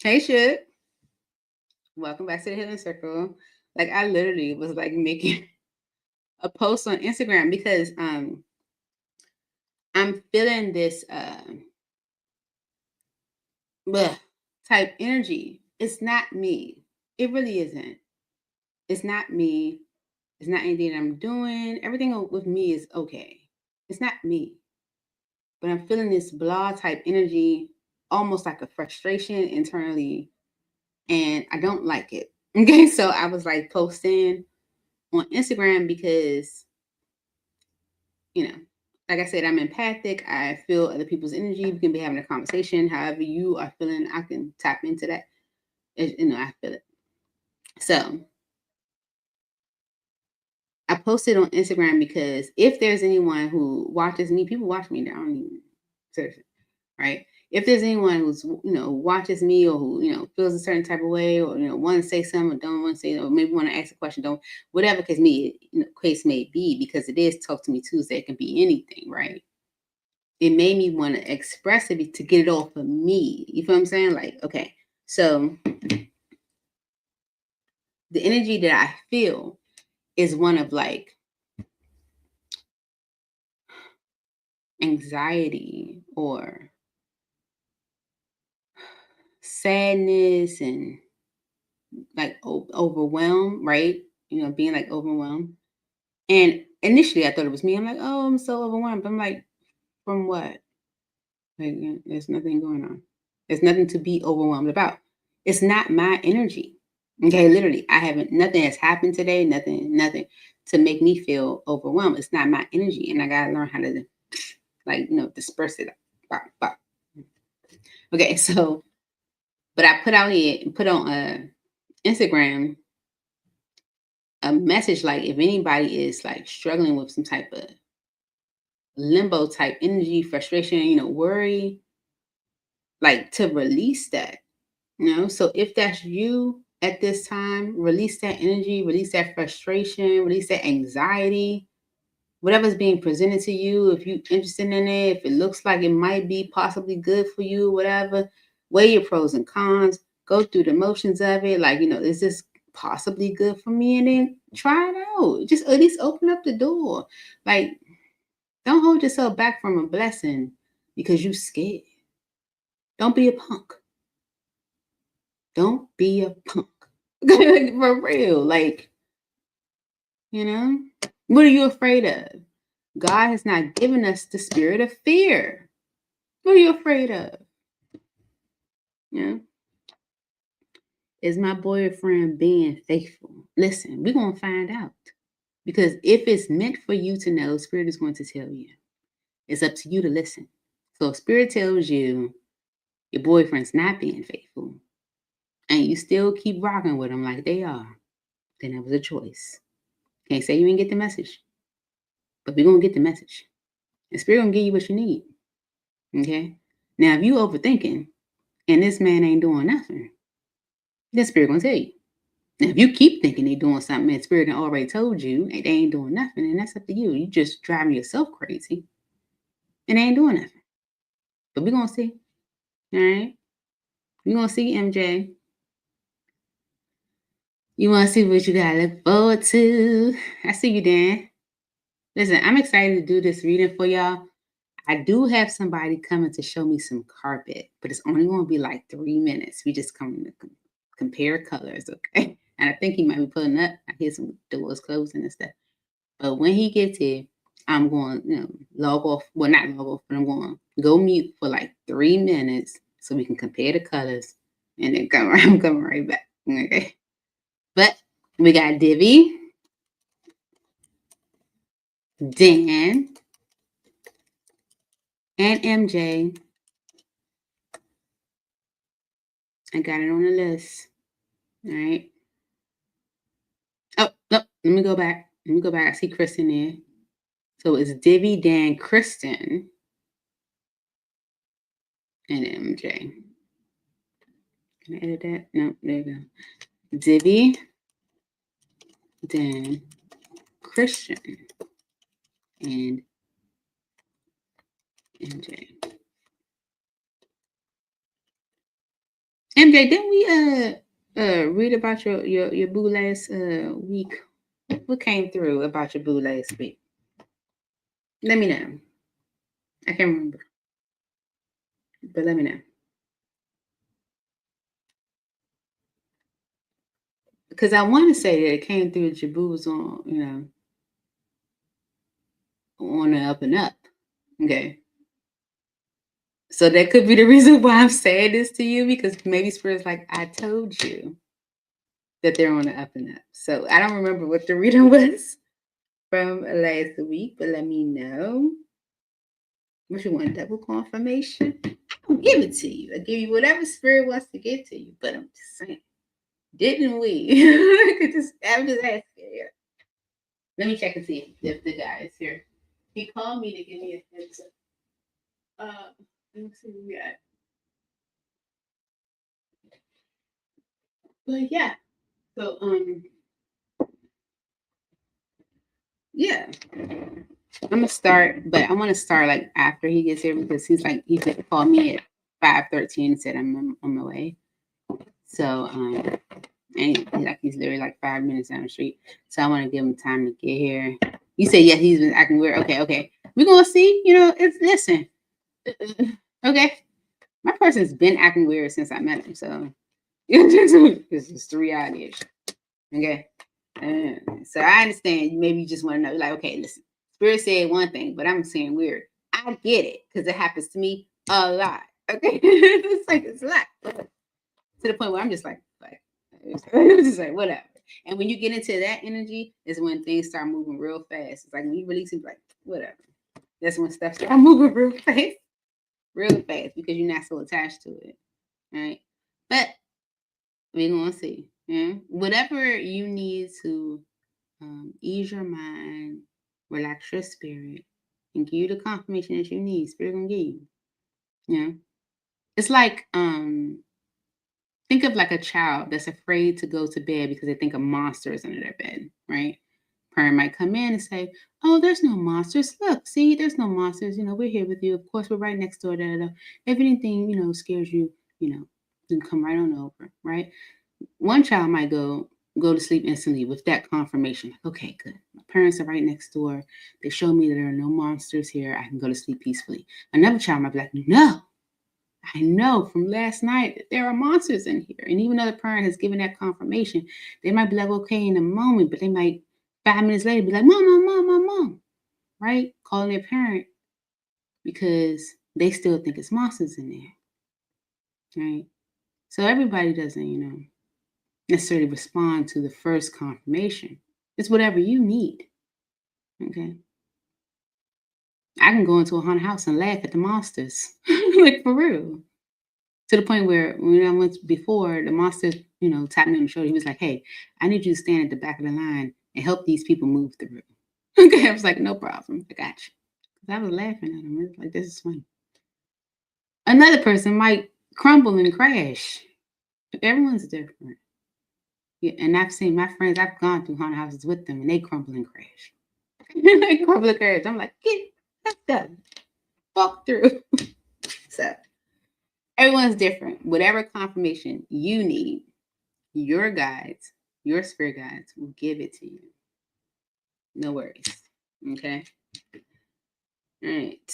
Hey, Shit. Welcome back to the Healing Circle. Like, I literally was like making a post on Instagram because I'm feeling this bleh, type energy. It's not me. It really isn't. It's not me. It's not anything that I'm doing. Everything with me is okay. It's not me. But I'm feeling this blah type energy, almost like a frustration internally, and I don't like it. Okay, so I was like posting on Instagram because, you know, like I said, I'm empathic. I feel other people's energy. We can be having a conversation. However you are feeling, I can tap into that. I feel it. So I posted on Instagram because if there's anyone who watches me, people watch me. I don't even seriously, right? If there's anyone who's watches me or who feels a certain type of way or want to say something or don't want to say or maybe want to ask a question, don't whatever case may be, because it is Talk to Me Tuesday. It can be anything, right? It made me want to express it to get it off of me. You feel what I'm saying? Like, okay, so the energy that I feel is one of like anxiety or sadness and like overwhelmed, right? Being like overwhelmed. And initially I thought it was me. I'm like, oh, I'm so overwhelmed. But I'm like, from what? Like, there's nothing going on. There's nothing to be overwhelmed about. It's not my energy. Okay, literally, I haven't, nothing has happened today, nothing to make me feel overwhelmed. It's not my energy. And I got to learn how to, like, disperse it. Okay, so, but I put on Instagram a message like, if anybody is like struggling with some type of limbo type energy, frustration, worry, like to release that, So if that's you at this time, release that energy, release that frustration, release that anxiety, whatever's being presented to you. If you're interested in it, if it looks like it might be possibly good for you, whatever, weigh your pros and cons, go through the motions of it. Like, is this possibly good for me? And then try it out. Just at least open up the door. Like, don't hold yourself back from a blessing because you scared. Don't be a punk. Don't be a punk. For real. Like, what are you afraid of? God has not given us the spirit of fear. What are you afraid of? Is my boyfriend being faithful? Listen, we're going to find out. Because if it's meant for you to know, Spirit is going to tell you. It's up to you to listen. So if Spirit tells you your boyfriend's not being faithful and you still keep rocking with him like they are, then that was a choice. Can't say you didn't get the message. But we're going to get the message. And Spirit going to give you what you need. Okay? Now, if you overthinking and this man ain't doing nothing, then Spirit going to tell you. Now, if you keep thinking they doing something and Spirit already told you and they ain't doing nothing, then that's up to you. You just driving yourself crazy and they ain't doing nothing. But we're going to see. All right? We're going to see, MJ. You want to see what you got to look forward to? I see you, Dan. Listen, I'm excited to do this reading for y'all. I do have somebody coming to show me some carpet, but it's only going to be like 3 minutes. We just come to compare colors, okay? And I think he might be pulling up. I hear some doors closing and stuff. But when he gets here, I'm going, log off. Well, not log off, but I'm going to go mute for like 3 minutes so we can compare the colors and then I'm coming right back, okay? But we got Divvy, Dan, and MJ. I got it on the list. All right. Oh, no, let me go back. I see Kristen there. So it's Divvy, Dan, Kristen, and MJ. Can I edit that? No, there you go. Divvy, Dan, Christian, and MJ. MJ, didn't we read about your boo last week? What came through about your boo last week? Let me know. I can't remember, but let me know. Because I want to say that it came through that your boo was on, on the up and up. Okay. So that could be the reason why I'm saying this to you, because maybe Spirit's like, I told you that they're on the up and up. So I don't remember what the reading was from last week, but let me know. What you want, double confirmation? I'll give it to you. I'll give you whatever Spirit wants to give to you. But I'm just saying, didn't we? I'm just asking. Yeah. Let me check and see if the guy is here. He called me to give me a heads up. Let me see what we got. But yeah. So yeah. I'm gonna start, but I want to start like after he gets here, because he just called me at 5:13 and said I'm on my way. So and he's literally like 5 minutes down the street. So I want to give him time to get here. You say yes, he's been acting weird. Okay. We're gonna see. It's listen. Okay. My person's been acting weird since I met him. So it's just the reality. Okay. So I understand. Maybe you just want to know, like, okay, listen, Spirit said one thing, but I'm saying weird. I get it, because it happens to me a lot. Okay. It's a lot. To the point where I'm just like it's just like whatever. And when you get into that energy is when things start moving real fast. It's like when you release it, like whatever. That's when stuff starts moving real fast, because you're not so attached to it, right? But we're gonna see. Yeah, whatever you need to ease your mind, relax your spirit, and give you the confirmation that you need. Spirit gonna give you. Yeah, it's like think of like a child that's afraid to go to bed because they think a monster is under their bed, right? Parent might come in and say, "Oh, there's no monsters. Look, see, there's no monsters. We're here with you. Of course, we're right next door. Da, da, da. If anything, scares you, you can come right on over, right?" One child might go to sleep instantly with that confirmation. Like, okay, good. My parents are right next door. They show me that there are no monsters here. I can go to sleep peacefully. Another child might be like, no, I know from last night that there are monsters in here. And even though the parent has given that confirmation, they might be like, okay, in a moment, but they might 5 minutes later be like, mom, right? Calling their parent because they still think it's monsters in there, right? So everybody doesn't, necessarily respond to the first confirmation. It's whatever you need. Okay. I can go into a haunted house and laugh at the monsters. Like for real. To the point where when I went before, the monster, tapped me on the shoulder. He was like, "Hey, I need you to stand at the back of the line and help these people move through." Okay. I was like, no problem. I got you. Because I was laughing at him. Like, this is funny. Another person might crumble and crash. Everyone's different. Yeah, and I've seen my friends, I've gone through haunted houses with them, and they crumble and crash. They crumble and crash. I'm like, let's go. Walk through. So everyone's different. Whatever confirmation you need, your guides, your spirit guides will give it to you. No worries. Okay. All right.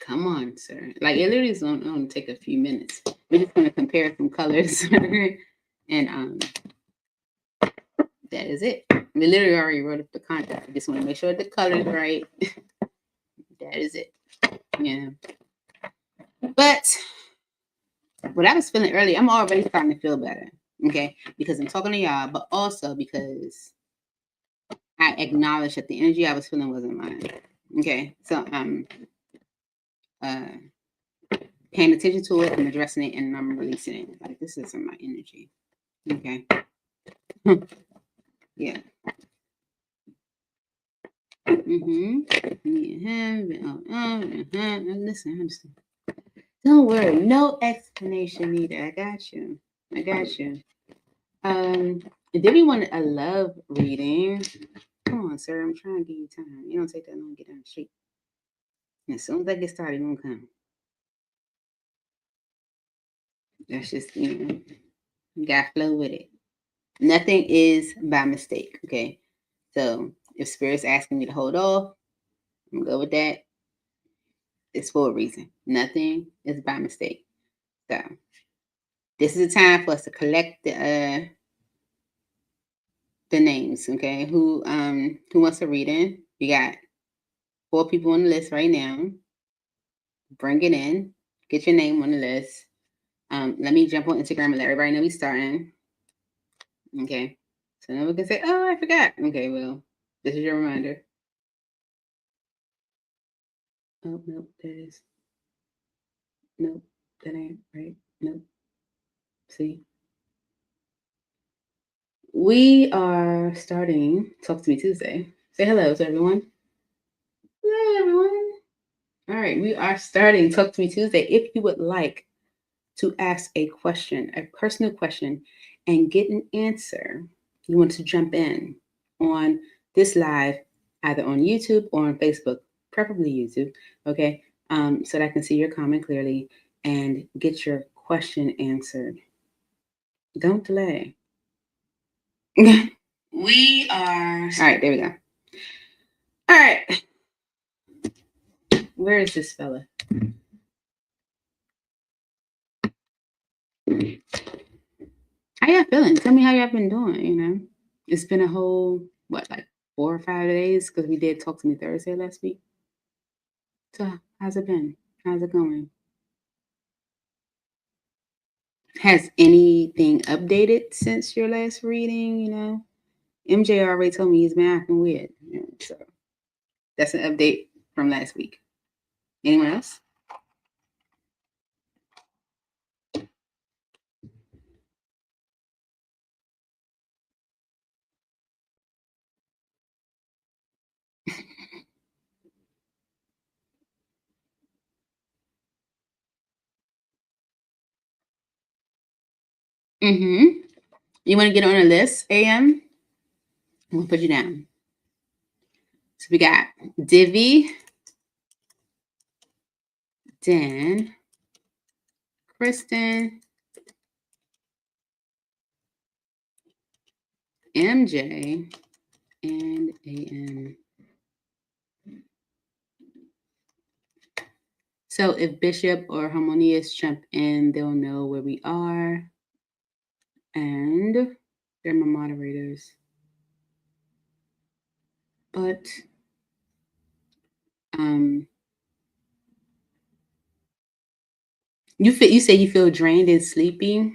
Come on, sir. Like it literally is going to take a few minutes. We're just going to compare some colors, and that is it. We literally already wrote up the contract. I just want to make sure the color's right. That is it. Yeah. But what I was feeling earlier, I'm already starting to feel better. Okay. Because I'm talking to y'all, but also because I acknowledge that the energy I was feeling wasn't mine. Okay. So I'm paying attention to it, I'm addressing it, and I'm releasing it. Like this isn't my energy. Okay. Yeah. Listen, I understand. Don't worry, no explanation either. I got you. Did we want a love reading? Come on, sir. I'm trying to give you time. You don't take that long to get down the street. As soon as I get started, you're gonna come. That's just, you gotta flow with it. Nothing is by mistake, okay? So if Spirit's asking me to hold off, I'm gonna go with that. It's for a reason. Nothing is by mistake. So this is a time for us to collect the names, okay? Who wants a reading? You got 4 people on the list right now. Bring it in. Get your name on the list. Let me jump on Instagram and let everybody know we starting. Okay. So now we can say, oh, I forgot. Okay, well, this is your reminder. Oh, nope, that is. Nope, that ain't right. Nope. See? We are starting Talk to Me Tuesday. Say hello to everyone. Hello, everyone. All right, we are starting Talk to Me Tuesday. If you would like to ask a question, a personal question, and get an answer, you want to jump in on this live, either on YouTube or on Facebook, preferably YouTube, okay? So that I can see your comment clearly and get your question answered. Don't delay. We are. All right, there we go. All right. Where is this fella? How y'all feeling? Tell me how y'all been doing, It's been a whole, like 4 or 5 days? Because we did Talk to Me Thursday last week. So how's it been? How's it going? Has anything updated since your last reading? MJ already told me he's been acting weird. So that's an update from last week. Anyone else? Mm-hmm. You want to get on a list, AM? I'm gonna put you down. So we got Divi, Dan, Kristen, MJ, and AM. So if Bishop or Harmonious jump in, they'll know where we are. And they're my moderators. But you say you feel drained and sleepy.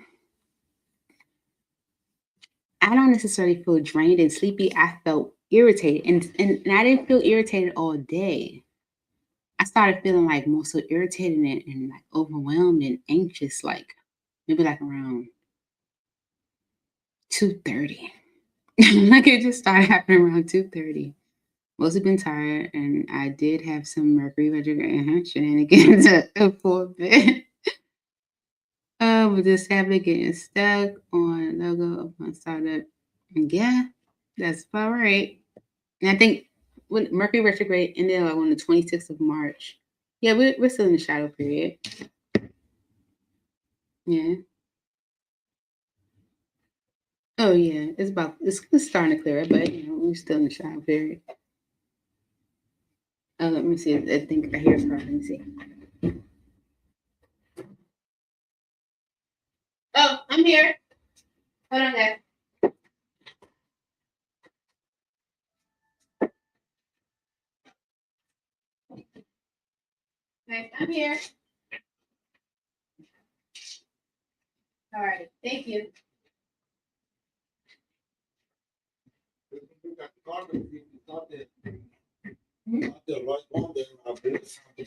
I don't necessarily feel drained and sleepy. I felt irritated, and I didn't feel irritated all day. I started feeling like more so irritated and like overwhelmed and anxious, like maybe like around 2:30. Like it just started happening around 2:30. Mostly been tired, and I did have some Mercury retrograde shenanigans for a bit. With this tablet getting stuck on logo of my startup. Yeah, that's about right. And I think when Mercury retrograde ended like on the 26th of March. Yeah, we're still in the shadow period. Yeah. Oh yeah, it's starting to clear up, but we're still in the shadow period. Let me see. I think I hear from. Let me see. Oh, I'm here. Hold on, guys. Okay, I'm here. All right, thank you.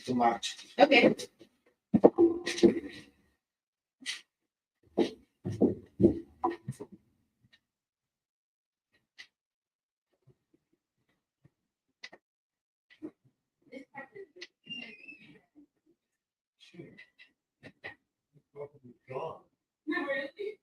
Too much. Okay. Not really.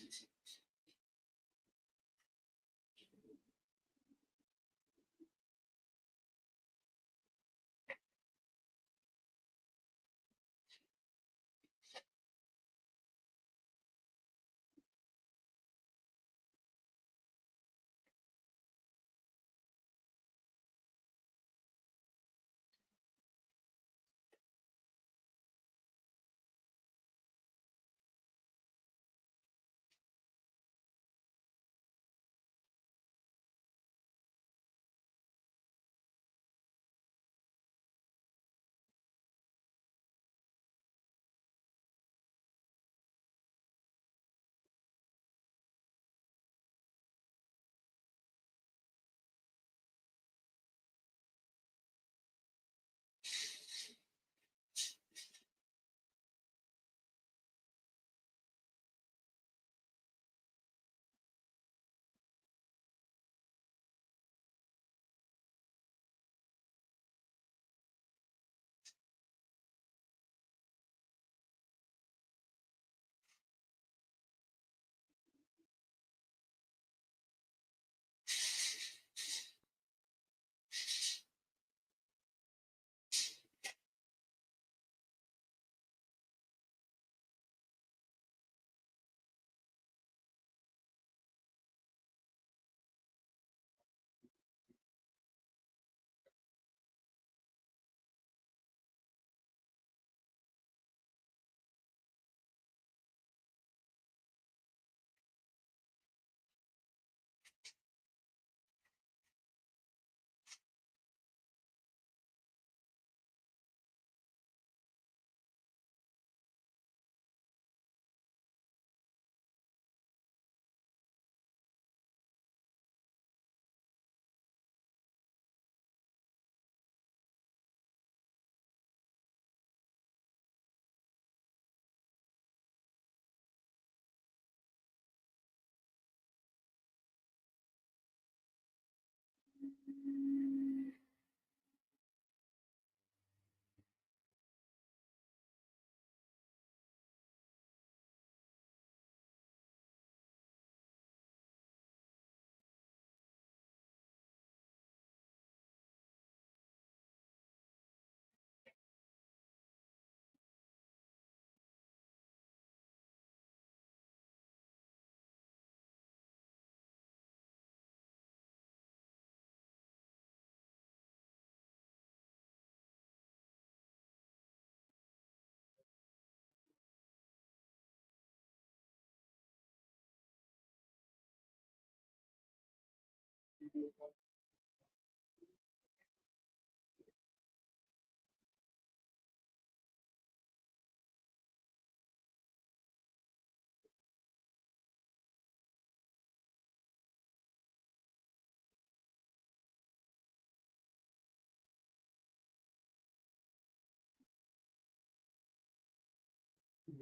You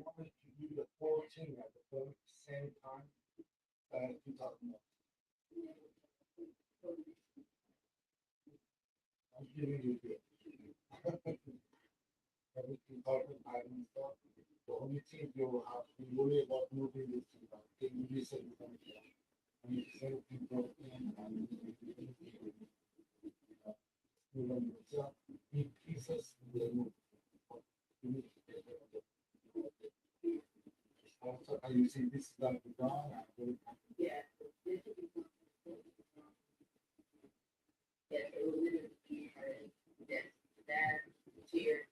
want me to do the 14 at the same time? 2000. I'm giving you the everything important item stuff. The only thing you will have to worry about moving is to get you listen to something. And if something broke in and in pieces, they move. You need to get rid of it. Also, can you see this is like the dawn? Yeah. Yeah, it will literally be hard. That cheer.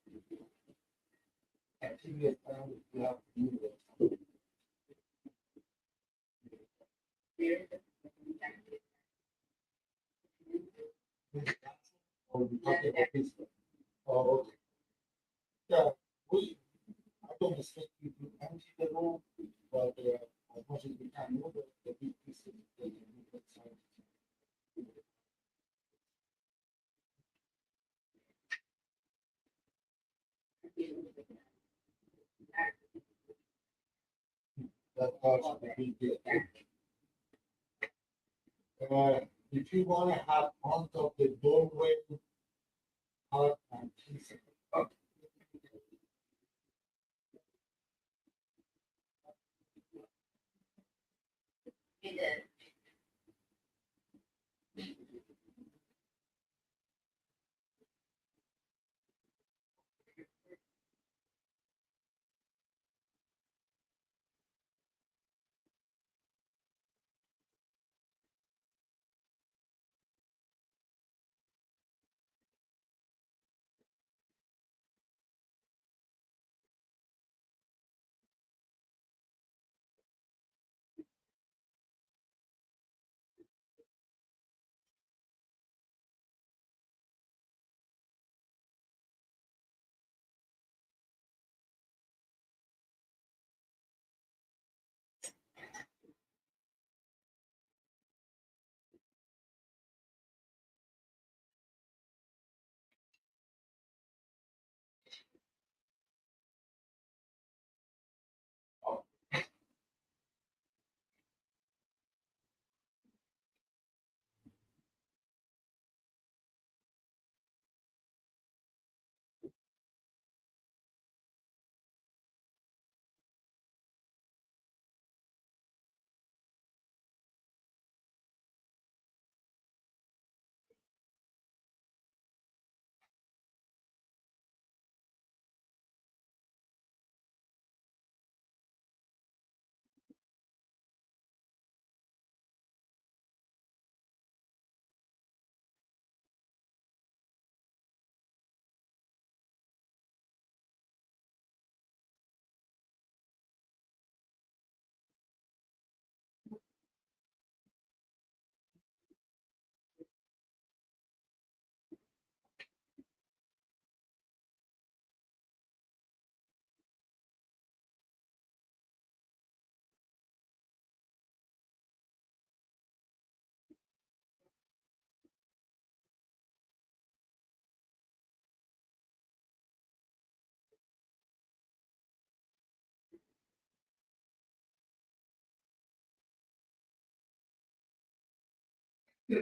Activity time you have to do it. Or we talking about this? Oh, okay. Yeah, I don't expect you to empty the room, but as much as we can move it, the big pieces, they can move it side. That part's the big deal. If you want to have front of the doorway, heart and pieces. Yeah.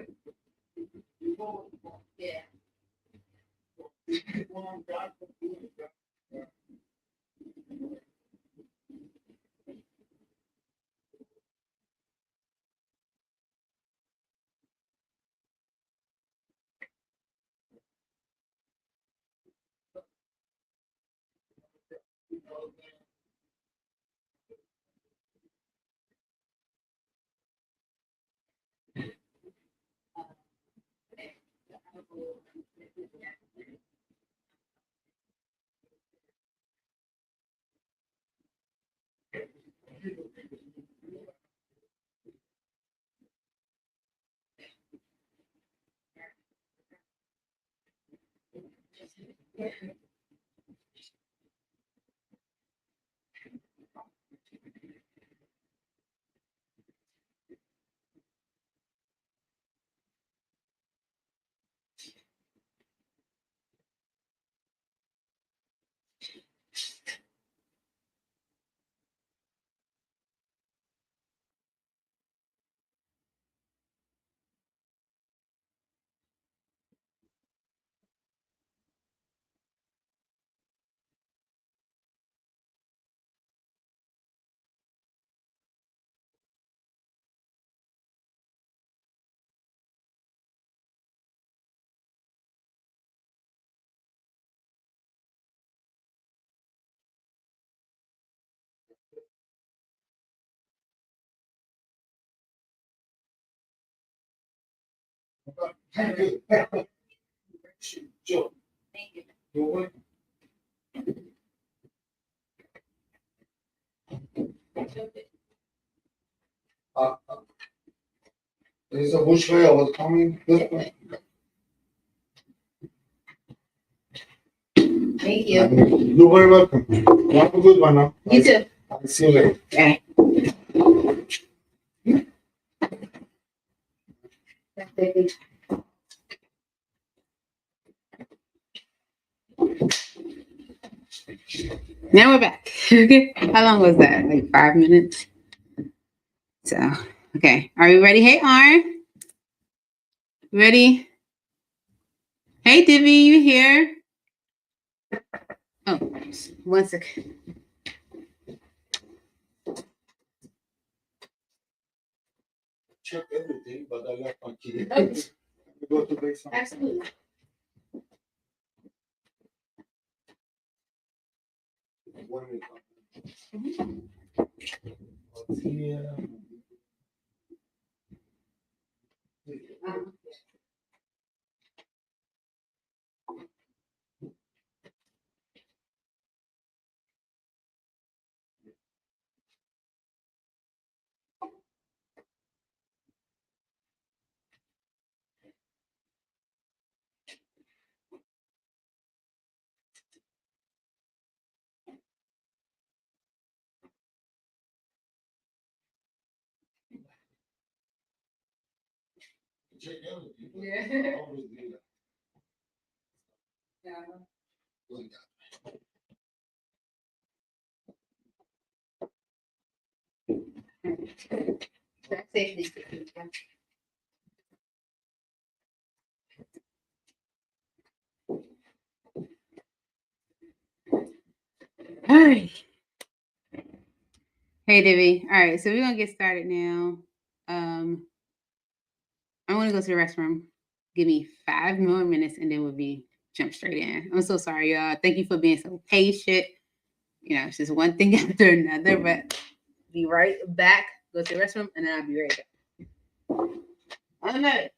Thank you. Sure. Thank you. You're welcome. Is it which way I was coming? This way? Thank you. You're very welcome. You have a good one now. You too. I'll see you later. Okay. Now we're back. Okay. How long was that? Like 5 minutes? So, okay. Are we ready? Hey, Arn. Ready? Hey, Divvy, you here? Oh, 1 second. Check everything, but I left my key. Okay. Go to base. Absolutely. One minute. What's here? Check everything. Yeah. Always do that. Like that. That's safety. All right. Hey, Divvy. All right, so we're gonna get started now. I want to go to the restroom. Give me 5 more minutes, and then we'll be jump straight in. I'm so sorry, y'all. Thank you for being so patient. You know, it's just one thing after another, but be right back. Go to the restroom, and then I'll be right back. On the minute.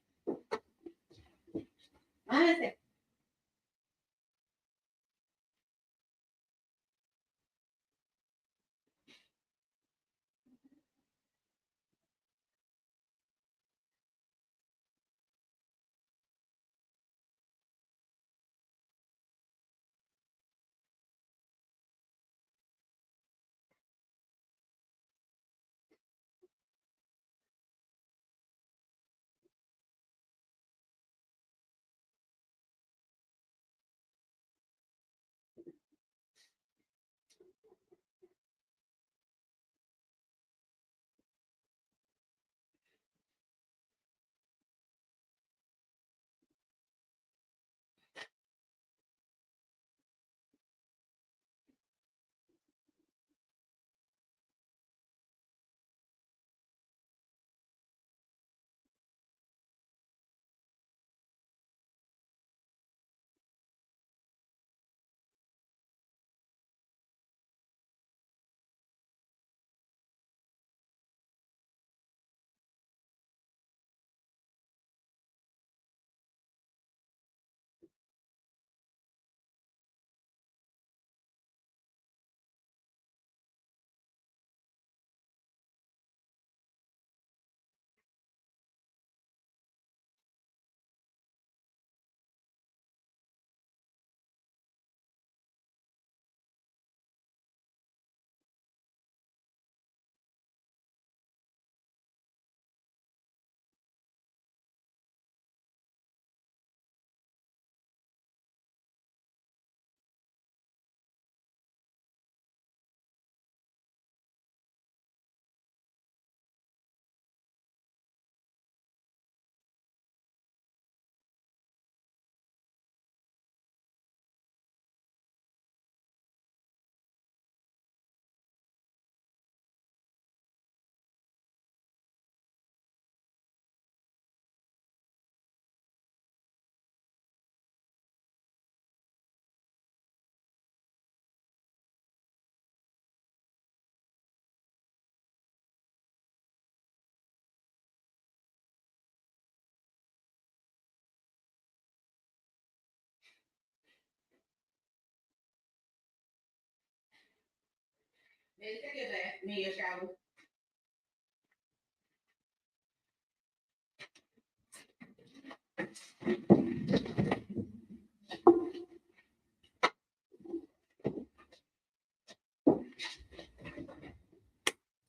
Hey, take a bath. Me your shower.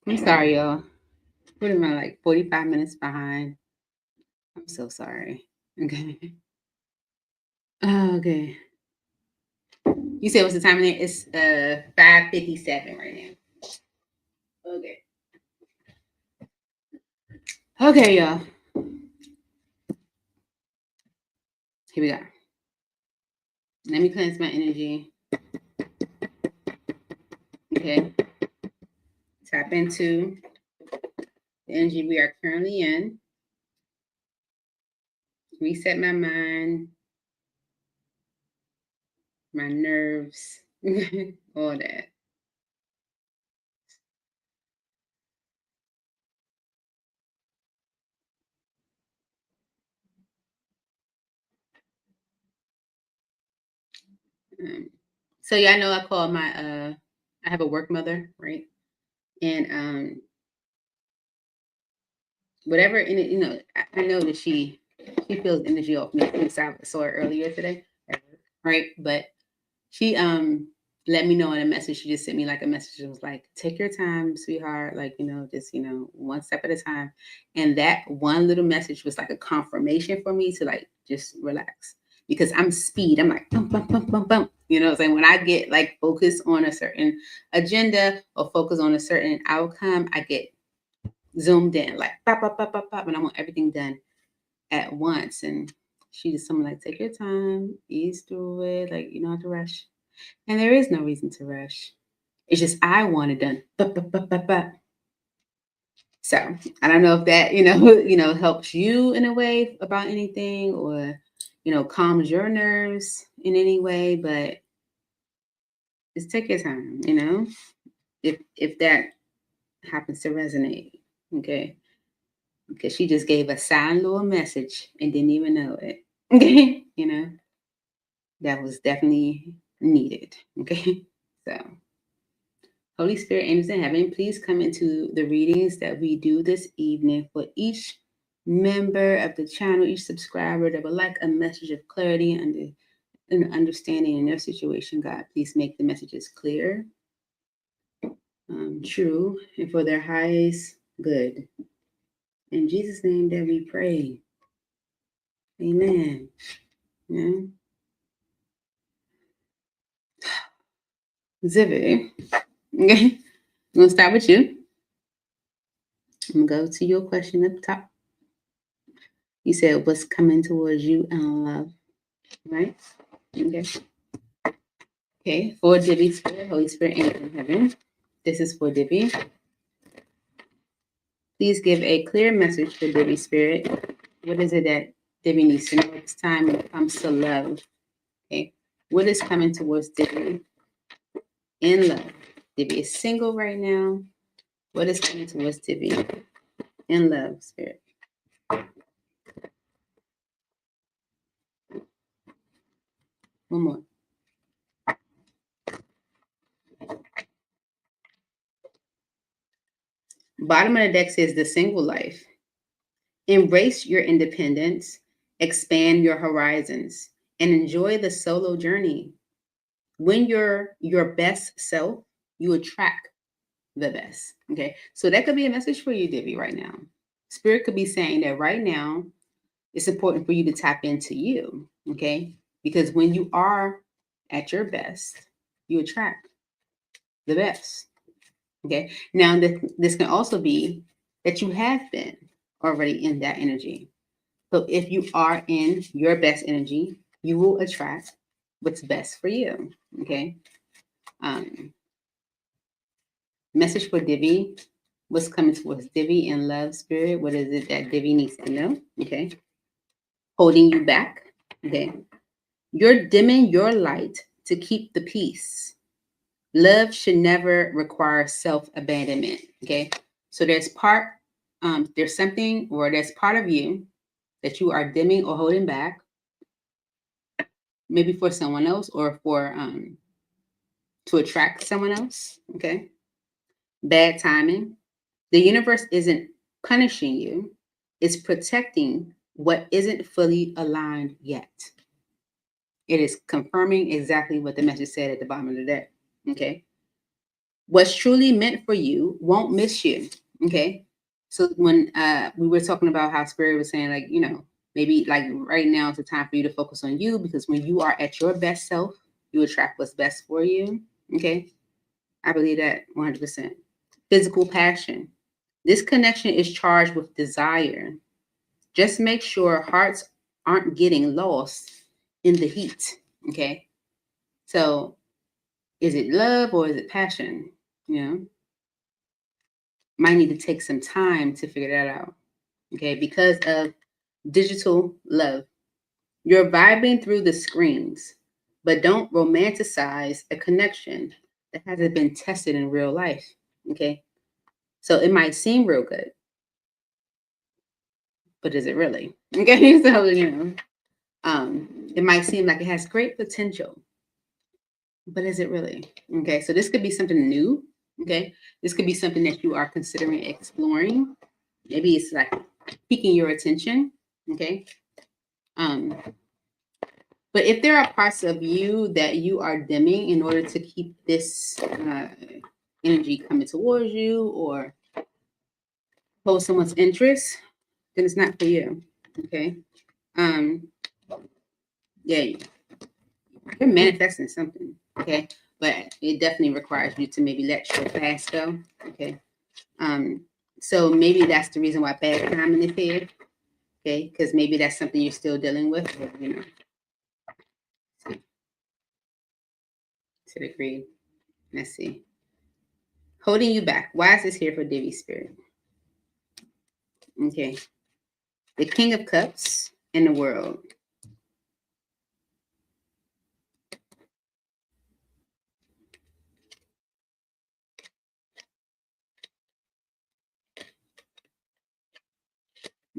I'm sorry, y'all. What am I, like 45 minutes behind? I'm so sorry. Okay. Okay. You said what's the time in there? It's 5:57 right now. Okay. Okay, y'all. Here we go. Let me cleanse my energy. Okay. Tap into the energy we are currently in. Reset my mind, my nerves, all that. So yeah, I know I call my I have a work mother, right? And whatever in it, I know that she feels energy off me since I saw her earlier today, right? But she let me know in a message. She just sent me like a message. It was like, take your time, sweetheart. Like, just one step at a time. And that one little message was like a confirmation for me to like just relax. Because I'm speed. I'm like bump, bump, bump, bump, bump. You know what I'm saying? When I get like focused on a certain agenda or focus on a certain outcome, I get zoomed in, like pop, pop, pop, pop, pop, and I want everything done at once. And she just something like, take your time, ease through it, like you don't have to rush. And there is no reason to rush. It's just I want it done. Bup, bup, bup, bup, bup. So I don't know if that, helps you in a way about anything or, calms your nerves in any way, but just take your time, if that happens to resonate. Okay. Because she just gave a silent little message and didn't even know it. Okay. That was definitely needed. Okay. So Holy Spirit, angels in heaven, please come into the readings that we do this evening for each member of the channel, each subscriber that would like a message of clarity and understanding in their situation. God, please make the messages clear, true, and for their highest good. In Jesus' name that we pray. Amen. Yeah. Zivy. Okay. I'm going to start with you. I'm going to go to your question up top. You said, what's coming towards you in love, right? Okay. Okay. For Divvy Spirit, Holy Spirit, angel in heaven. This is for Divvy. Please give a clear message for Divvy Spirit. What is it that Divvy needs to know this time when it comes to love? Okay. What is coming towards Divvy in love? Divvy is single right now. What is coming towards Divvy in love, Spirit? One more. Bottom of the deck says the single life. Embrace your independence, expand your horizons, and enjoy the solo journey. When you're your best self, you attract the best. Okay. So that could be a message for you, Divvy, right now. Spirit could be saying that right now, it's important for you to tap into you. Okay. Because when you are at your best, you attract the best. Okay. Now, this can also be that you have been already in that energy. So if you are in your best energy, you will attract what's best for you. Okay. Message for Divvy. What's coming towards Divvy in love, Spirit? What is it that Divvy needs to know? Okay. Holding you back. Okay. You're dimming your light to keep the peace. Love should never require self-abandonment. Okay. So there's something or there's part of you that you are dimming or holding back, maybe for someone else or for to attract someone else. Okay. Bad timing. The universe isn't punishing you. It's protecting what isn't fully aligned yet. It is confirming exactly what the message said at the bottom of the deck. Okay. What's truly meant for you won't miss you. Okay. So when we were talking about how Spirit was saying, like, you know, maybe like right now is the time for you to focus on you, because when you are at your best self, you attract what's best for you. Okay. I believe that 100%. Physical passion. This connection is charged with desire. Just make sure hearts aren't getting lost in the heat. Okay. So is it love or is it passion? You know, might need to take some time to figure that out. Okay. Because of digital love, you're vibing through the screens, but don't romanticize a connection that hasn't been tested in real life. Okay. So it might seem real good, but is it really? Okay. So, you know, it might seem like it has great potential, but is it really? Okay, so this could be something new. Okay, this could be something that you are considering exploring. Maybe it's like piquing your attention. Okay, um, but if there are parts of you that you are dimming in order to keep this energy coming towards you or hold someone's interest, then it's not for you. Okay, yeah, you're manifesting something. Okay, but it definitely requires you to maybe let your past go. Okay. So maybe that's the reason why bad timing is here. Okay, because maybe that's something you're still dealing with, or, you know, to the degree. Let's see. Holding you back. Why is this here for Divi Spirit? Okay. The King of Cups and the World.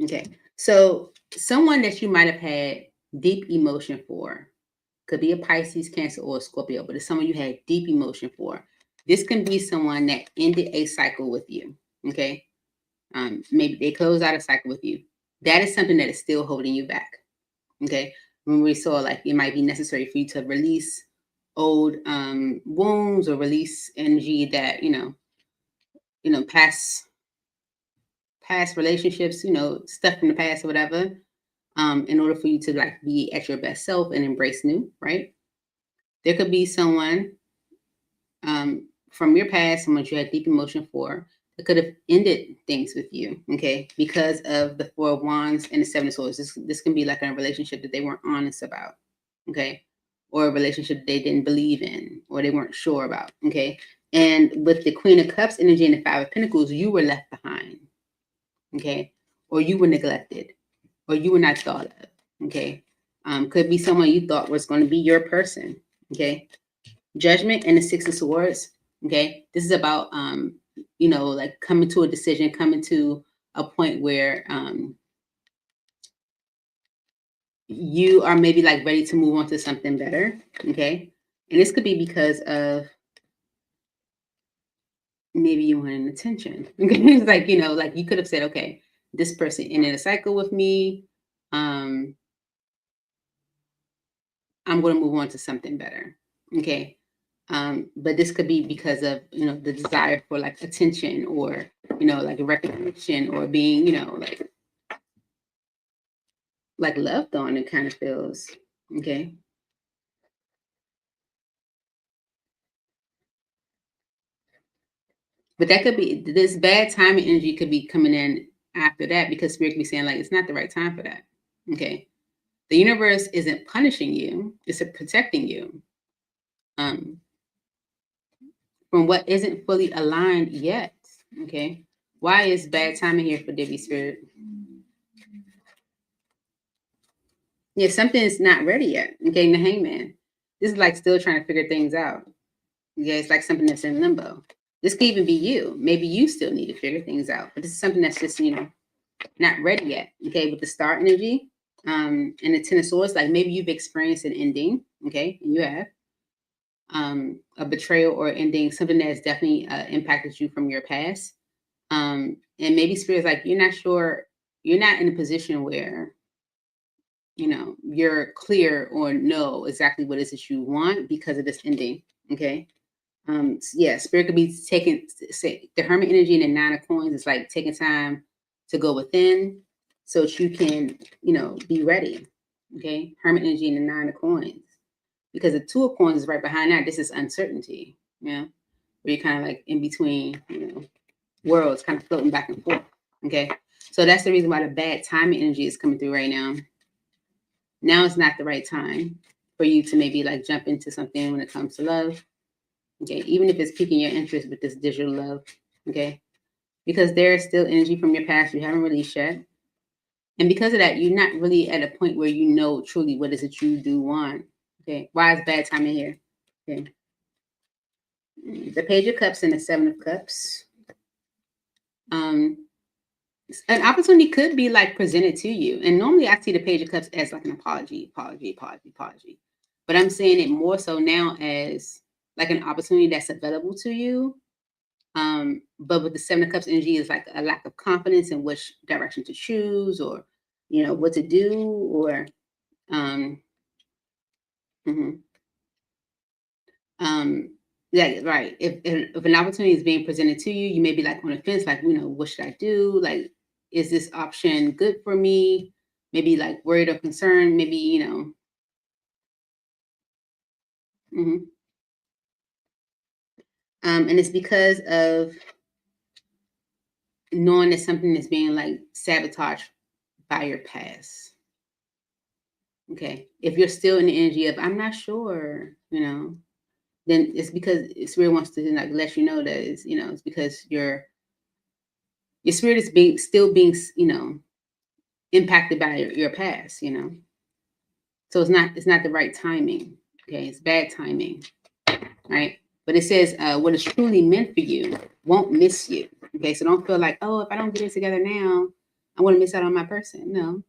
Okay. So someone that you might have had deep emotion for, could be a Pisces, Cancer, or a Scorpio, but it's someone you had deep emotion for. This can be someone that ended a cycle with you. Okay. Maybe they close out a cycle with you. That is something that is still holding you back. Okay. When we saw like it might be necessary for you to release old wounds or release energy that, past relationships, stuff from the past or whatever, in order for you to like be at your best self and embrace new, right? There could be someone from your past, someone you had deep emotion for, that could have ended things with you, okay, because of the Four of Wands and the Seven of Swords. This can be like a relationship that they weren't honest about, okay, or a relationship they didn't believe in or they weren't sure about, okay. And with the Queen of Cups energy and the Five of Pentacles, you were left behind, okay, or you were neglected, or you were not thought of, okay. Could be someone you thought was going to be your person, okay. Judgment and the Six of Swords. Okay, this is about like coming to a decision, coming to a point where you are maybe like ready to move on to something better. Okay, and this could be because of maybe you wanted attention. Okay, it's like like you could have said, okay, this person ended a cycle with me. I'm going to move on to something better. Okay. But this could be because of, the desire for like attention or, like a recognition or being, like loved on, it kind of feels. Okay. But that could be this bad timing energy could be coming in after that because Spirit could be saying like, it's not the right time for that. Okay. The universe isn't punishing you, it's protecting you from what isn't fully aligned yet. Okay. Why is bad timing here for Divi Spirit? Yeah, something is not ready yet. Okay, the Hangman. This is like still trying to figure things out. Yeah, it's like something that's in limbo. This could even be you. Maybe you still need to figure things out, but this is something that's just not ready yet. Okay, with the Star energy, and the Ten of Swords, like maybe you've experienced an ending. Okay, and you have. a betrayal or ending, something that has definitely impacted you from your past. And maybe spirit's like, you're not sure, you're not in a position where, you know, you're clear or know exactly what it is that you want because of this ending. Okay. Yeah, spirit could be taking, say, the hermit energy and the nine of coins is like taking time to go within so that you can, you know, be ready. Okay. Hermit energy and the nine of coins. Because the two of coins is right behind that. This is uncertainty. Yeah. Where you're kind of like in between, you know, worlds, kind of floating back and forth. Okay. So that's the reason why the bad timing energy is coming through right now. Now is not the right time for you to maybe like jump into something when it comes to love. Okay. Even if it's piquing your interest with this digital love. Okay. Because there's still energy from your past you haven't released yet. And because of that, you're not really at a point where you know truly what is it you do want. Okay. Why is bad timing here? Okay. The Page of Cups and the Seven of Cups. An opportunity could be like presented to you. And normally I see the Page of Cups as like an apology. But I'm saying it more so now as like an opportunity that's available to you. But with the Seven of Cups energy is like a lack of confidence in which direction to choose or, you know, what to do or, mhm. Yeah, right. If an opportunity is being presented to you, you may be like on the fence, like, you know, what should I do? Like, is this option good for me? Maybe like worried or concerned. Maybe, you know. Mhm. And it's because of knowing that something is being like sabotaged by your past. Okay. If you're still in the energy of, I'm not sure, you know, then it's because spirit wants to like let you know that it's, you know, it's because your spirit is still being, you know, impacted by your past, you know. So it's not the right timing. Okay, it's bad timing, right? But it says what is truly meant for you won't miss you. Okay, so don't feel like, oh, if I don't get it together now, I'm going to miss out on my person. No,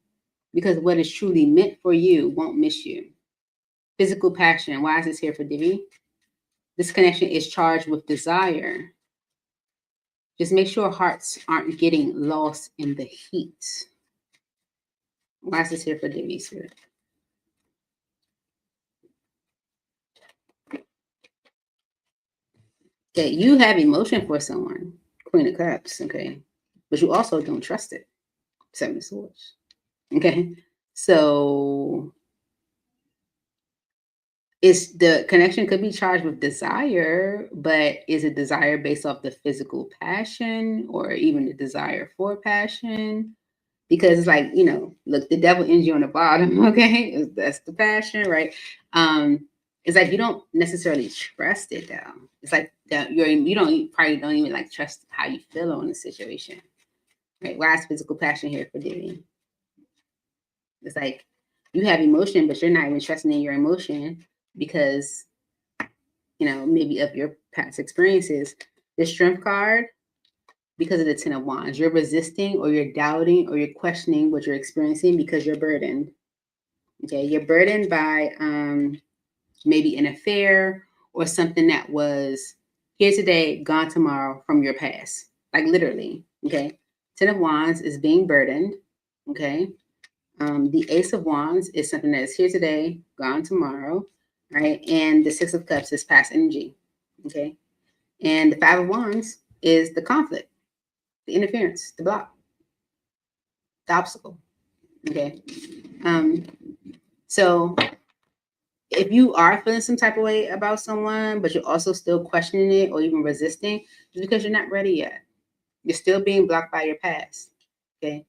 because what is truly meant for you won't miss you. Physical passion. Why is this here for Divi? This connection is charged with desire. Just make sure hearts aren't getting lost in the heat. Why is this here for Divi, Spirit? Okay, you have emotion for someone, Queen of Cups, okay, but you also don't trust it, Seven of Swords, okay. So it's the connection could be charged with desire, but is it desire based off the physical passion or even the desire for passion? Because it's like, you know, look, the devil energy on the bottom, okay, that's the passion, right? It's like you don't necessarily trust it though. It's like that you don't probably don't even like trust how you feel on the situation, right? Why is physical passion here for Diddy? It's like you have emotion, but you're not even trusting in your emotion because, you know, maybe of your past experiences. The Strength card, because of the Ten of Wands, you're resisting or you're doubting or you're questioning what you're experiencing because you're burdened. Okay, you're burdened by maybe an affair or something that was here today, gone tomorrow from your past. Like literally, okay? Ten of Wands is being burdened, okay? The Ace of Wands is something that is here today, gone tomorrow, right? And the Six of Cups is past energy, okay? And the Five of Wands is the conflict, the interference, the block, the obstacle, okay? So if you are feeling some type of way about someone, but you're also still questioning it or even resisting, it's because you're not ready yet. You're still being blocked by your past. Okay.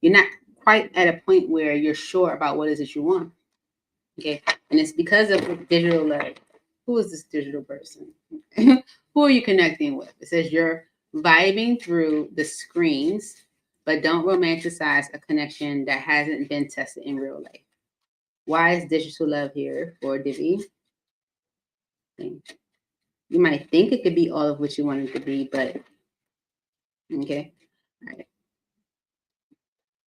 You're not quite at a point where you're sure about what it is that you want. Okay. And it's because of the digital love. Who is this digital person? Who are you connecting with? It says you're vibing through the screens, but don't romanticize a connection that hasn't been tested in real life. Why is digital love here for Divi? You might think it could be all of what you want it to be, but okay. All right.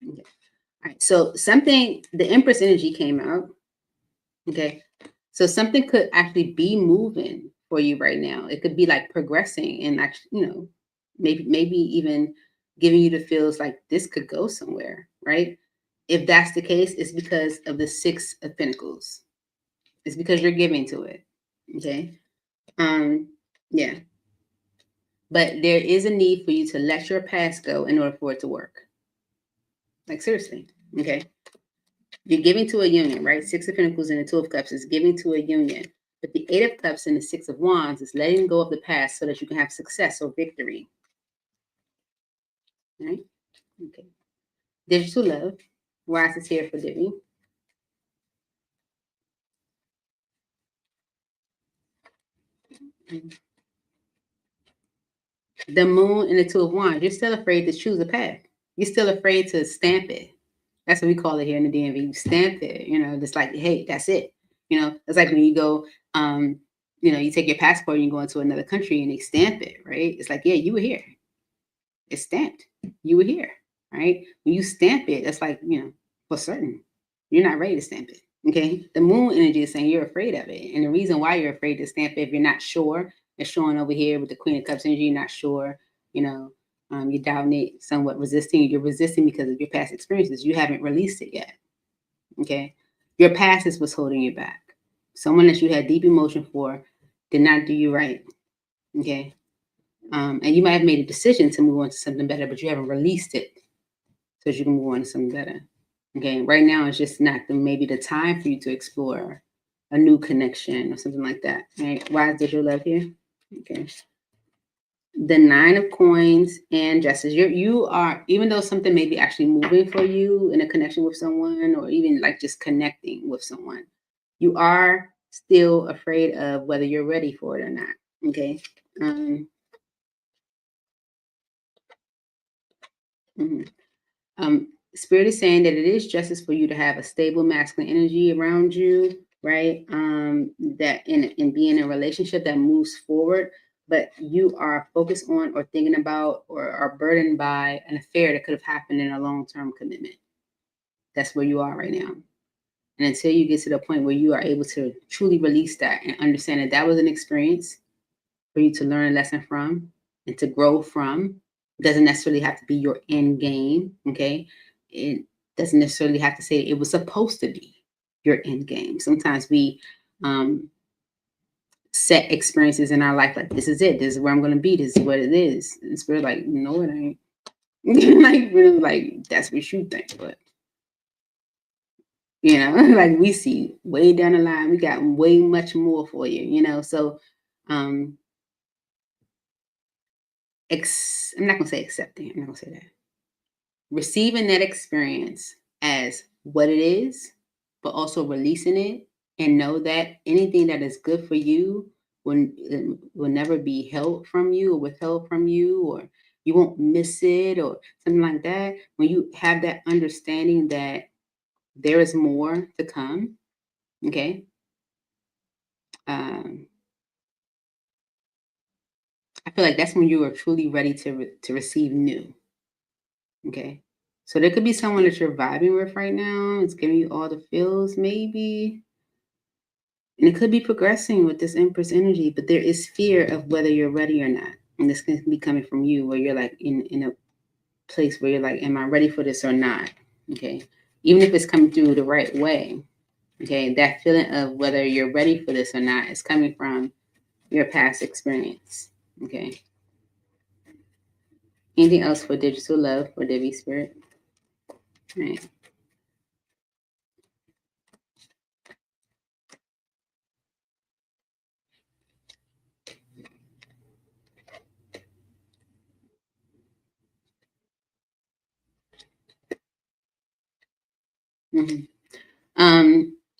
Okay. All right. So something, the Empress energy came out. Okay. So something could actually be moving for you right now. It could be like progressing and actually, maybe even giving you the feels like this could go somewhere, right? If that's the case, it's because of the Six of Pentacles. It's because you're giving to it. Okay. Yeah. But there is a need for you to let your past go in order for it to work. Like seriously. Okay. You're giving to a union, right? Six of Pentacles and the Two of Cups is giving to a union. But the Eight of Cups and the Six of Wands is letting go of the past so that you can have success or victory. Right? Okay. Digital love. Rise is here for Divi. The Moon and the Two of Wands. You're still afraid to choose a path. You're still afraid to stamp it. That's what we call it here in the DMV. You stamp it. It's like, hey, that's it. It's like when you go, you take your passport and you go into another country and they stamp it, right? It's like, yeah, you were here. It's stamped. You were here, right? When you stamp it, that's like, for certain. You're not ready to stamp it. Okay. The moon energy is saying you're afraid of it. And the reason why you're afraid to stamp it, if you're not sure, it's showing over here with the Queen of Cups energy, you're not sure, you're doubting it, somewhat resisting. You're resisting because of your past experiences. You haven't released it yet. Okay. Your past is what's holding you back. Someone that you had deep emotion for did not do you right. Okay. And you might have made a decision to move on to something better, but you haven't released it so that you can move on to something better. Okay, right now it's just not maybe the time for you to explore a new connection or something like that. Right? Why is digital love here? Okay. The Nine of Coins and Justice. You are, even though something may be actually moving for you in a connection with someone, or even like just connecting with someone, you are still afraid of whether you're ready for it or not. Okay. Spirit is saying that it is justice for you to have a stable masculine energy around you, right? That in being in a relationship that moves forward, but you are focused on or thinking about or are burdened by an affair that could have happened in a long-term commitment. That's where you are right now. And until you get to the point where you are able to truly release that and understand that that was an experience for you to learn a lesson from and to grow from, doesn't necessarily have to be your end game. Okay. It doesn't necessarily have to say it was supposed to be your end game. Sometimes we set experiences in our life like, this is it. This is where I'm going to be. This is what it is. And we're like, no, it ain't. like that's what you think, but like we see way down the line, we got way much more for you. So I'm not gonna say accepting. I'm not gonna say that. Receiving that experience as what it is, but also releasing it and know that anything that is good for you will never be held from you or withheld from you, or you won't miss it or something like that. When you have that understanding that there is more to come, okay? I feel like that's when you are truly ready to receive new, okay? So there could be someone that you're vibing with right now. It's giving you all the feels, maybe. And it could be progressing with this Empress energy, but there is fear of whether you're ready or not. And this can be coming from you where you're like in a place where you're like, am I ready for this or not? Okay. Even if it's coming through the right way. Okay. That feeling of whether you're ready for this or not is coming from your past experience. Okay. Anything else for digital love or Debbie spirit? All right.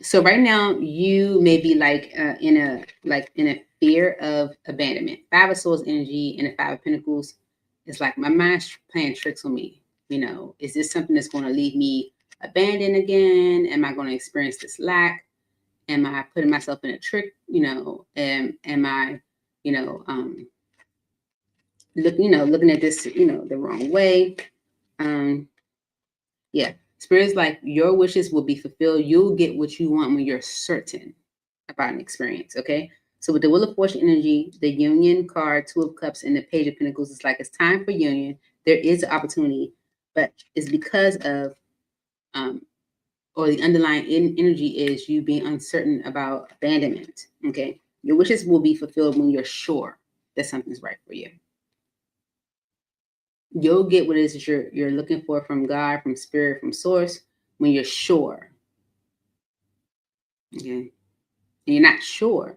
So right now you may be like in a fear of abandonment. Five of Swords energy and the Five of Pentacles is like my mind's playing tricks on me. Is this something that's going to leave me abandoned again? Am I going to experience this lack? Am I putting myself in a trick? Am I, looking at this, the wrong way? Yeah. Spirit's like your wishes will be fulfilled. You'll get what you want when you're certain about an experience, okay? So with the Wheel of Fortune energy, the Union card, Two of Cups, and the Page of Pentacles, it's like it's time for union. There is an opportunity, but it's because of, or the underlying energy is you being uncertain about abandonment, okay? Your wishes will be fulfilled when you're sure that something's right for you. You'll get what it is that you're looking for from God, from spirit, from source, when you're sure. Okay. And you're not sure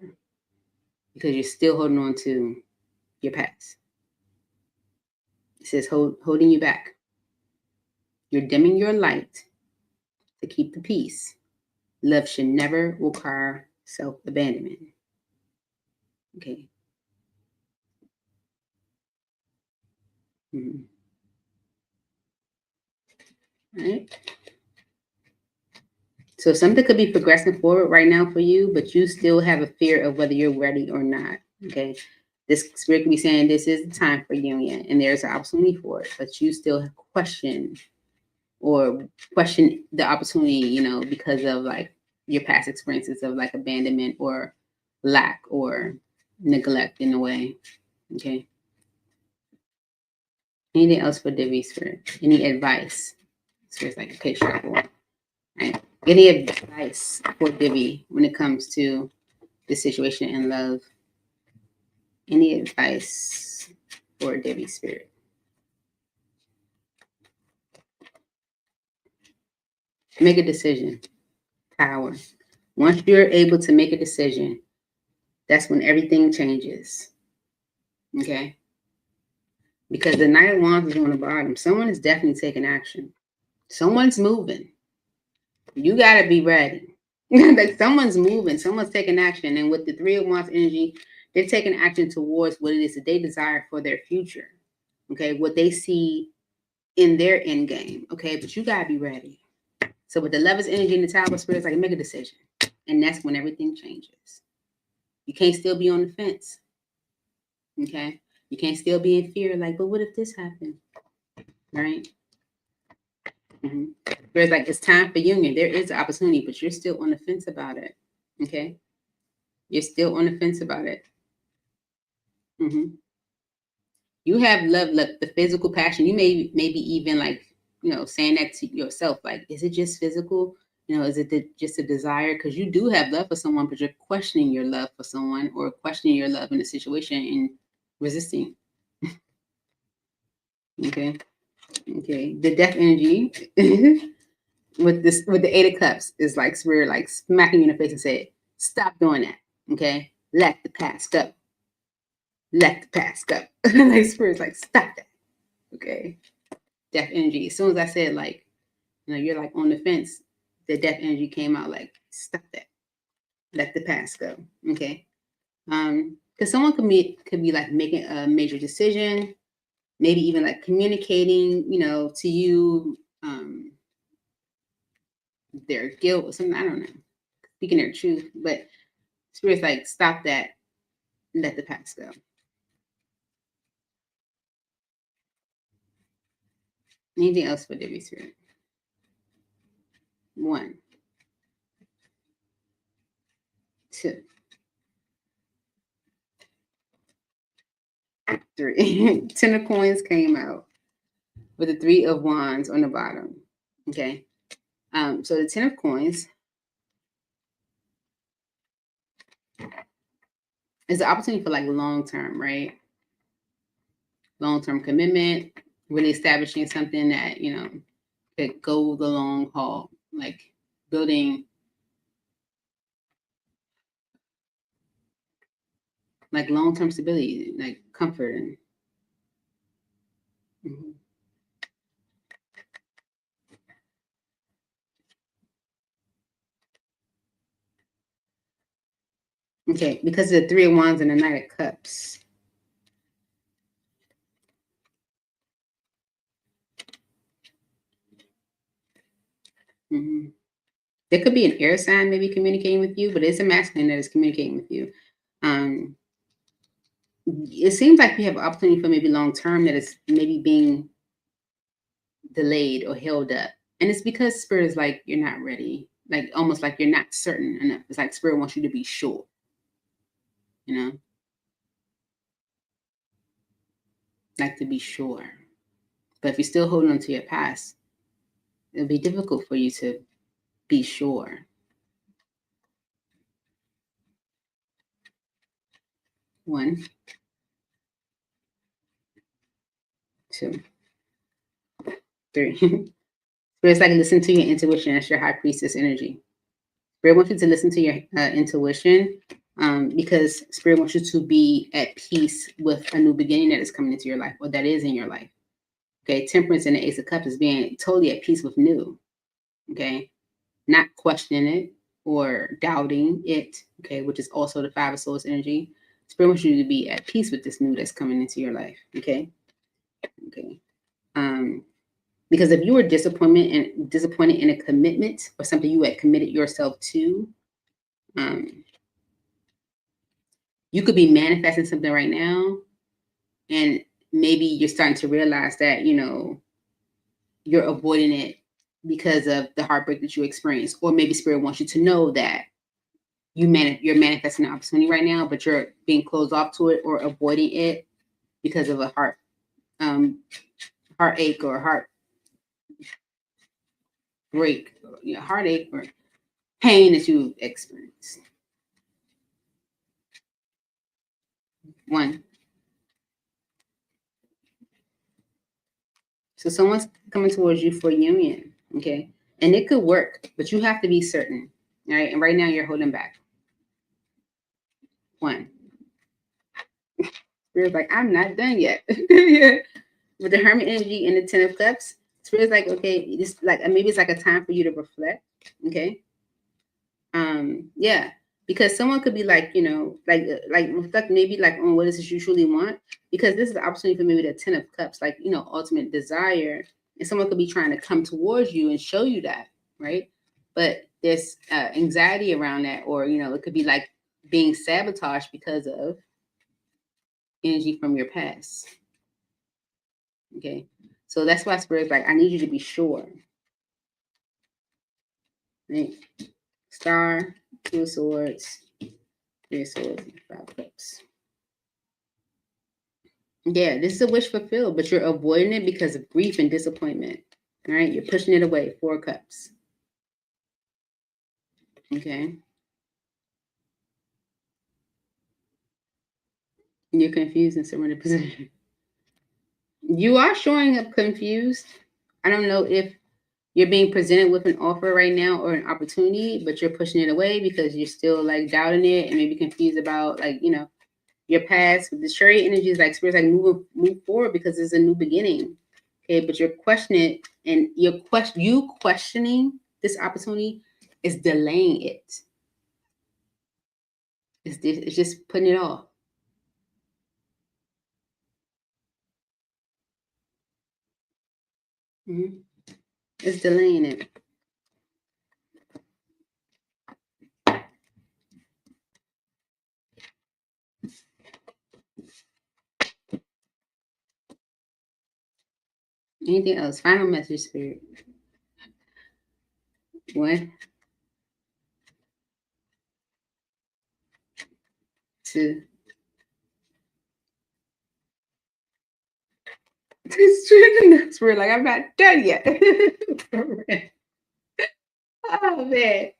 because you're still holding on to your past. It says holding you back. You're dimming your light to keep the peace. Love should never require self-abandonment. Okay. Mm-hmm. All right. So something could be progressing forward right now for you, but you still have a fear of whether you're ready or not. Okay. This spirit could be saying this is the time for union and there's an opportunity for it, but you still question the opportunity, because of like your past experiences of like abandonment or lack or neglect in a way. Okay. Anything else for Divi spirit? Any advice? Spirit's like, okay, sure. Cool. Right. Any advice for Divi when it comes to this situation in love? Any advice for Divi spirit? Make a decision. Power. Once you're able to make a decision, that's when everything changes. Okay? Because the Knight of Wands is on the bottom. Someone is definitely taking action. Someone's moving. You got to be ready. Like someone's moving. Someone's taking action. And with the Three of Wands energy, they're taking action towards what it is that they desire for their future. Okay? What they see in their end game. Okay? But you got to be ready. So with the Lovers energy and the Tower spirits, like make a decision. And that's when everything changes. You can't still be on the fence. Okay? You can't still be in fear, like, but what if this happened? Right? Mm-hmm. Whereas like it's time for union. There is an opportunity, but you're still on the fence about it. Okay? You're still on the fence about it. Mm-hmm. You have love, the physical passion. You maybe even like, saying that to yourself, like, is it just physical? Is it just a desire? Because you do have love for someone, but you're questioning your love for someone or questioning your love in a situation and resisting. Okay. The death energy with the Eight of Cups is like spirit like smacking you in the face and say, stop doing that. Okay. Let the past go. Let the past go. Like spirit's like, stop that. Okay. Death energy. As soon as I said like, you're like on the fence, the death energy came out like, stop that. Let the past go. Okay. Because someone could be like making a major decision, maybe even like communicating, to you, their guilt or something. I don't know. Speaking their truth, but spirit's like, stop that. Let the past go. Anything else for Divi spirit? 1, 2, 3. 10 of coins came out with the 3 of wands on the bottom. Okay. So the 10 of coins is the opportunity for like long-term, right? Long-term commitment, really establishing something that, could go the long haul, like building like long-term stability, like comfort and mm-hmm. Okay, because of the 3 of wands and the Knight of Cups. Mm-hmm. There could be an air sign maybe communicating with you, but it's a masculine that is communicating with you. It seems like you have an opportunity for maybe long term that is maybe being delayed or held up. And it's because spirit is like, you're not ready. like almost like you're not certain enough. It's like spirit wants you to be sure, you know, like to be sure. But if you're still holding on to your past, it'll be difficult for you to be sure. One, two, three. Spirit's like listen to your intuition. That's your high priestess energy. Spirit wants you to listen to your intuition because Spirit wants you to be at peace with a new beginning that is coming into your life or that is in your life. Okay, Temperance and the Ace of Cups is being totally at peace with new. Okay, not questioning it or doubting it. Okay, which is also the Five of Swords energy. Spirit wants you to be at peace with this new that's coming into your life. Okay, okay. Because if you were disappointed in a commitment or something you had committed yourself to, you could be manifesting something right now, and maybe you're starting to realize that you're avoiding it because of the heartbreak that you experienced, or maybe Spirit wants you to know that you're manifesting an opportunity right now, but you're being closed off to it or avoiding it because of a heartache or heartache or pain that you experienced. One. So someone's coming towards you for union, okay? And it could work, but you have to be certain, all right? And right now you're holding back. One. Spirit's like, I'm not done yet. With the Hermit energy and the Ten of Cups, Spirit's like, okay, this like maybe it's like a time for you to reflect, okay? Yeah, because someone could be like, like reflect maybe like on what is it you truly want, because this is the opportunity for maybe the Ten of Cups, like ultimate desire, and someone could be trying to come towards you and show you that, right? But there's anxiety around that, or it could be like being sabotaged because of energy from your past. Okay, so that's why Spirit's like, I need you to be sure. Right? Star, Two of Swords, Three of Swords, and Five of Cups. Yeah, this is a wish fulfilled, but you're avoiding it because of grief and disappointment. All right, you're pushing it away. Four of Cups. Okay. You're confused and surrender position. You are showing up confused. I don't know if you're being presented with an offer right now or an opportunity, but you're pushing it away because you're still like doubting it and maybe confused about your past. With the Chariot energy is like Spirit's like move forward because it's a new beginning. Okay, but you're questioning it, and you questioning this opportunity is delaying it. It's just putting it off. Mm-hmm. It's delaying it. Anything else? Final message, Spirit. One, two. Spirit, like I'm not done yet. Oh man.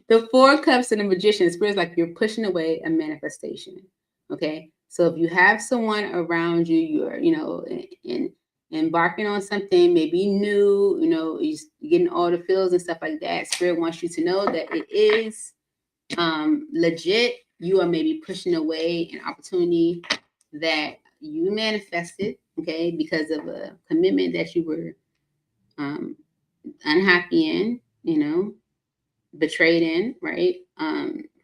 The Four of Cups and the Magician, Spirit's like you're pushing away a manifestation. Okay. So if you have someone around you, you're, embarking on something maybe new, you're getting all the feels and stuff like that. Spirit wants you to know that it is legit. You are maybe pushing away an opportunity that you manifested, okay, because of a commitment that you were unhappy in, betrayed in, right?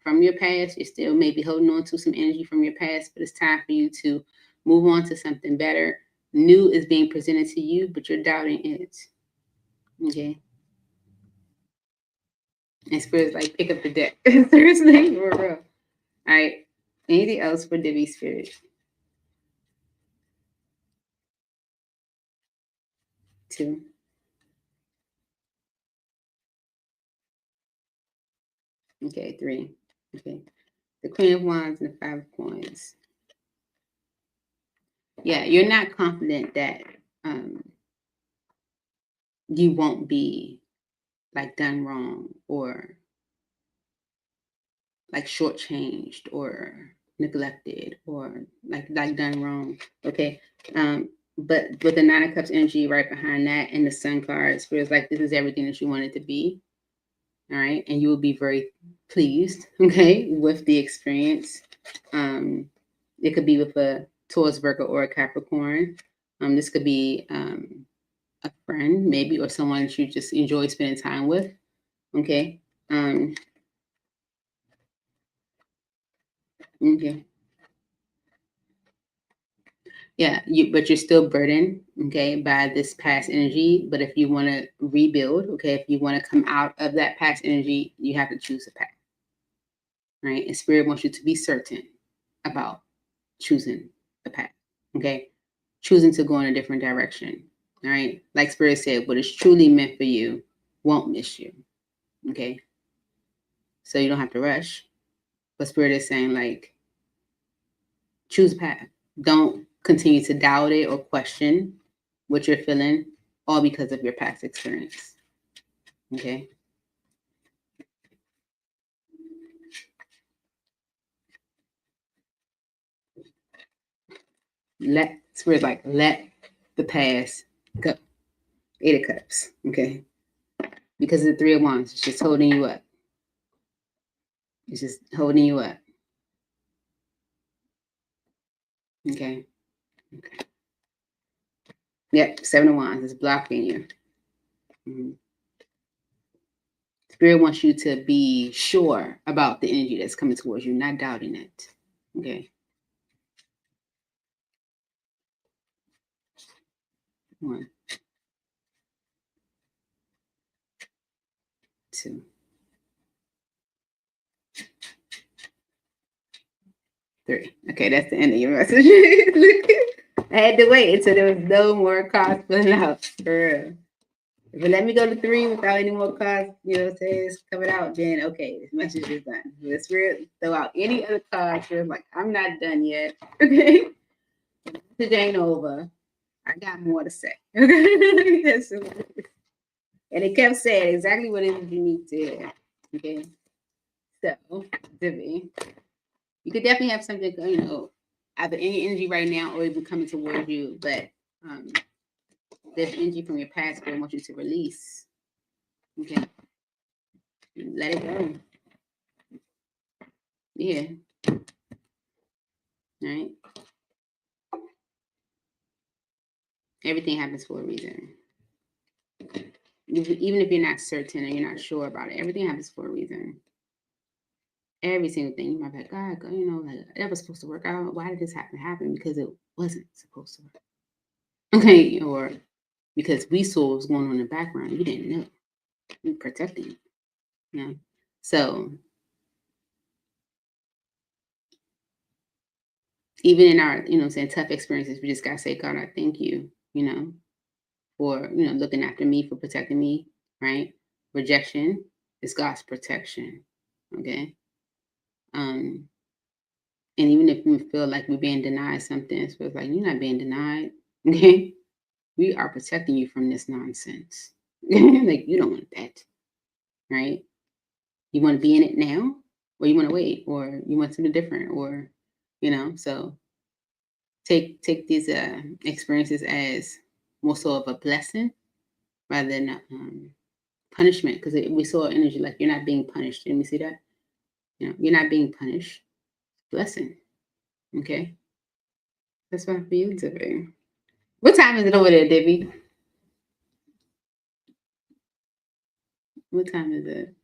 From your past, you're still maybe holding on to some energy from your past, but it's time for you to move on to something better. New is being presented to you, but you're doubting it. Okay. And Spirit's like, pick up the deck. Seriously, for real. All right. Anything else for Divi Spirit? Two. Okay, 3. Okay. The Queen of Wands and the 5 of Coins. Yeah, you're not confident that you won't be like done wrong or like shortchanged or neglected or like done wrong. Okay. But with the 9 of Cups energy right behind that and the Sun cards, feels like this is everything that you want it to be. All right. And you will be very pleased, okay, with the experience. It could be with a Taurus, Virgo, or a Capricorn. This could be a friend, maybe, or someone that you just enjoy spending time with. Okay. Okay. Yeah, but you're still burdened, okay, by this past energy. But if you want to rebuild, okay, if you want to come out of that past energy, you have to choose a path, right? And Spirit wants you to be certain about choosing a path, okay? Choosing to go in a different direction, all right? Like Spirit said, what is truly meant for you won't miss you, okay? So you don't have to rush. But Spirit is saying, like, choose a path. Don't continue to doubt it or question what you're feeling, all because of your past experience. Okay. Spirit's like, let the past go. 8 of Cups. Okay. Because of the 3 of Wands, it's just holding you up. It's just holding you up. Okay. Okay. Yep. 7 of Wands is blocking you. Mm-hmm. Spirit wants you to be sure about the energy that's coming towards you, not doubting it. Okay. 1, 2, 3. Okay, that's the end of your message. I had to wait until there was no more cards filling out. For real. If it let me go to 3 without any more cards, it's coming out, then okay, this message is done. If it's weird, throw out any other cards. You're like, I'm not done yet. Okay. This ain't over. I got more to say. Okay. And it kept saying exactly what it is you need to hear. Okay. So, Divi, you could definitely have something, either in your energy right now or even coming towards you, but there's energy from your past that I want you to release. Okay. Let it go. Yeah. All right. Everything happens for a reason. Even if you're not certain or you're not sure about it, everything happens for a reason. Every single thing. You might be like, God, like that was supposed to work out. Why did this happen? Because it wasn't supposed to work. Okay. Or because we saw what was going on in the background. You didn't know. You're protecting it. Yeah. So even in our, tough experiences, we just gotta say, God, I thank you, for, looking after me, for protecting me, right? Rejection is God's protection. Okay. And even if we feel like we're being denied something, it's like, you're not being denied. Okay. We are protecting you from this nonsense. Like, you don't want that. Right. You want to be in it now, or you want to wait, or you want something different, or, so take these experiences as more so of a blessing rather than punishment, because we saw energy like you're not being punished. Didn't we see that? You're not being punished. Blessing. Okay. That's fine for you today. What time is it over there, Debbie? What time is it?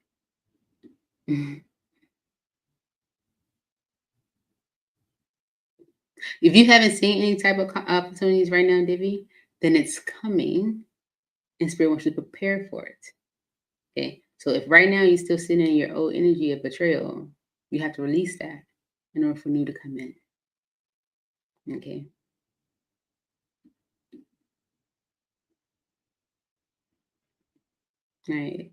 If you haven't seen any type of opportunities right now, Debbie, then it's coming, and Spirit wants you to prepare for it. Okay. So if right now you're still sitting in your old energy of betrayal, you have to release that in order for new to come in. Okay. All right.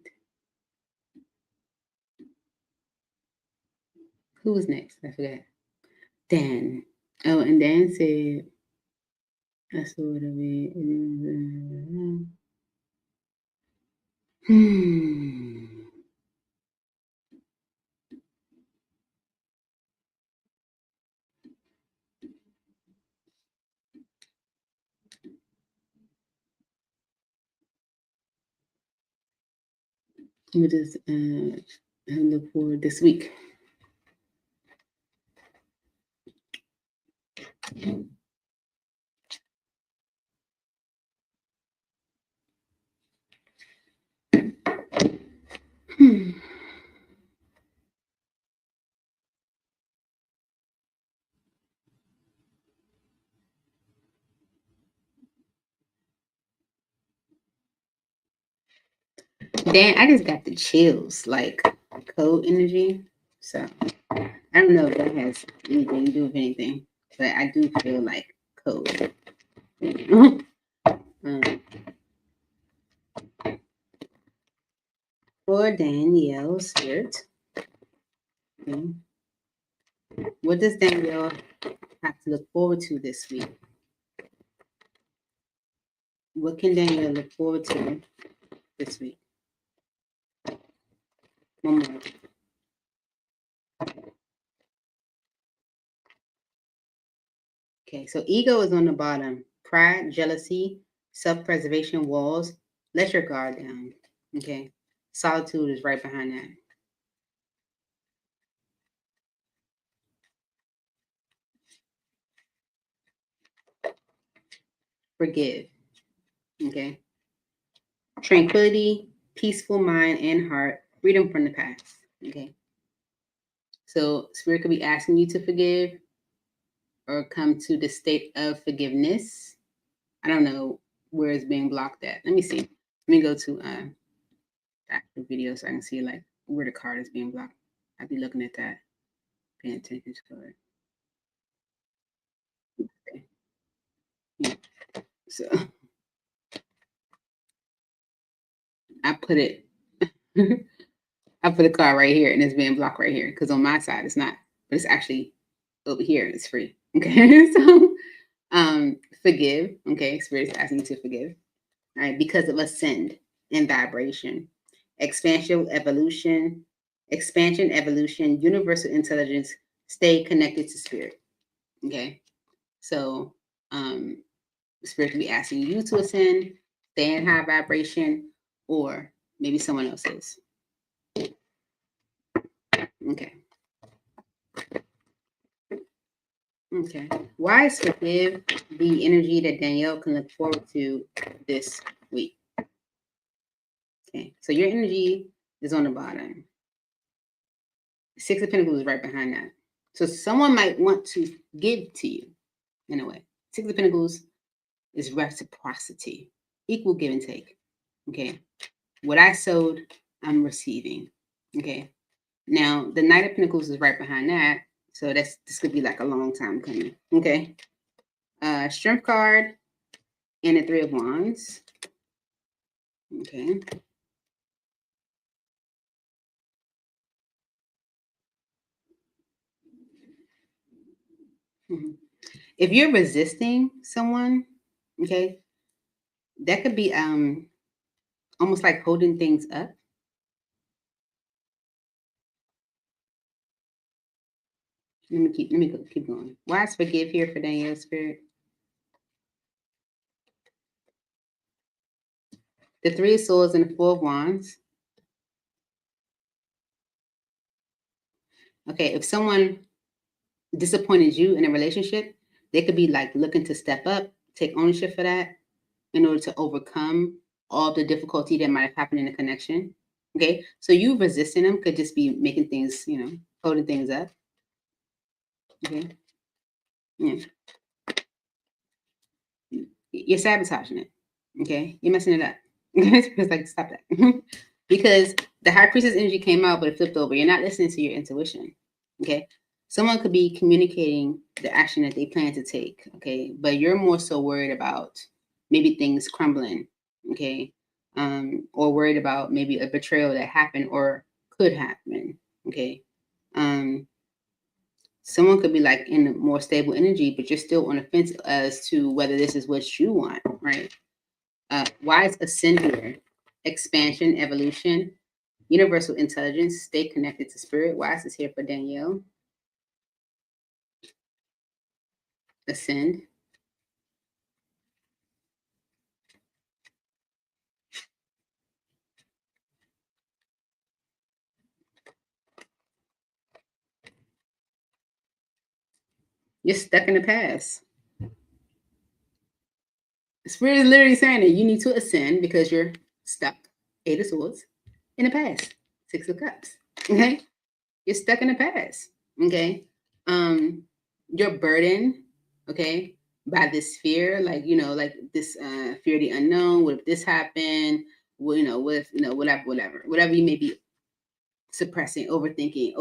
Who was next? I forgot. Dan. Oh, and Dan said, I saw what I mean. Let me just look forward this week. Dan, I just got the chills, like cold energy. So I don't know if that has anything to do with anything, but I do feel like cold. For Danielle Spirit, okay. What does Danielle have to look forward to this week? What can Danielle look forward to this week? One more. Okay, so ego is on the bottom. Pride, jealousy, self-preservation, walls. Let your guard down. Okay. Solitude is right behind that. Forgive. Okay. Tranquility, peaceful mind and heart, freedom from the past. Okay. So Spirit could be asking you to forgive or come to the state of forgiveness. I don't know where it's being blocked at. Let me see. Let me go to the actual video so I can see like where the card is being blocked. I'll be looking at that, paying attention to it. Okay. Yeah. So I put it, I put a card right here and it's being blocked right here because on my side it's not, but it's actually over here and it's free. Okay. So forgive. Okay. Spirit's asking you to forgive. All right. Because of ascend in vibration, expansion, evolution, universal intelligence, stay connected to spirit. Okay. So Spirit can be asking you to ascend, stay in high vibration, or maybe someone else is. Okay. Okay. Why is forgive the energy that Danielle can look forward to this week? Okay. So your energy is on the bottom. Six of Pentacles is right behind that. So someone might want to give to you in a way. Six of Pentacles is reciprocity, equal give and take. Okay. What I sowed, I'm receiving. Okay. Now the Knight of Pentacles is right behind that. So this could be like a long time coming. Okay. Strength card and the Three of Wands. Okay. Mm-hmm. If you're resisting someone, okay, that could be almost like holding things up. Let me keep going. Why is forgive here for Danielle Spirit? The Three of Swords and the Four of Wands. Okay, if someone disappointed you in a relationship, they could be like looking to step up, take ownership for that in order to overcome all the difficulty that might have happened in the connection. Okay, so you resisting them could just be making things, holding things up. Okay, yeah, you're sabotaging it. Okay, you're messing it up. It's like stop that because the High Priestess energy came out, but it flipped over. You're not listening to your intuition. Okay, someone could be communicating the action that they plan to take. Okay, but you're more so worried about maybe things crumbling. Okay, or worried about maybe a betrayal that happened or could happen. Okay, Someone could be like in a more stable energy, but you're still on the fence as to whether this is what you want, right? Why is ascend here? Expansion, evolution, universal intelligence, stay connected to spirit. Why is this here for Danielle? Ascend. You're stuck in the past. Spirit is literally saying that you need to ascend because you're stuck, 8 of Swords, in the past, 6 of Cups. Okay? You're stuck in the past. Okay? You're burdened, okay, by this fear, like, like this fear of the unknown. What if this happened? Well, what if, whatever you may be suppressing, overthinking,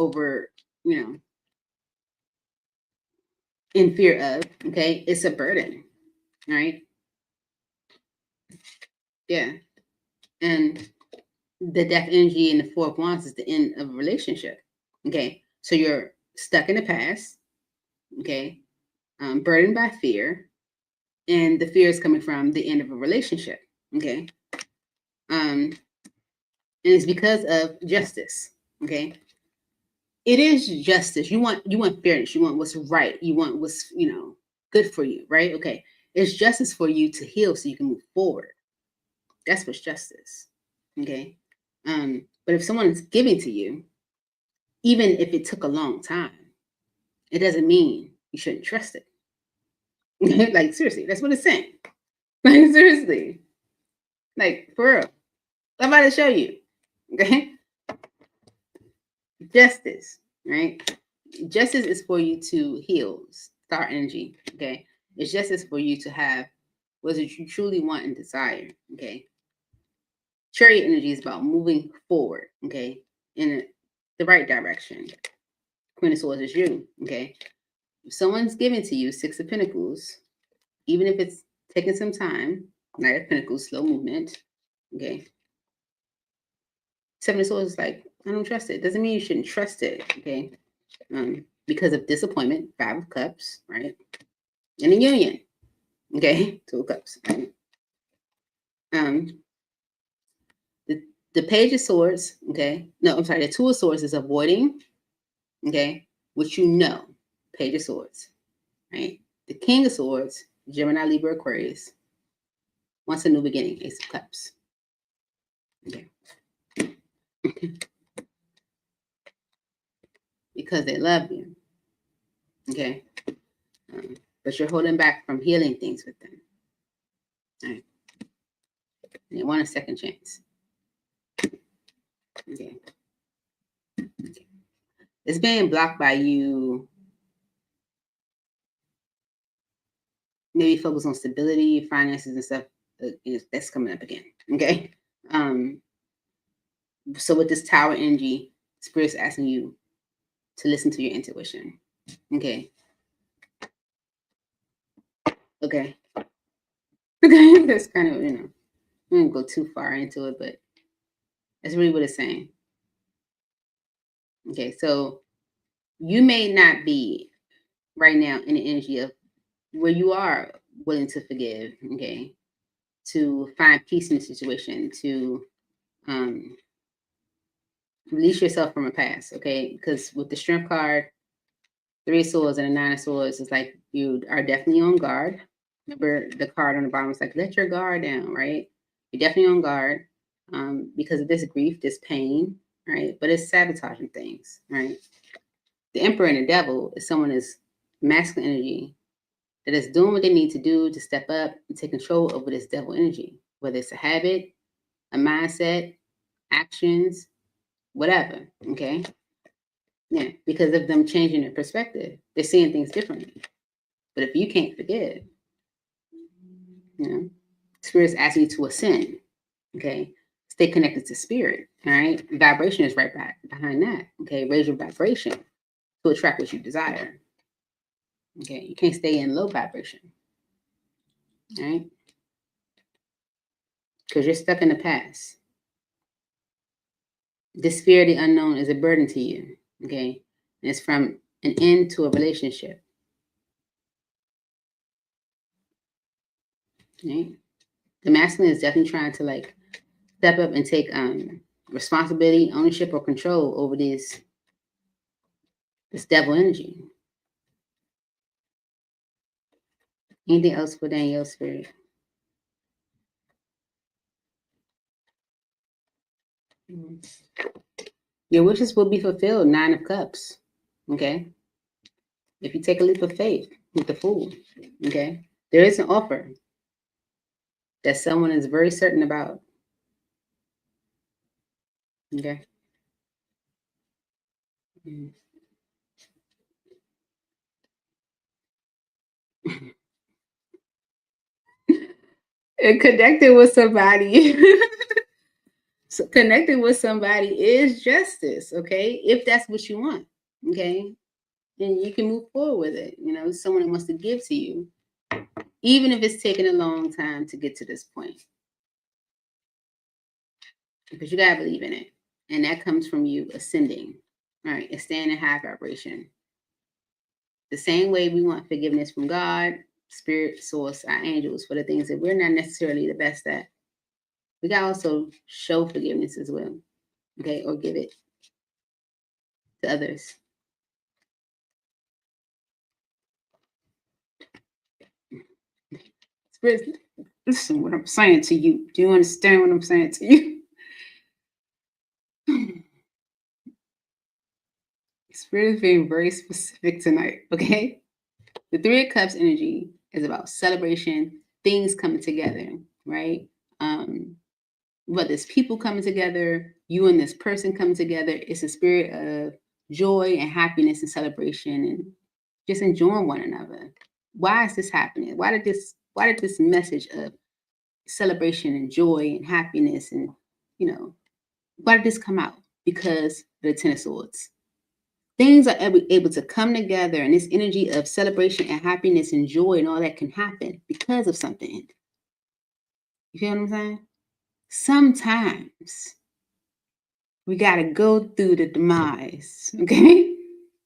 in fear of, okay? It's a burden, right? Yeah. And the death energy in the 4 of Wands is the end of a relationship. Okay. So you're stuck in the past. Okay. Burdened by fear. And the fear is coming from the end of a relationship. Okay. And it's because of justice. Okay. It is justice. You want fairness. You want what's right. You want what's, good for you. Right. Okay. It's justice for you to heal so you can move forward. That's what's justice. Okay. But if someone is giving to you, even if it took a long time, it doesn't mean you shouldn't trust it. Like, seriously, that's what it's saying. Like, seriously. Like, for real. I'm about to show you. Okay? Justice, right? Justice is for you to heal, star energy. Okay? It's justice for you to have what you truly want and desire. Okay? Chariot energy is about moving forward. Okay? In the right direction. Queen of Swords is you. Okay? If someone's giving to you 6 of Pentacles, even if it's taking some time, Knight of Pentacles, slow movement, okay? 7 of Swords is like, I don't trust it. Doesn't mean you shouldn't trust it, okay? Because of disappointment, 5 of Cups, right? And a union, okay? 2 of Cups, right? The Page of Swords, okay? No, I'm sorry, the 2 of Swords is avoiding, okay? Which Page of Swords, right? The King of Swords, Gemini, Libra, Aquarius, wants a new beginning, Ace of Cups. Okay. Because they love you. Okay. But you're holding back from healing things with them. All right. And they want a second chance. Okay. It's being blocked by you. Maybe focus on stability, finances, and stuff. That's coming up again. Okay. So with this Tower energy, Spirit's asking you to listen to your intuition. Okay. Okay. Okay. That's kind of, we don't go too far into it, but that's really what it's saying. Okay. So you may not be right now in the energy of where you are willing to forgive, okay, to find peace in the situation, to release yourself from a past, okay? Because with the Strength card, 3 of Swords and a 9 of Swords, it's like you are definitely on guard. Remember the card on the bottom is like, let your guard down, right? You're definitely on guard because of this grief, this pain, right? But it's sabotaging things, right? The Emperor and the Devil is someone is masculine energy that is doing what they need to do to step up and take control over this devil energy, whether it's a habit, a mindset, actions, whatever. Okay. Yeah. Because of them changing their perspective, they're seeing things differently. But if you can't forgive, Spirit's asking you to ascend. Okay. Stay connected to spirit. All right. Vibration is right back behind that. Okay. Raise your vibration to attract what you desire. Okay. You can't stay in low vibration. All right. Because you're stuck in the past. This fear of the unknown is a burden to you. Okay. And it's from an end to a relationship. Right? The masculine is definitely trying to like step up and take responsibility, ownership, or control over this devil energy. Anything else for Danielle spirit? Your wishes will be fulfilled. 9 of Cups. Okay. If you take a leap of faith with the Fool. Okay. There is an offer that someone is very certain about. Okay. And connecting with somebody. So connecting with somebody is justice. Okay. If that's what you want. Okay. And you can move forward with it. You know, someone that wants to give to you, even if it's taken a long time to get to this point. Because you gotta believe in it. And that comes from you ascending. All right. It's staying in high vibration. The same way we want forgiveness from God, spirit, source, our angels for the things that we're not necessarily the best at. We gotta also show forgiveness as well. Okay, or give it to others. Spirit, listen what I'm saying to you. Do you understand what I'm saying to you? Spirit is being very specific tonight, okay? The 3 of Cups energy is about celebration, things coming together, right? Whether it's people coming together, you and this person coming together, it's a spirit of joy and happiness and celebration and just enjoying one another. Why is this happening? Why did this message of celebration and joy and happiness and, why did this come out? Because the 10 of Swords. Things are able to come together, and this energy of celebration and happiness and joy and all that can happen because of something. You feel what I'm saying? Sometimes we got to go through the demise, okay,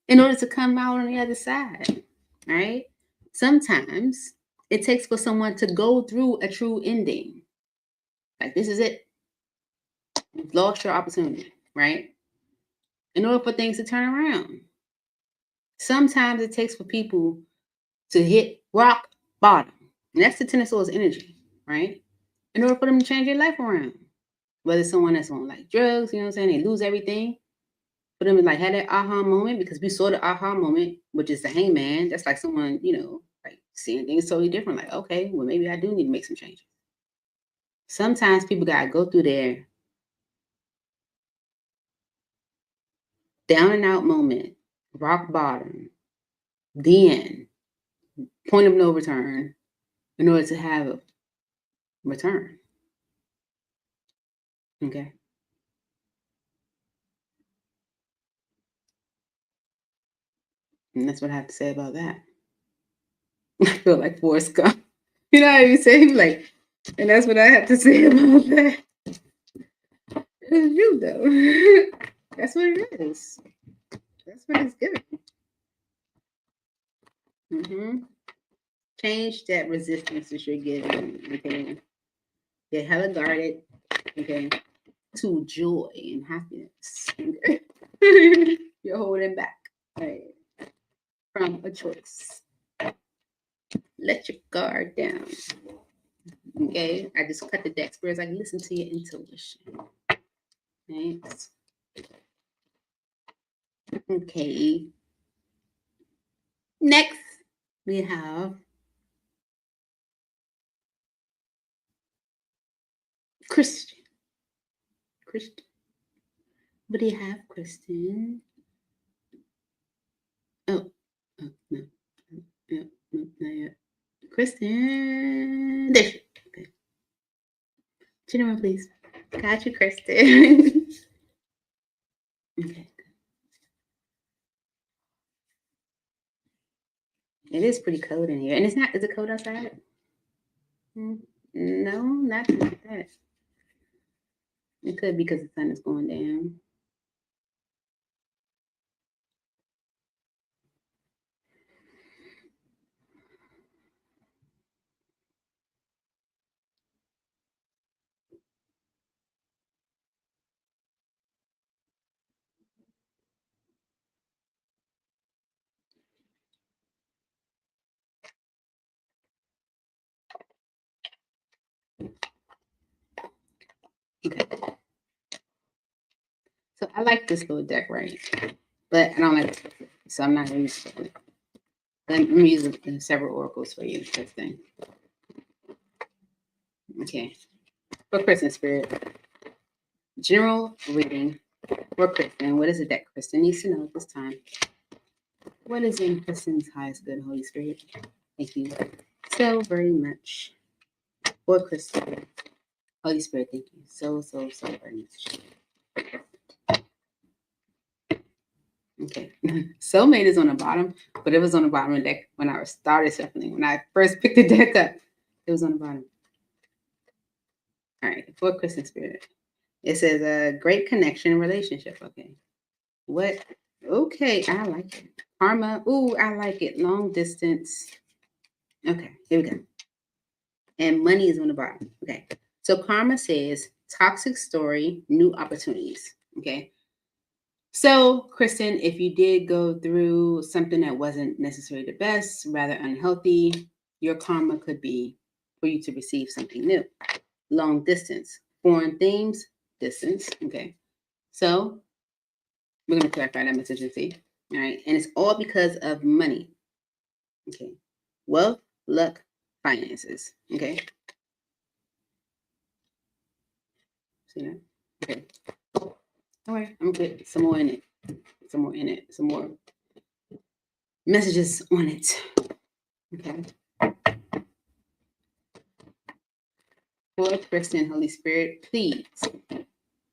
in order to come out on the other side, right? Sometimes it takes for someone to go through a true ending. Like, this is it. You've lost your opportunity, right? In order for things to turn around. Sometimes it takes for people to hit rock bottom. And that's the 10 of Swords energy, right? In order for them to change their life around. Whether someone that's on like drugs, you know what I'm saying, they lose everything. For them to like have that aha moment, because we saw the aha moment, which is the hangman. That's like someone, like seeing things totally different. Like, okay, well, maybe I do need to make some changes. Sometimes people gotta go through their down and out moment, rock bottom, then point of no return, in order to have a return. Okay. And that's what I have to say about that. I feel like Forrest Gump. You know how you say, like, and that's what I have to say about that. It's you, though. That's what it is. That's what it's giving. Change that resistance that you're giving. Okay. Get hella guarded. Okay. To joy and happiness. Okay. You're holding back. Right. From a choice. Let your guard down. Okay. I just cut the deck. Spirits, I can listen to your intuition. Thanks. Okay. Next, we have Christian. Christian. What do you have, Kristen? Oh, no. No, not yet. Kristen. There she is. Okay. Gentlemen, please. Got you, Kristen. Okay. It is pretty cold in here. And is it cold outside? No, not like that. It could be because the sun is going down. Okay. So I like this little deck, right? But I don't like it. So I'm not going to use it. I'm using several oracles for you. This thing. Okay. For Kristen Spirit. General reading for Kristen. What is it that Kristen needs to know at this time? What is in Kristen's highest good, Holy Spirit? Thank you so very much for Kristen. Holy Spirit, thank you so very much. Okay. Soulmate is on the bottom, but it was on the bottom of the deck when I started shuffling. When I first picked the deck up, it was on the bottom. All right. For Kristen Spirit. It says a great connection relationship. Okay. What? Okay. I like it. Karma. Ooh, I like it. Long distance. Okay. Here we go. And money is on the bottom. Okay. So karma says toxic story, new opportunities. Okay. So, Kristen, if you did go through something that wasn't necessarily the best, rather unhealthy, your karma could be for you to receive something new. Long distance, foreign themes, distance. Okay. So, we're going to clarify that message and see. All right. And it's all because of money. Okay. Wealth, luck, finances. Okay. See that? Okay. All right. I'm going to put some more in it. Some more in it. Some more messages on it. Okay. For Kristen, Holy Spirit, please.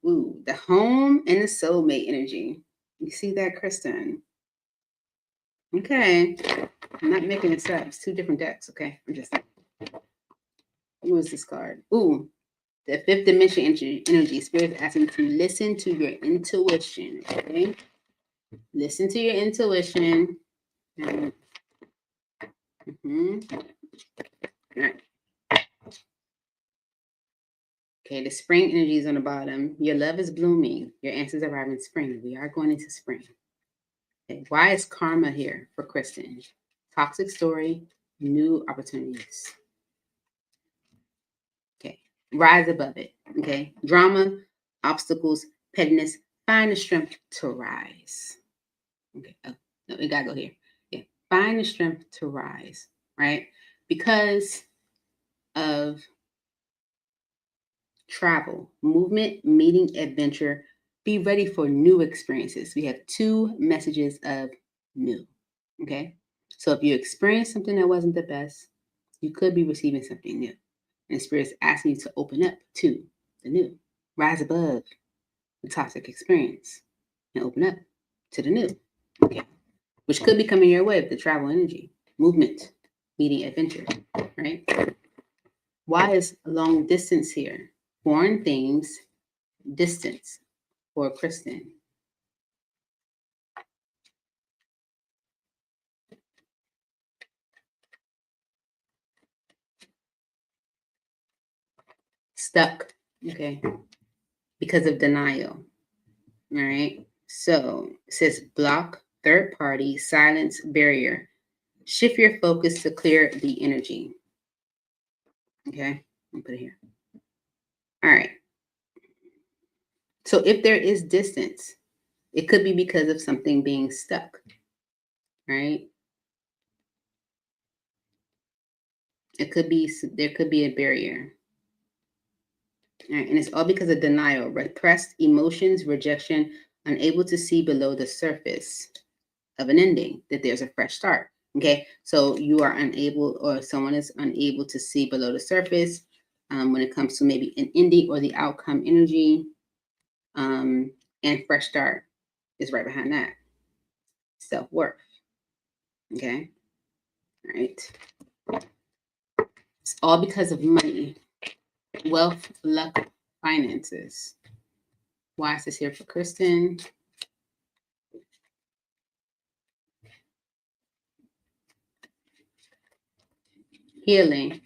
Ooh, the home and the soulmate energy. You see that, Kristen? Okay. I'm not making this up. It's two different decks, okay? I'm just. Who is this card? Ooh, the fifth dimension energy. Spirit is asking you to listen to your intuition, okay? Listen to your intuition. Mm-hmm. All right. Okay, the spring energy is on the bottom. Your love is blooming. Your answers arrive in spring. We are going into spring. Okay, why is karma here for Kristen? Toxic story, new opportunities. Okay, rise above it. Okay, drama, obstacles, pettiness. Find the strength to rise. Okay, oh, no, we gotta go here. Yeah, find the strength to rise, right? Because of travel, movement, meeting, adventure. Be ready for new experiences. We have two messages of new. Okay. So if you experience something that wasn't the best, you could be receiving something new. And the Spirit's asking you to open up to the new. Rise above the toxic experience and open up to the new. Okay. Which could be coming your way with the travel energy, movement, meeting, adventure. Right? Why is long distance here? Foreign things, distance for Kristen. Stuck. Okay. Because of denial. All right. So it says block, third party, silence, barrier. Shift your focus to clear the energy. Okay. I'll put it here. All right. So if there is distance, it could be because of something being stuck. Right. It could be, there could be a barrier. All right. And it's all because of denial, repressed emotions, rejection, unable to see below the surface of an ending, that there's a fresh start. Okay, so you are unable, or someone is unable to see below the surface when it comes to maybe an ending or the outcome energy, and fresh start is right behind that. Self-worth. Okay, all right. It's all because of money, wealth, luck, finances. Why is this here for Kristen? Healing,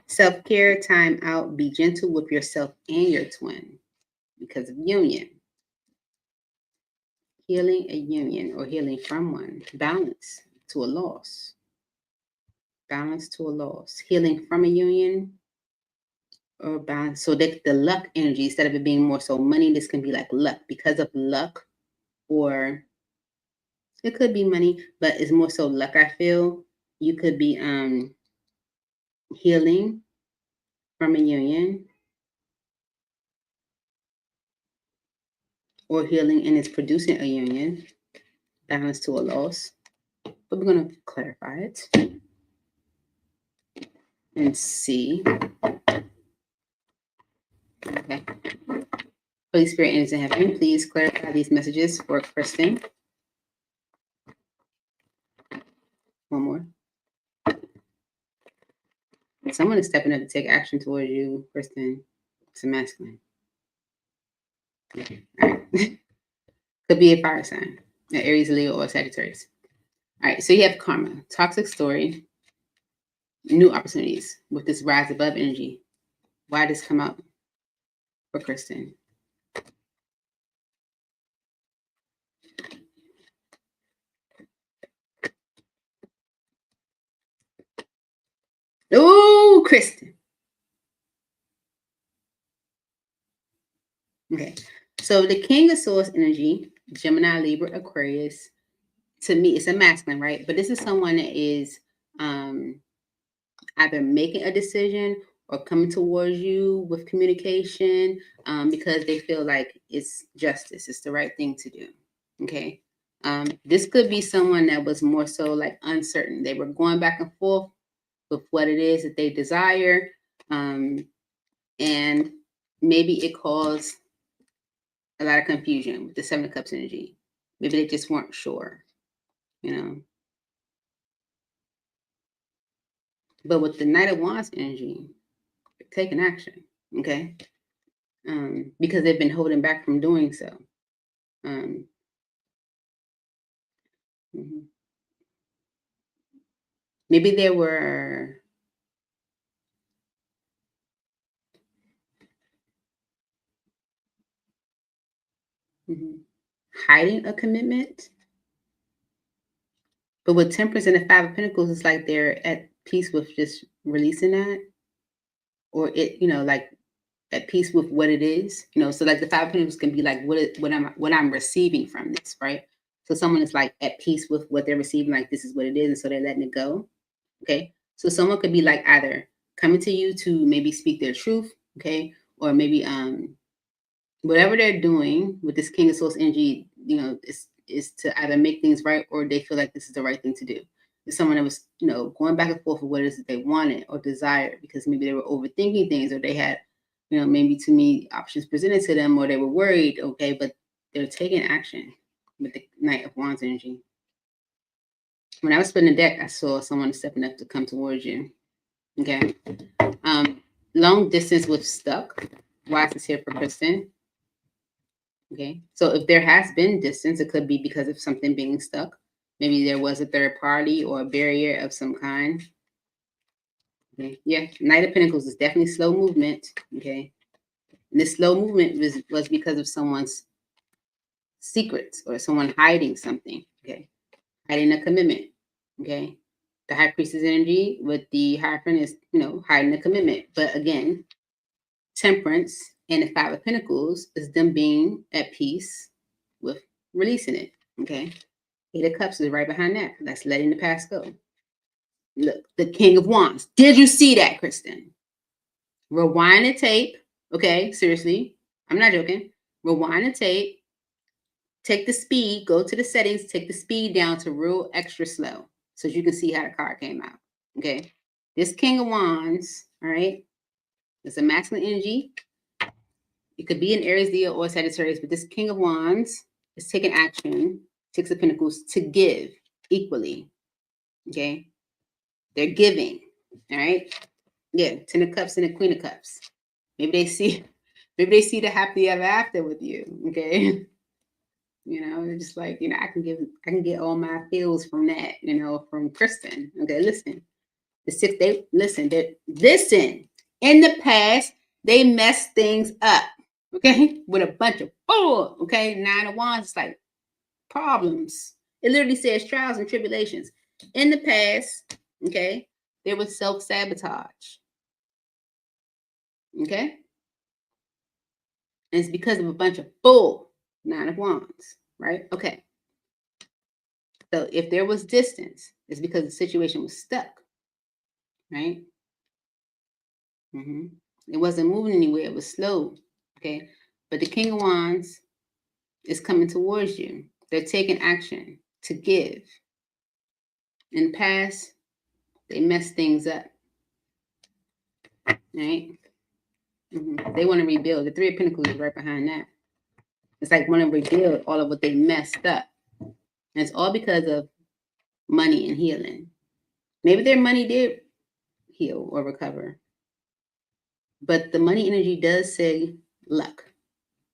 self-care, time out, be gentle with yourself and your twin because of union. Healing a union or healing from one. Balance to a loss. Balance to a loss. Healing from a union or balance. So that the luck energy, instead of it being more so money, this can be like luck because of luck, or it could be money, but it's more so luck. I feel you could be healing from a union, or healing and it's producing a union, balance to a loss. But we're going to clarify it and see. Okay. Holy Spirit, angels in heaven, please clarify these messages for Kristen. One more. Someone is stepping up to take action towards you, Kristen. It's a masculine. Okay. All right. Could be a fire sign, an Aries, Leo, or Sagittarius. All right. So you have karma, toxic story, new opportunities with this rise above energy. Why does come out for Kristen? Oh, Kristen. Okay. So the King of Swords energy, Gemini, Libra, Aquarius, to me, it's a masculine, right? But this is someone that is either making a decision or coming towards you with communication because they feel like it's justice, it's the right thing to do. Okay. This could be someone that was more so like uncertain. They were going back and forth with what it is that they desire. And maybe it caused a lot of confusion with the Seven of Cups energy. Maybe they just weren't sure, you know. But with the Knight of Wands energy, taking action, okay? Because they've been holding back from doing so. Maybe they were hiding a commitment. But with Temperance and the Five of Pentacles, it's like they're at peace with just releasing that. Or it, you know, like at peace with what it is, you know. So like the Five of Pentacles can be like what I'm receiving from this, right? So someone is like at peace with what they're receiving, like this is what it is, and so they're letting it go. Okay. So someone could be like either coming to you to maybe speak their truth, okay, or maybe whatever they're doing with this King of Swords energy, you know, is to either make things right or they feel like this is the right thing to do. It's someone that was, you know, going back and forth with what it is that they wanted or desired because maybe they were overthinking things or they had, you know, maybe too many options presented to them or they were worried, okay, but they're taking action with the Knight of Wands energy. When I was spinning the deck, I saw someone stepping up to come towards you, okay? Long distance with stuck. Why is this here for Kristen? Okay, so if there has been distance, it could be because of something being stuck. Maybe there was a third party or a barrier of some kind. Okay, yeah, Knight of Pentacles is definitely slow movement. Okay, and this slow movement was because of someone's secrets or someone hiding something. Okay, hiding a commitment. Okay, the High Priestess energy with the Hierophant is, you know, hiding a commitment. But again, Temperance and the Five of Pentacles is them being at peace with releasing it. Okay. Eight of Cups is right behind that. That's letting the past go. Look, the King of Wands. Did you see that, Kristen? Rewind the tape. Okay, seriously. I'm not joking. Rewind the tape. Take the speed. Go to the settings. Take the speed down to real extra slow so you can see how the card came out. Okay. This King of Wands, all right, it's a masculine energy. It could be an Aries, Leo, or Sagittarius, but this King of Wands is taking action, Six of Pentacles, to give equally. Okay? They're giving. All right? Yeah, Ten of Cups and the Queen of Cups. Maybe they see the happily ever after with you. Okay. You know, they're just like, you know, I can get all my feels from that, you know, from Kristen. Okay, listen. Listen, in the past, they messed things up. Okay, with a bunch of bull. Okay, Nine of Wands is like problems. It literally says trials and tribulations. In the past, okay, there was self-sabotage. Okay? And it's because of a bunch of bull. 9 of Wands, right? Okay. So if there was distance, it's because the situation was stuck, right? It wasn't moving anywhere. It was slow, okay? But the King of Wands is coming towards you. They're taking action to give. In the past, they messed things up, right? They want to rebuild. The Three of Pentacles is right behind that. It's like want to rebuild all of what they messed up. And it's all because of money and healing. Maybe their money did heal or recover. But the money energy does say luck.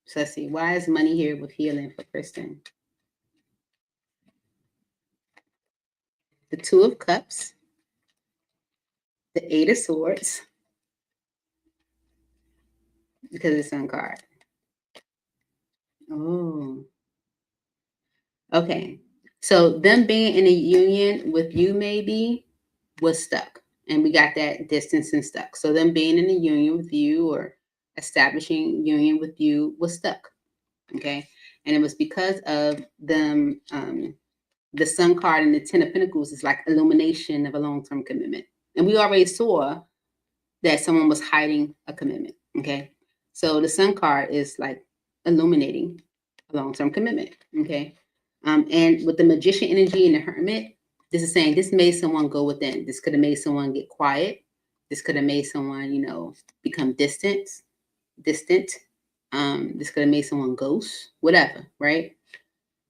So let's see. Why is money here with healing for Kristen? The Two of Cups. The Eight of Swords. Because it's Sun card. Oh. Okay. So them being in a union with you maybe was stuck. And we got that distance and stuck. So them being in a union with you or establishing union with you was stuck. Okay. And it was because of them, the Sun card and the Ten of Pentacles is like illumination of a long-term commitment. And we already saw that someone was hiding a commitment. Okay. So the Sun card is like illuminating a long-term commitment. Okay. And with the Magician energy and the Hermit, this is saying this made someone go within. This could have made someone get quiet. This could have made someone, become distant. This could have made someone ghost, whatever, right?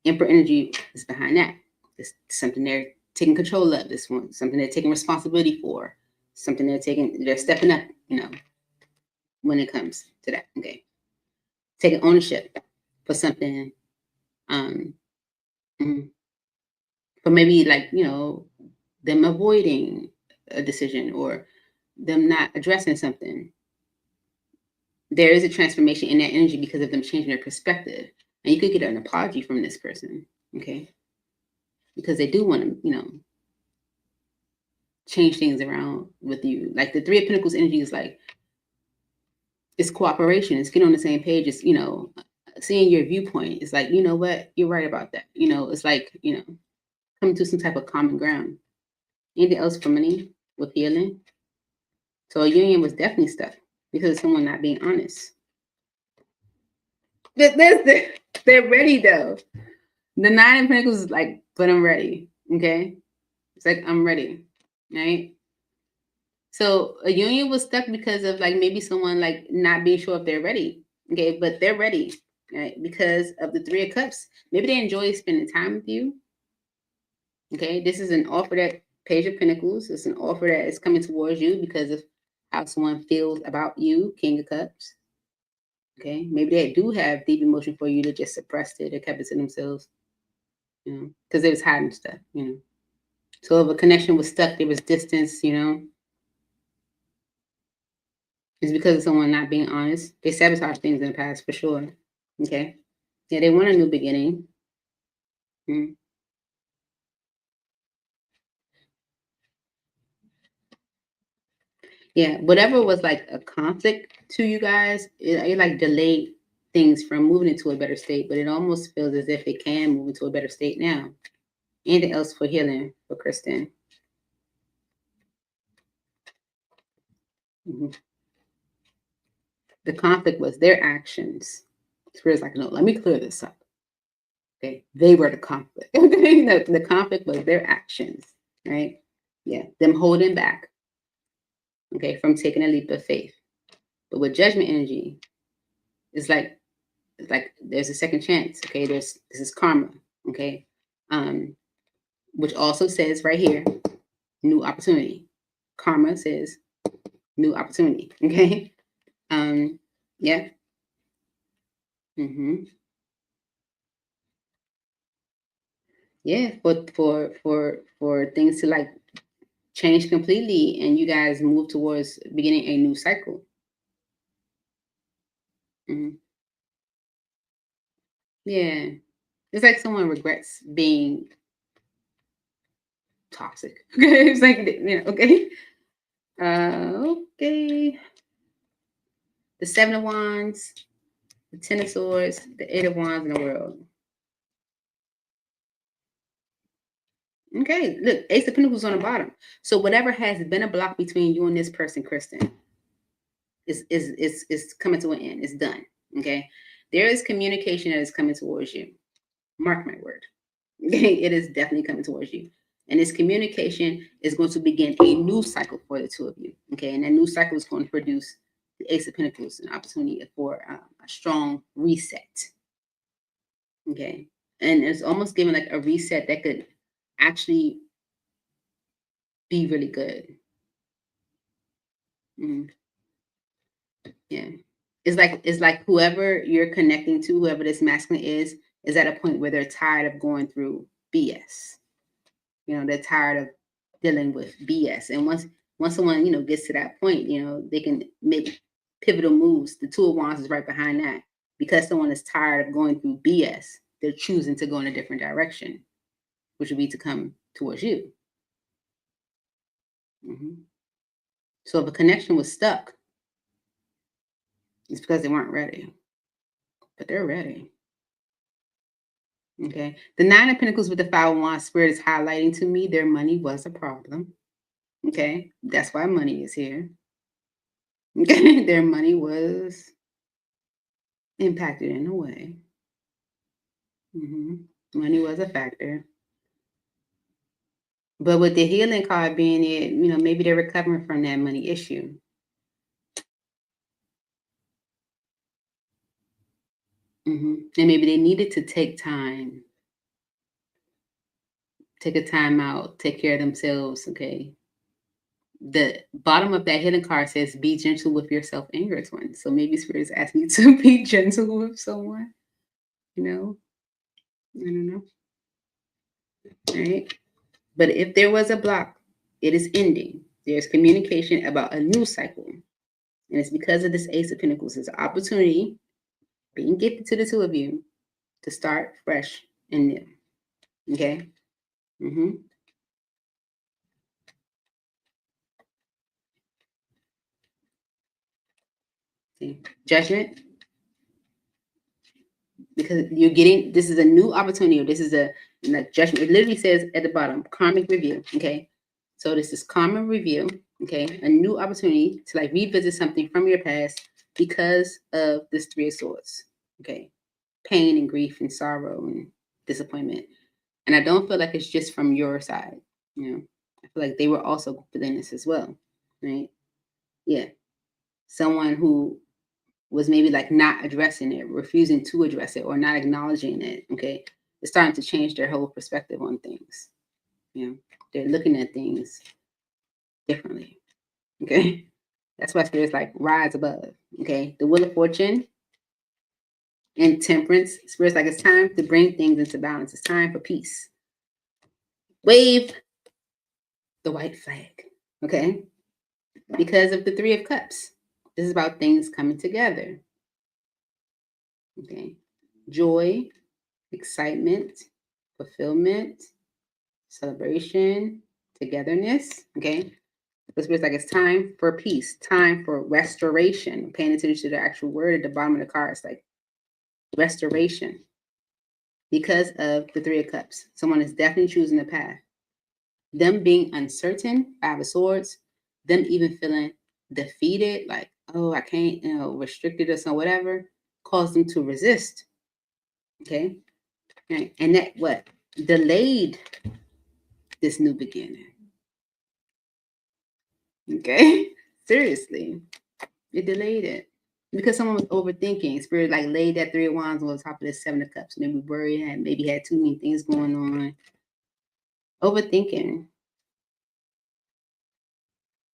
Emperor energy is behind that. It's something they're taking control of. This one, something they're taking responsibility for. Something they're stepping up, when it comes to that. Okay. Taking ownership for something. For maybe them avoiding a decision or them not addressing something. There is a transformation in that energy because of them changing their perspective. And you could get an apology from this person, okay? Because they do want to, change things around with you. Like the Three of Pentacles energy is like, it's cooperation. It's getting on the same page. It's, seeing your viewpoint. It's like, you know what? You're right about that. It's like, coming to some type of common ground. Anything else for money with healing? So a union was definitely stuck because of someone not being honest. They're ready though. The Nine of Pentacles is like, but I'm ready. Okay. It's like, I'm ready. Right. So a union was stuck because of maybe someone not being sure if they're ready. Okay. But they're ready. Right. Because of the Three of Cups. Maybe they enjoy spending time with you. Okay. This is an offer that Page of Pentacles. It's an offer that is coming towards you because of how someone feels about you. King of Cups. Okay. Maybe they do have deep emotion for you that just suppressed it or kept it to themselves. Because they was hiding stuff, So if a connection was stuck, there was distance, It's because of someone not being honest. They sabotaged things in the past for sure. Okay. Yeah, they want a new beginning. Yeah, whatever was like a conflict to you guys, it delayed things from moving into a better state, but it almost feels as if it can move into a better state now. Anything else for healing for Kristen? The conflict was their actions. Spirit's like, no, let me clear this up. Okay, they were the conflict. The conflict was their actions, right? Yeah, them holding back, okay, from taking a leap of faith. But with judgment energy, it's like there's a second chance. Okay, this is karma. Okay, which also says right here, new opportunity. Karma says new opportunity. Okay, yeah. Yeah, for things to change completely and you guys move towards beginning a new cycle. Yeah, it's like someone regrets being toxic. It's like, okay. Okay. the Seven of Wands, the Ten of Swords, the Eight of Wands, and the World. Okay, look, Ace of Pentacles on the bottom. So whatever has been a block between you and this person, Kristen, is coming to an end. It's done. Okay, there is communication that is coming towards you. Mark my word. Okay, it is definitely coming towards you. And this communication is going to begin a new cycle for the two of you. Okay, and that new cycle is going to produce the Ace of Pentacles, an opportunity for a strong reset. Okay, and it's almost given like a reset that could actually be really good. Yeah, it's like whoever you're connecting to, whoever this masculine is at a point where they're tired of going through BS. You know, they're tired of dealing with BS, and once someone gets to that point, they can make pivotal moves. The Two of Wands is right behind that, because someone is tired of going through BS. They're choosing to go in a different direction, which would be to come towards you. So if a connection was stuck, it's because they weren't ready, but they're ready. Okay. The Nine of Pentacles with the Five of Wands Spirit is highlighting to me their money was a problem. Okay. That's why money is here. Okay. Their money was impacted in a way. Money was a factor. But with the healing card being it, maybe they're recovering from that money issue. And maybe they needed to take time. Take a time out. Take care of themselves. Okay. The bottom of that healing card says, be gentle with yourself and your twin. So maybe Spirit is asking you to be gentle with someone. I don't know. All right. But if there was a block, it is ending. There's communication about a new cycle. And it's because of this Ace of Pentacles. It's an opportunity being gifted to the two of you to start fresh and new. Okay? See? Judgment. Because you're getting, this is a new opportunity, or this is a judgment. It literally says at the bottom, karmic review. Okay? So this is karma review. Okay? A new opportunity to like revisit something from your past because of this Three of Swords. Okay? Pain and grief and sorrow and disappointment. And I don't feel like it's just from your side. I feel like they were also feeling this as well. Right? Yeah. Someone who was maybe like not addressing it, refusing to address it, or not acknowledging it. Okay. It's starting to change their whole perspective on things. They're looking at things differently. Okay. That's why Spirit's like rise above. Okay. The Wheel of Fortune and Temperance. Spirit's like it's time to bring things into balance. It's time for peace. Wave the white flag. Okay. Because of the Three of Cups. This is about things coming together. Okay. Joy, excitement, fulfillment, celebration, togetherness. Okay. This feels like it's time for peace, time for restoration. Paying attention to the actual word at the bottom of the card. It's like restoration. Because of the Three of Cups. Someone is definitely choosing the path. Them being uncertain, Five of Swords, them even feeling defeated, like, oh, I can't, restricted or so, whatever, caused them to resist. Okay. And that what? Delayed this new beginning. Okay. Seriously. It delayed it. Because someone was overthinking. Spirit like laid that Three of Wands on top of this Seven of Cups. Maybe worried, and maybe had too many things going on. Overthinking.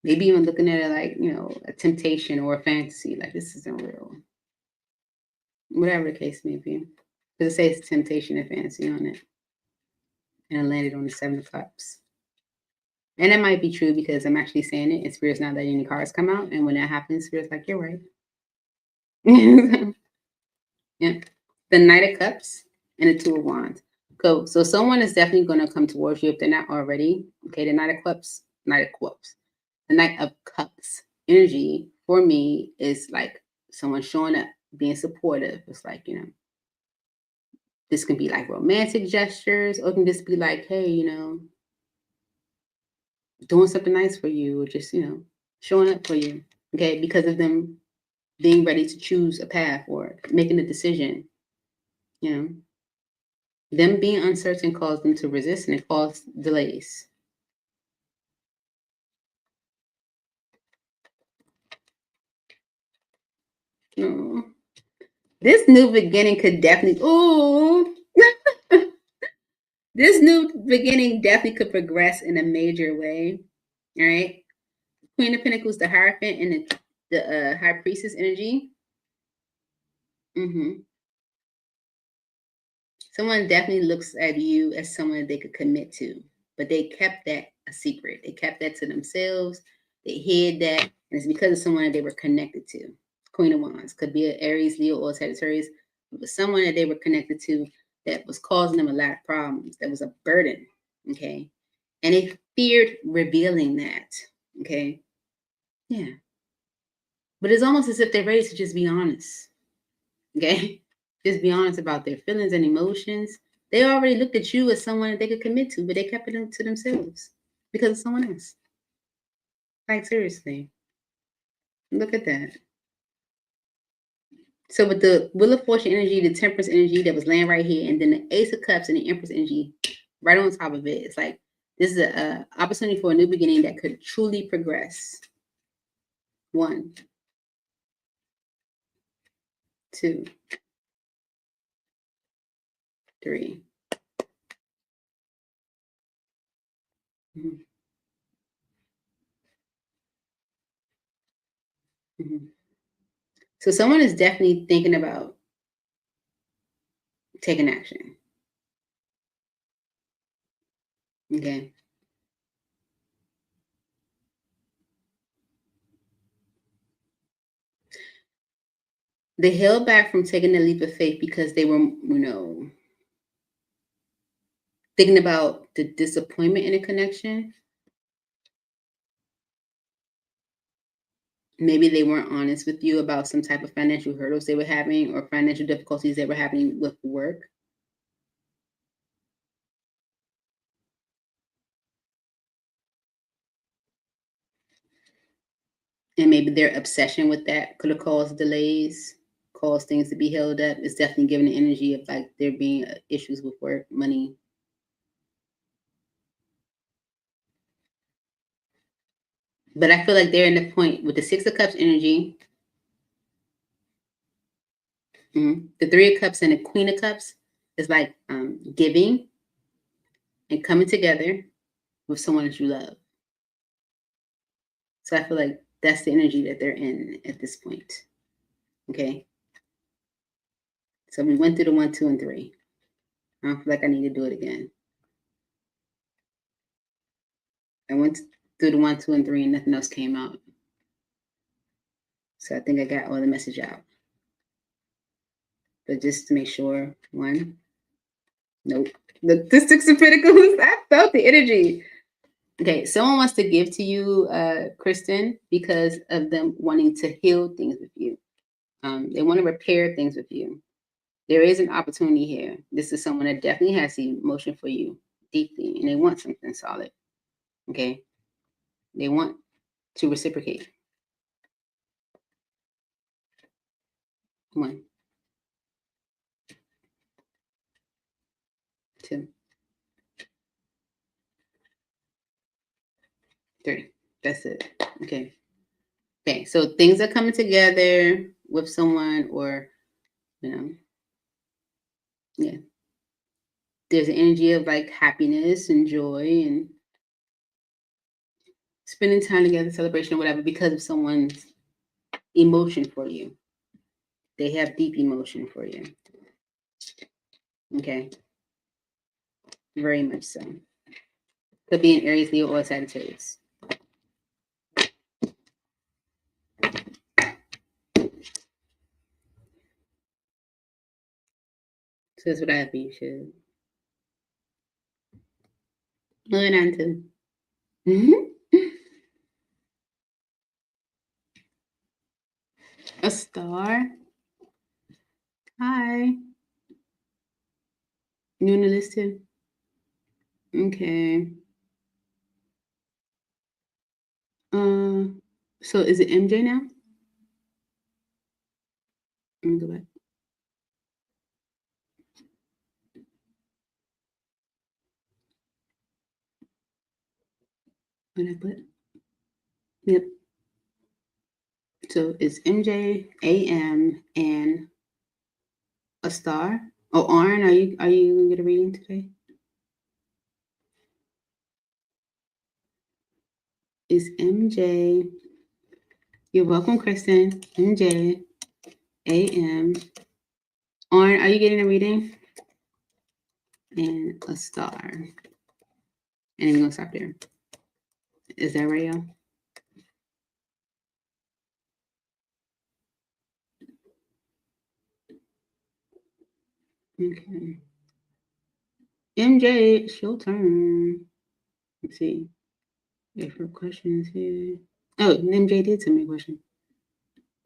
Maybe even looking at it like, a temptation or a fantasy. Like, this isn't real. Whatever the case may be. Because it says temptation and fantasy on it. And it landed on the Seven of Cups. And that might be true because I'm actually saying it and Spirit's not letting any cards come out. And when that happens, Spirit's like, you're right. Yeah. The Knight of Cups and the Two of Wands. So someone is definitely going to come towards you if they're not already. Okay, the Knight of Cups. The Knight of Cups energy for me is like someone showing up, being supportive. It's like, this can be like romantic gestures, or it can just be like, hey, doing something nice for you, or just, showing up for you. Okay, because of them being ready to choose a path or making a decision. Them being uncertain caused them to resist, and it caused delays. Oh. This new beginning could definitely, this new beginning definitely could progress in a major way. All right. Queen of Pentacles, the Hierophant, and the High Priestess energy. Someone definitely looks at you as someone they could commit to, but they kept that a secret. They kept that to themselves. They hid that, and it's because of someone that they were connected to. Queen of Wands could be an Aries, Leo, or Sagittarius. It was someone that they were connected to that was causing them a lot of problems. That was a burden, okay? And they feared revealing that, okay? Yeah. But it's almost as if they're ready to just be honest, okay? Just be honest about their feelings and emotions. They already looked at you as someone that they could commit to, but they kept it to themselves because of someone else. Like, seriously. Look at that. So with the Wheel of Fortune energy, the Temperance energy that was laying right here, and then the Ace of Cups and the Empress energy right on top of it, it's like this is an opportunity for a new beginning that could truly progress. 1, 2, 3. Mm-hmm. Mm-hmm. So someone is definitely thinking about taking action. Okay. They held back from taking the leap of faith because they were, thinking about the disappointment in a connection. Maybe they weren't honest with you about some type of financial hurdles they were having or financial difficulties they were having with work. And maybe their obsession with that could have caused delays, caused things to be held up. It's definitely giving the energy of like there being issues with work, money. But I feel like they're in the point with the Six of Cups energy, the Three of Cups and the Queen of Cups. Is like giving and coming together with someone that you love. So I feel like that's the energy that they're in at this point. Okay. So we went through the 1, 2, and 3. I don't feel like I need to do it again. I went through the 1, 2, and 3, and nothing else came out. So I think I got all the message out. But just to make sure, 1, nope. The Six of Pentacles, I felt the energy. Okay, someone wants to give to you, Kristen, because of them wanting to heal things with you. They want to repair things with you. There is an opportunity here. This is someone that definitely has emotion for you deeply, and they want something solid. Okay, they want to reciprocate. 1, 2, 3. That's it. Okay. Okay. So things are coming together with someone, or yeah. There's an energy of like happiness and joy and spending time together, celebration or whatever, because of someone's emotion for you. They have deep emotion for you. Okay. Very much so. Could be an Aries, Leo, or Sagittarius. So that's what I have for you, Shug. Moving on to. A star. Hi. You on the list too? Okay. So is it MJ now? Let me go back. What I put? Yep. So it's MJ, AM, and a star. Oh, Arn, are you gonna get a reading today? It's MJ. You're welcome, Kristen. MJ, AM. Arn, are you getting a reading? And a star. And then we're gonna stop there. Is that right, y'all? Okay. MJ, it's your turn. Let's see. Wait for questions here. Oh, MJ did send me a question.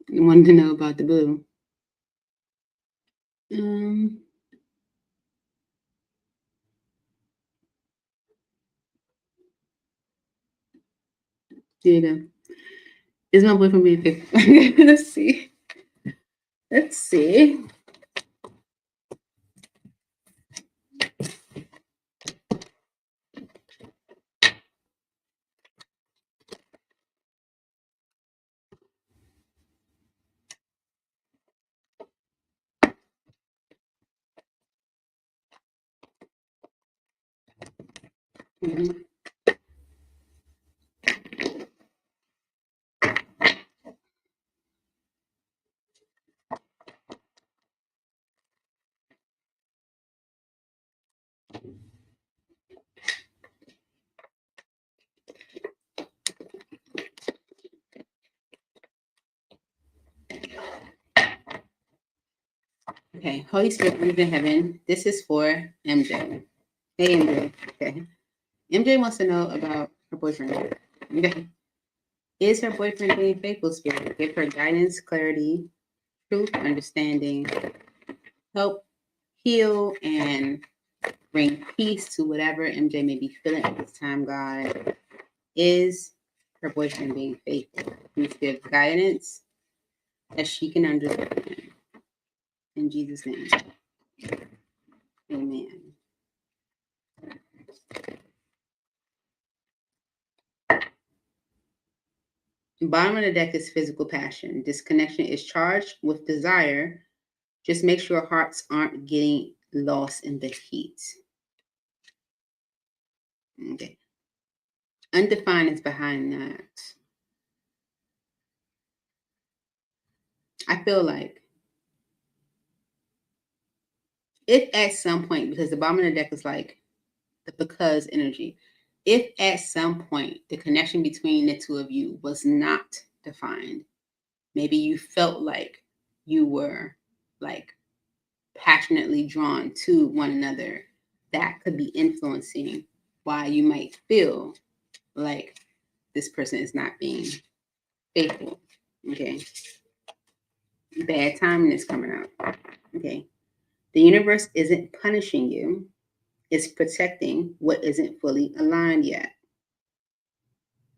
You wanted to know about the boo. Here you go. Is my boyfriend being faithful? Let's see. Let's see. Mhm. Okay, Holy Spirit, lives in heaven. This is for MJ. Hey, MJ. Okay. MJ wants to know about her boyfriend. Okay. Is her boyfriend being faithful, Spirit? Give her guidance, clarity, truth, understanding, help heal, and bring peace to whatever MJ may be feeling at this time, God. Is her boyfriend being faithful? Please give guidance that she can understand. In Jesus' name. Amen. Bottom of the deck is physical passion. This connection is charged with desire. Just make sure hearts aren't getting lost in the heat. Okay. Undefined is behind that. I feel like if at some point, because the bottom of the deck is like the because energy, if at some point the connection between the two of you was not defined, maybe you felt like you were like passionately drawn to one another, that could be influencing why you might feel like this person is not being faithful. Okay. Bad timing is coming out. Okay. The universe isn't punishing you, it's protecting what isn't fully aligned yet.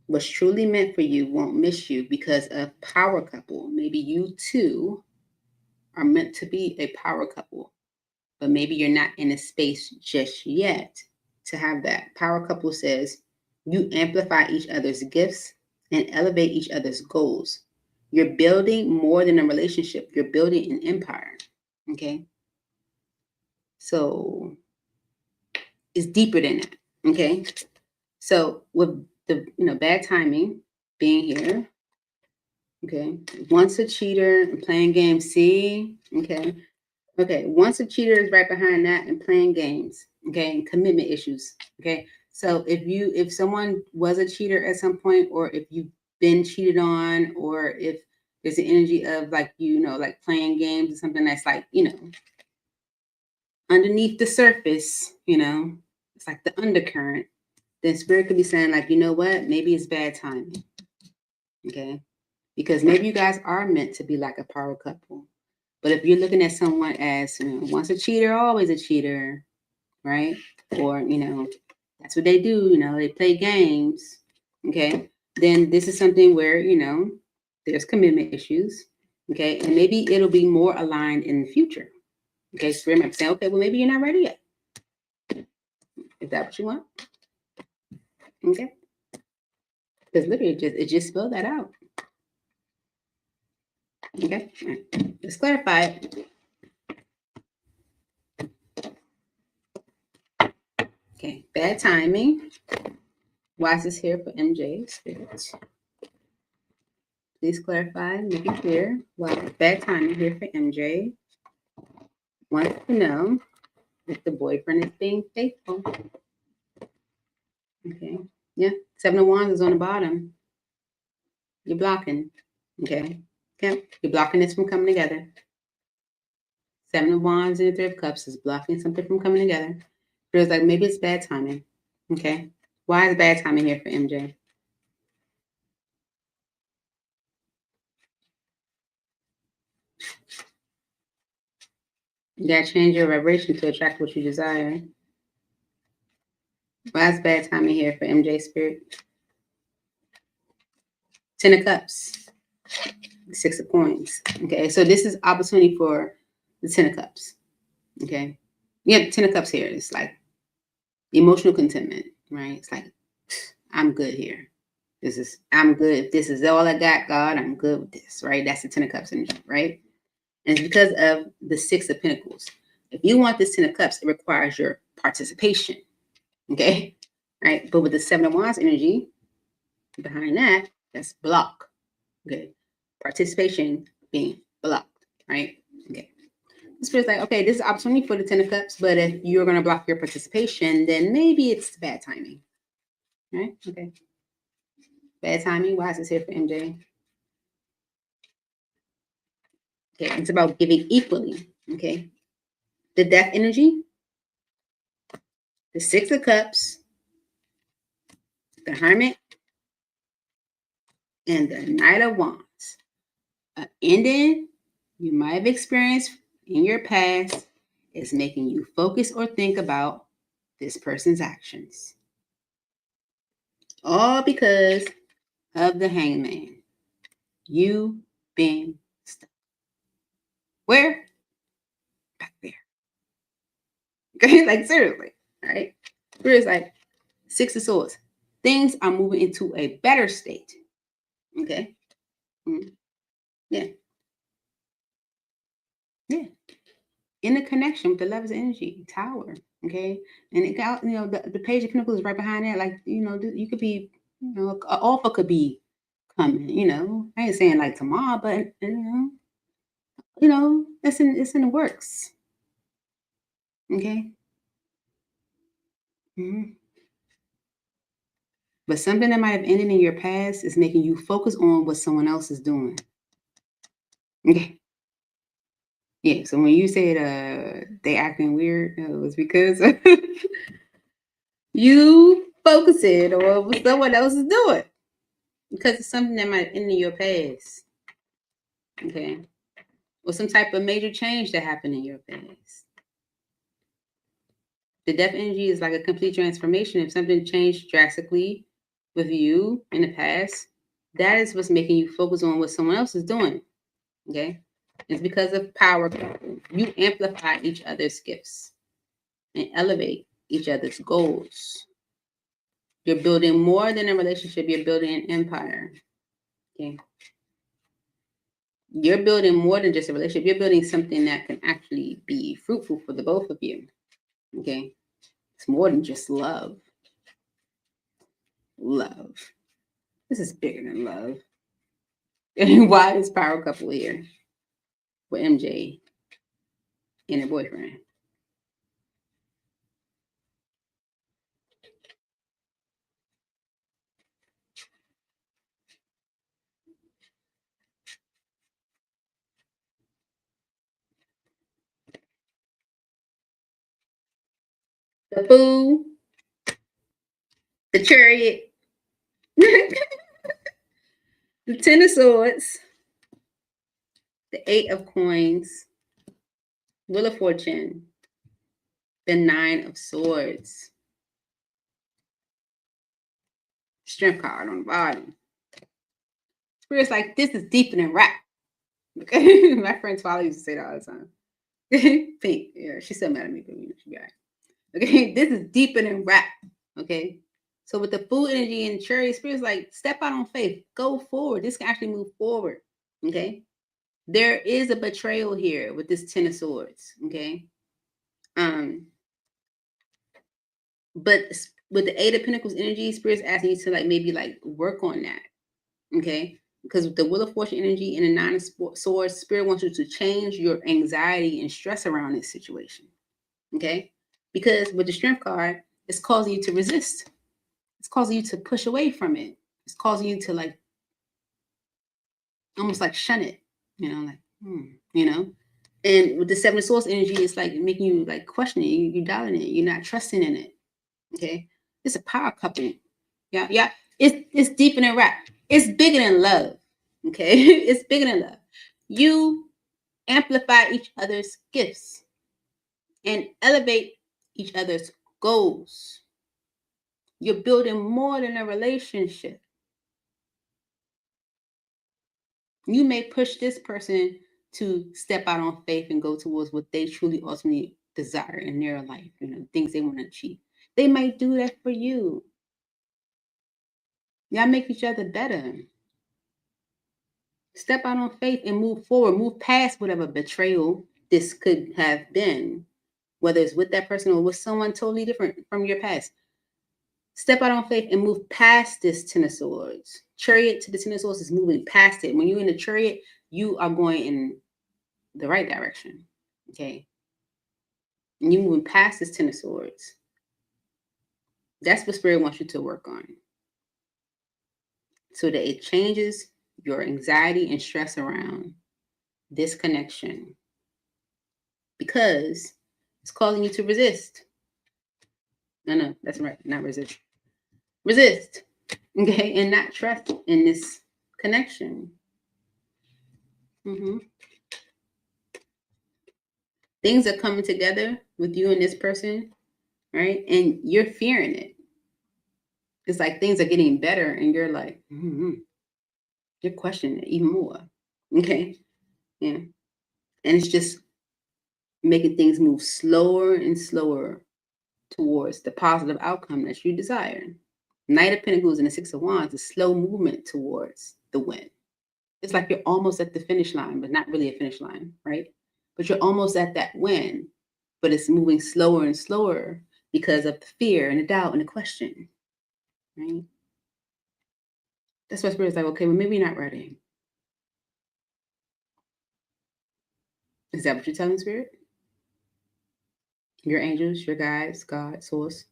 What's truly meant for you won't miss you because of power couple. Maybe you two are meant to be a power couple, but maybe you're not in a space just yet to have that. Power couple says you amplify each other's gifts and elevate each other's goals. You're building more than a relationship, you're building an empire. Okay. So it's deeper than that. Okay. So with the bad timing being here, okay, once a cheater and playing games, see, okay, once a cheater is right behind that and playing games, okay, and commitment issues, okay. So if someone was a cheater at some point, or if you've been cheated on, or if there's an energy of like like playing games or something that's like underneath the surface, it's like the undercurrent, then spirit could be saying like, you know what, maybe it's bad timing. Okay. Because maybe you guys are meant to be like a power couple. But if you're looking at someone as, once a cheater, always a cheater, right? Or, that's what they do, they play games, okay? Then this is something where, there's commitment issues, okay? And maybe it'll be more aligned in the future, okay? So remember saying, okay, well, maybe you're not ready yet. Is that what you want? Okay? Because literally, it just spelled that out. Okay? Right. Let's clarify it. Okay, bad timing. Why is this here for MJ Spirit? Please clarify, make it clear. Why bad timing here for MJ? Wants to know if the boyfriend is being faithful. Okay. Yeah. 7 of Wands is on the bottom. You're blocking. Okay. Okay. You're blocking this from coming together. 7 of Wands and the 3 of Cups is blocking something from coming together. Feels like maybe it's bad timing. Okay. Why is bad timing here for MJ? You gotta change your vibration to attract what you desire. Why is bad timing here for MJ Spirit? 10 of Cups. 6 of Coins. Okay. So this is opportunity for the 10 of Cups. Okay. You have 10 of Cups here. It's like emotional contentment, right? It's like, I'm good here. I'm good. If this is all I got, God, I'm good with this, right? That's the 10 of Cups energy, right? And it's because of the 6 of Pentacles. If you want this 10 of Cups, it requires your participation, okay? Right? But with the 7 of Wands energy behind that, that's block, okay? Participation being blocked, right? Okay. This feels like, okay, this is opportunity for the 10 of Cups, but if you're going to block your participation, then maybe it's bad timing, right? Okay. Bad timing. Why is this here for MJ? Okay, it's about giving equally. Okay. The Death energy, the 6 of Cups, the Hermit, and the Knight of Wands. An ending you might have experienced in your past is making you focus or think about this person's actions. All because of the Hangman. You been stuck. Where? Back there. Okay, like seriously, right? Where it's like 6 of Swords. Things are moving into a better state. Okay. Mm-hmm. Yeah. Yeah. In the connection with the Lover's energy, Tower. Okay. And it got, the Page of Pentacles is right behind that. Like, you could be, an offer could be coming, I ain't saying like tomorrow, but it's in the works. Okay. Mm-hmm. But something that might have ended in your past is making you focus on what someone else is doing. Okay. Yeah. So when you said they acting weird, it was because you focusing on what someone else is doing. Because it's something that might have ended in your past. Okay. Or some type of major change that happened in your past. The Death energy is like a complete transformation. If something changed drastically with you in the past, that is what's making you focus on what someone else is doing. Okay. It's because of power. You amplify each other's gifts and elevate each other's goals. You're building more than a relationship. You're building an empire. Okay. You're building more than just a relationship. You're building something that can actually be fruitful for the both of you. Okay. It's more than just love. Love. This is bigger than love. And why is power couple here with MJ and her boyfriend? The Fool, the Chariot. The Ten of Swords, the Eight of Coins, Wheel of Fortune, the Nine of Swords, Strength card on the bottom. Spirit's like, this is deeper than rap. Okay, my friend Twila used to say that all the time. Pink, yeah, she's still mad at me, but you know, she got it. Okay, this is deeper than rap. Okay, so with the Fool energy and Chariot, Spirit's like, step out on faith, go forward. This can actually move forward. Okay, there is a betrayal here with this Ten of Swords. Okay, but with the Eight of Pentacles energy, Spirit's asking you to like maybe like work on that. Okay, because with the Wheel of Fortune energy and the Nine of Swords, Spirit wants you to change your anxiety and stress around this situation. Okay, because with the Strength card, it's causing you to resist. It's causing you to push away from it. It's causing you to like almost like shun it. You know, like you know. And with the Seven of Swords energy, it's like making you like question it. You're doubting it. You're not trusting in it. Okay, it's a power couple. Yeah. It's deeper than rap. It's bigger than love. Okay, it's bigger than love. You amplify each other's gifts and elevate each other's goals. You're building more than a relationship. You may push this person to step out on faith and go towards what they truly ultimately desire in their life, you know, things they want to achieve. They might do that for you. Y'all make each other better. Step out on faith and move forward. Move past whatever betrayal this could have been, whether it's with that person or with someone totally different from your past. Step out on faith and move past this Ten of Swords. Chariot to the Ten of Swords is moving past it. When you're in the chariot, you are going in the right direction. Okay. And you're moving past this Ten of Swords. That's what Spirit wants you to work on. So that it changes your anxiety and stress around this connection. Because it's causing you to resist. No, that's right. Not resist. Resist. Okay. And not trust in this connection. Things are coming together with you and this person, right? And you're fearing it. It's like things are getting better and you're like, you're questioning it even more. Okay. Yeah. And it's just making things move slower and slower towards the positive outcome that you desire. Knight of Pentacles and the Six of Wands is slow movement towards the win. It's like you're almost at the finish line, but not really a finish line, right? But you're almost at that win, but it's moving slower and slower because of the fear and the doubt and the question, right? That's why Spirit's like, okay, well, maybe you're not ready. Is that what you're telling Spirit? Your angels, your guides, God, source.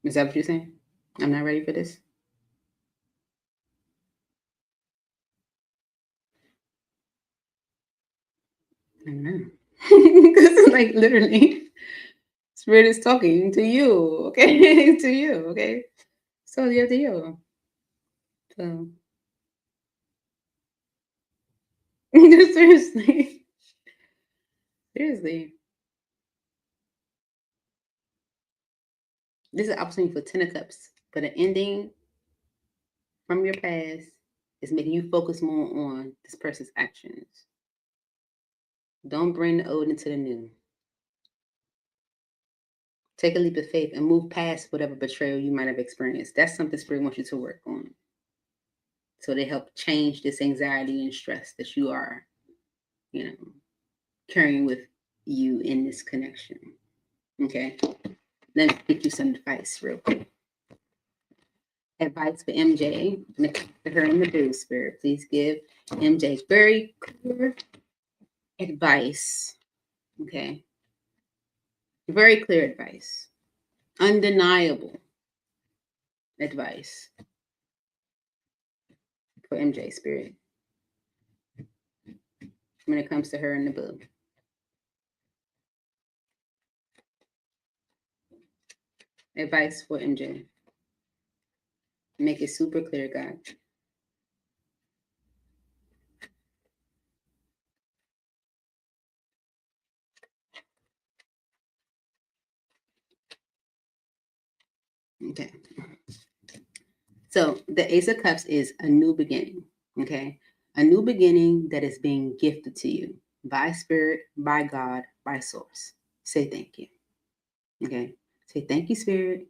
Is that what you're saying? I'm not ready for this. I don't know. Because like literally, Spirit is talking to you, okay? To you, okay? So you have to you. So seriously. Seriously. This is an opportunity for 10 of Cups. But an ending from your past is making you focus more on this person's actions. Don't bring the old into the new. Take a leap of faith and move past whatever betrayal you might have experienced. That's something Spirit wants you to work on. So they help change this anxiety and stress that you are, you know, carrying with you in this connection. Okay. Let's get you some advice real quick. Advice for MJ. Her in the blue, Spirit. Please give MJ very clear advice. Okay. Very clear advice. Undeniable advice for MJ, Spirit. When it comes to her in the blue. Advice for MJ. Make it super clear, God. Okay. So the Ace of Cups is a new beginning. Okay. A new beginning that is being gifted to you by Spirit, by God, by Source. Say thank you. Okay. Say thank you, Spirit.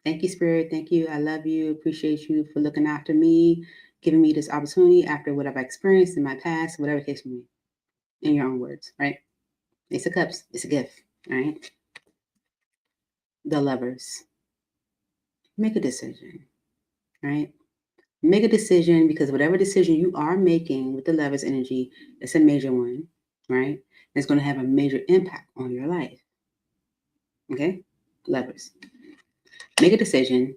Thank you, Spirit. Thank you. I love you. Appreciate you for looking after me, giving me this opportunity after what I've experienced in my past, whatever the case may be. In your own words, right? Ace of Cups. It's a gift. All right. The Lovers. Make a decision. Right? Make a decision, because whatever decision you are making with the Lovers energy, it's a major one, right? It's going to have a major impact on your life. Okay? Lovers. Make a decision.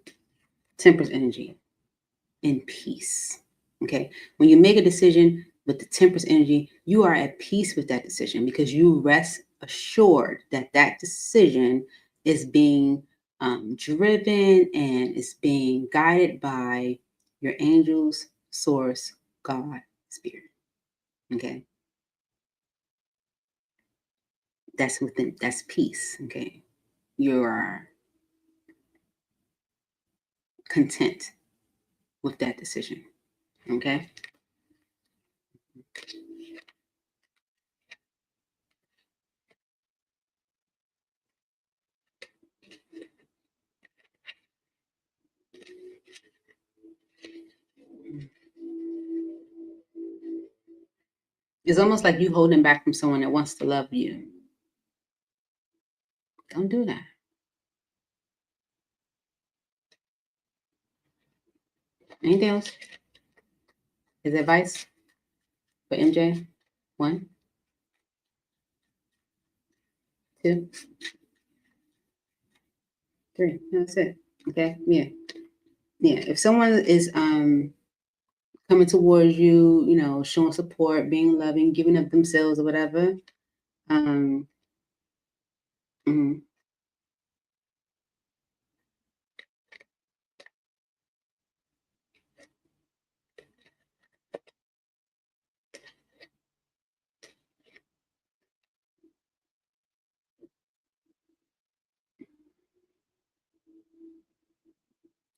Temperance energy. In peace. Okay? When you make a decision with the Temperance energy, you are at peace with that decision because you rest assured that that decision is being driven and is being guided by your angels, Source, God, Spirit. Okay? That's within, that's peace. Okay? You are content with that decision. Okay? It's almost like you holding back from someone that wants to love you. Don't do that. Anything else? Is advice for MJ? 1, 2, 3. That's it. Okay. Yeah. Yeah. If someone is coming towards you, you know, showing support, being loving, giving up themselves or whatever, mhm.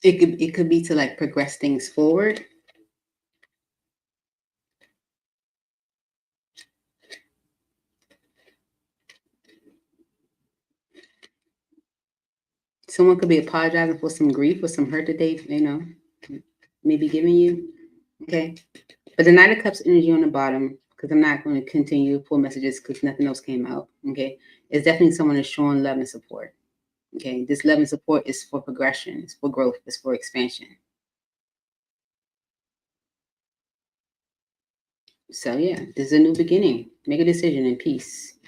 It could be to like progress things forward. Someone could be apologizing for some grief or some hurt that they, you know, maybe giving you. Okay. But the Knight of Cups energy on the bottom, because I'm not going to continue full messages because nothing else came out. Okay. It's definitely someone is showing love and support. Okay. This love and support is for progression, it's for growth, it's for expansion. So yeah, this is a new beginning. Make a decision in peace.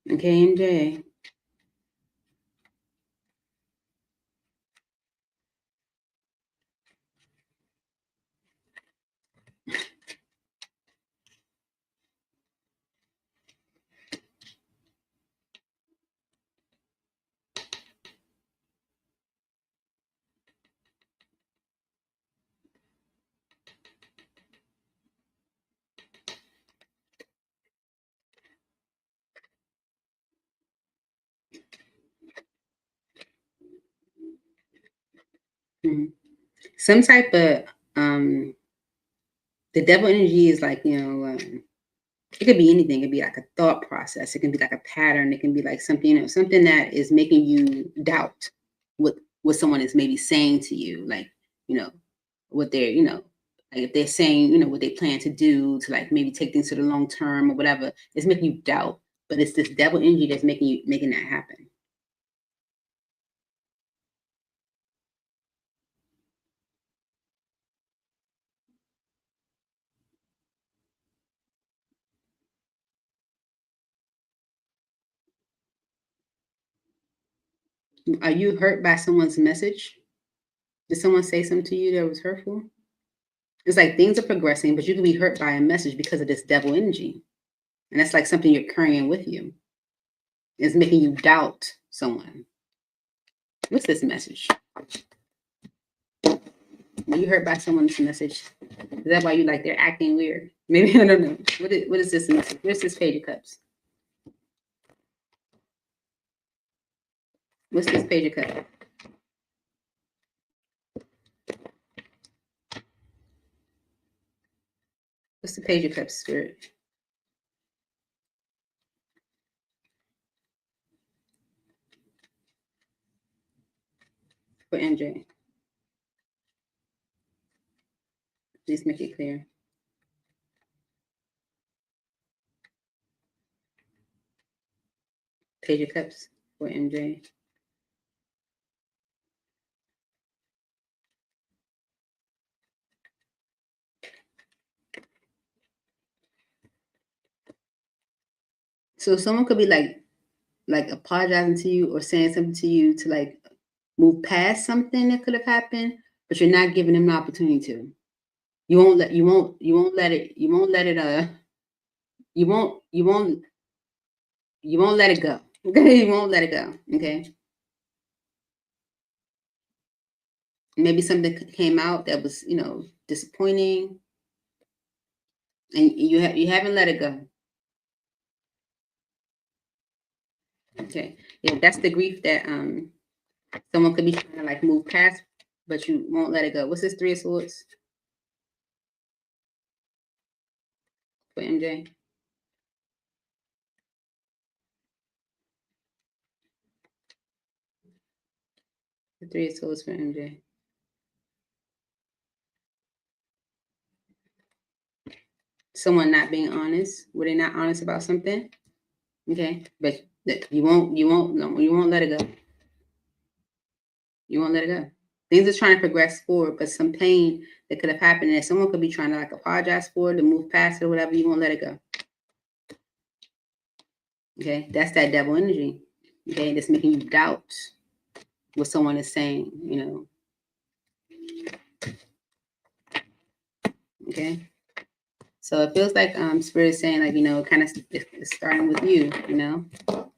Okay, MJ. Mhm. Some type of the devil energy is like, you know, it could be anything. It could be like a thought process. It can be like a pattern. It can be like something, you know, something that is making you doubt what someone is maybe saying to you, like, you know, what they're, you know, like if they're saying, you know, what they plan to do to like maybe take things to the long term or whatever, it's making you doubt. But it's this devil energy that's making that happen. Are you hurt by someone's message? Did someone say something to you that was hurtful? It's like things are progressing, but you can be hurt by a message because of this devil energy. And that's like something you're carrying with you. It's making you doubt someone. What's this message? When you hurt by someone's message, is that why you like they're acting weird? Maybe, I don't know. What is this message? Where's this Page of Cups? What's this Page of Cups? What's the Page of Cups, Spirit? For MJ. Please make it clear. Page of Cups for MJ. So someone could be like apologizing to you or saying something to you to like move past something that could have happened, but you're not giving them the opportunity to. You won't let it let it go. Okay, you won't let it go. Okay. Maybe something came out that was, disappointing, and you haven't let it go. Okay. Yeah, that's the grief that someone could be trying to like move past, but you won't let it go. What's this Three of Swords for MJ? The Three of Swords for MJ. Someone not being honest. Were they not honest about something? Okay, but you won't let it go. You won't let it go. Things are trying to progress forward, but some pain that could have happened, and someone could be trying to like apologize for it, to move past it or whatever. You won't let it go. Okay, that's that devil energy. Okay, that's making you doubt what someone is saying. Okay, so it feels like Spirit is saying like kind of it's starting with you.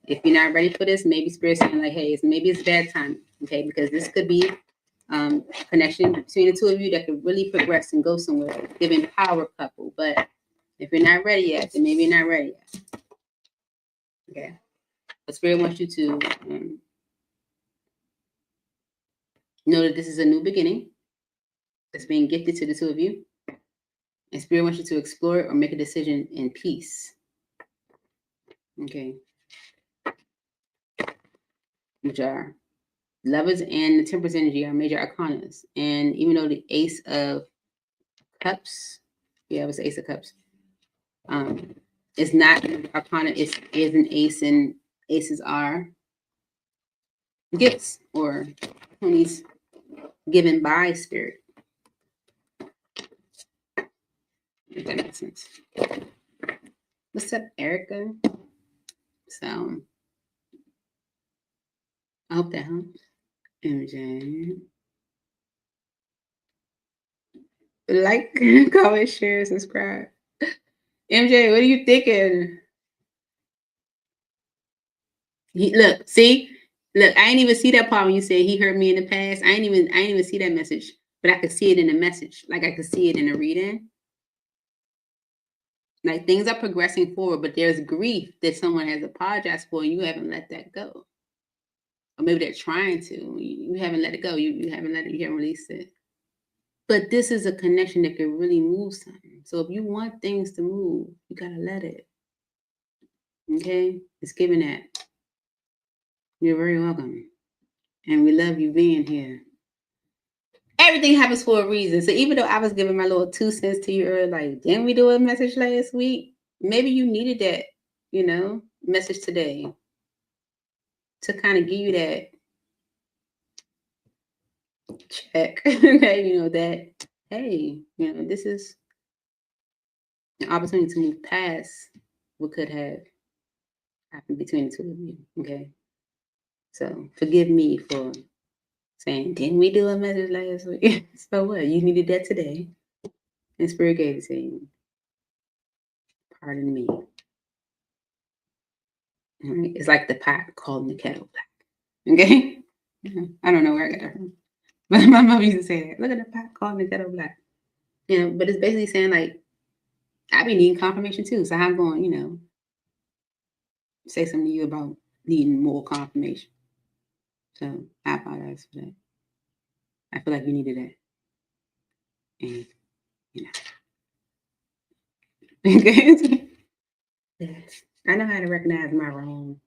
If you're not ready for this, maybe Spirit's saying like, hey, maybe it's bad time. Okay, because this could be connection between the two of you that could really progress and go somewhere, giving power couple. But if you're not ready yet, then maybe you're not ready yet. Okay, but Spirit wants you to know that this is a new beginning that's being gifted to the two of you, and Spirit wants you to explore it or make a decision in peace. Okay, which are Lovers and the Temperance energy are major arcanas, and even though the Ace of Cups, yeah, it was the Ace of Cups. It's not arcana, is an ace, and aces are gifts or opportunities given by Spirit. If that makes sense. What's up, Erica? So I hope that helps. MJ. Like, comment, share, subscribe. MJ, what are you thinking? Look, I ain't even see that part when you said he hurt me in the past. I ain't even see that message, but I could see it in the message. Like I could see it in the reading. Like things are progressing forward, but there's grief that someone has apologized for, and you haven't let that go. Or maybe they're trying to. You haven't let it go. You haven't released it. But this is a connection that could really move something. So if you want things to move, you gotta let it. Okay? It's giving that. You're very welcome. And we love you being here. Everything happens for a reason. So even though I was giving my little 2 cents to you earlier, like, didn't we do a message last week? Maybe you needed that, message today to kind of give you that check. Okay, that, hey, this is an opportunity to move past what could have happened between the two of you. Okay. So forgive me for saying, didn't we do a message last week? So what? You needed that today. And Spirit gave it to you. Pardon me. All right. It's like the pot calling the kettle black. Okay? I don't know where I got that from. But my mom used to say that. Look at the pot calling the kettle black. You know, but it's basically saying like I be needing confirmation too. So I'm going, you know, say something to you about needing more confirmation. So I apologize for that. I feel like you needed that. And you know. Okay. I know how to recognize my wrong.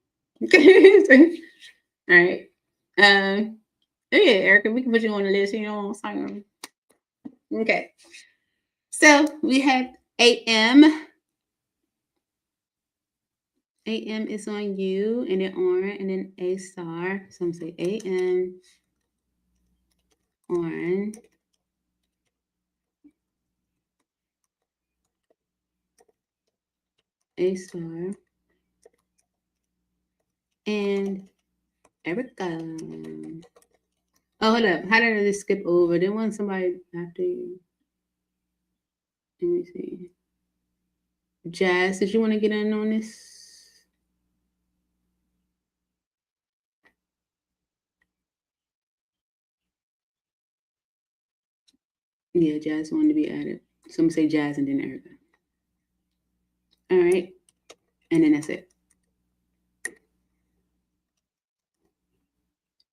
Okay. All right. Yeah, Erica, we can put you on the list. You know what I'm saying? Okay. So we have AM. AM is on you, and then on, and then A star. So I'm gonna say AM on. A star. And Erica. Oh, hold up. How did I just skip over? Didn't want somebody after you. Let me see. Jazz, did you want to get in on this? Yeah, Jazz wanted to be added. So I'm gonna say Jazz and then Erica. All right. And then that's it.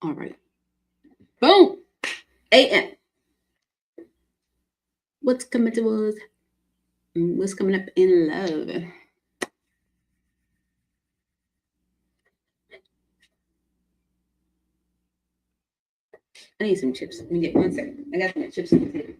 All right. Boom. AM. What's coming to us? What's coming up in love? I need some chips. Let me get 1 second. I got some chips in the table.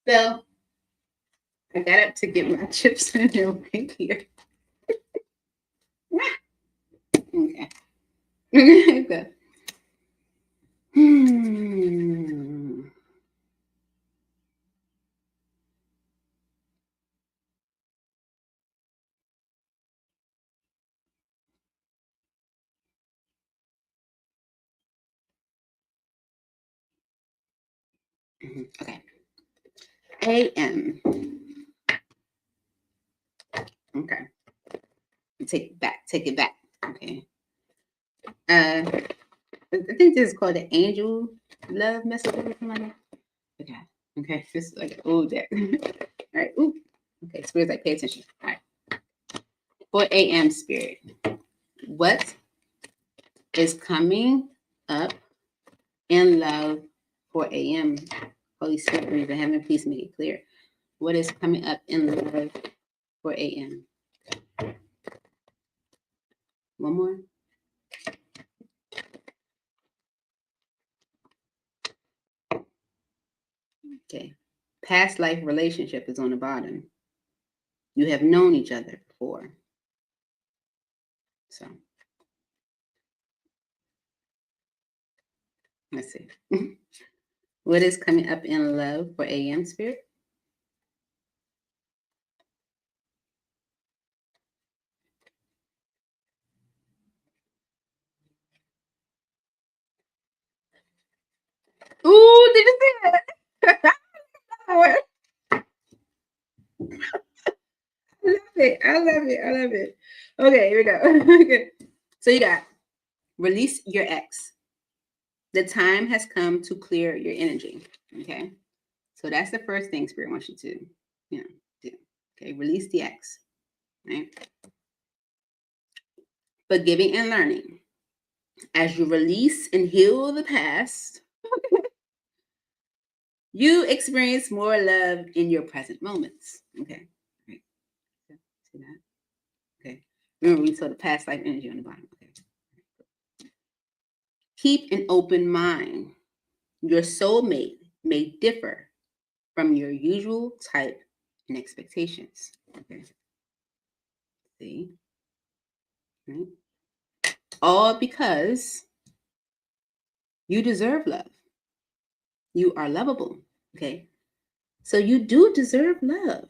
So I got up to get my chips and they're right here. Okay. Okay. Hmm. Okay. AM. Okay. Take it back. Take it back. Okay. I think this is called the angel love message or something like that. Okay. Okay. This is like an old deck. All right. Ooh. Okay. Spirits like pay attention. All right. For AM spirit, what is coming up in love for AM? Holy Spirit, brings the heaven, please make it clear. What is coming up in love for AM? One more. Okay. Past life relationship is on the bottom. You have known each other before. So let's see. What is coming up in love for AM spirit? Ooh, did you see that? I love it. I love it. I love it. Okay, here we go. Okay. So you got release your ex. The time has come to clear your energy. Okay. So that's the first thing Spirit wants you to, do. Okay. Release the ex. Right. Forgiving and learning. As you release and heal the past, you experience more love in your present moments. Okay. Right. See that? Okay. Remember, we saw the past life energy on the bottom. Okay. Keep an open mind. Your soulmate may differ from your usual type and expectations. Okay. See? Right? All because you deserve love. You are lovable. Okay. So you do deserve love.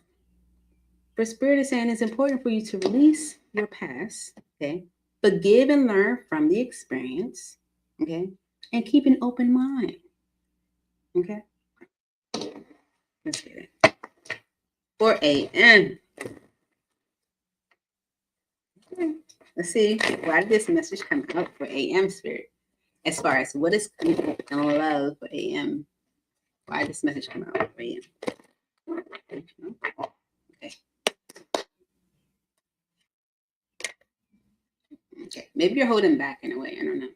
For Spirit is saying it's important for you to release your past. Okay. Forgive and learn from the experience. Okay. And keep an open mind. Okay. Let's get it. 4 a.m. Okay. Let's see. Why did this message come out for AM Spirit? As far as what is coming up in love for AM. Why did this message come out for AM? Okay. Okay. Maybe you're holding back in a way. I don't know.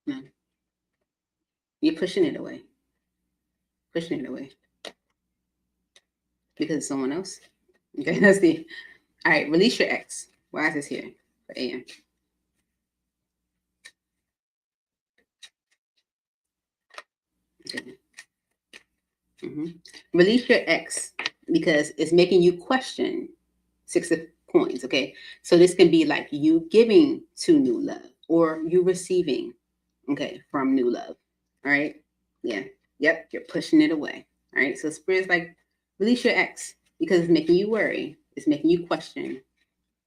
No. You're pushing it away. Pushing it away. Because of someone else. Okay, let's see. All right, release your ex. Why is this here for AM? Okay. Release your ex because it's making you question 6 of coins. Okay, so this can be like you giving to new love or you receiving, okay, from new love. All right, yeah, yep, you're pushing it away. All right, so Spirit's like release your ex because it's making you worry, it's making you question,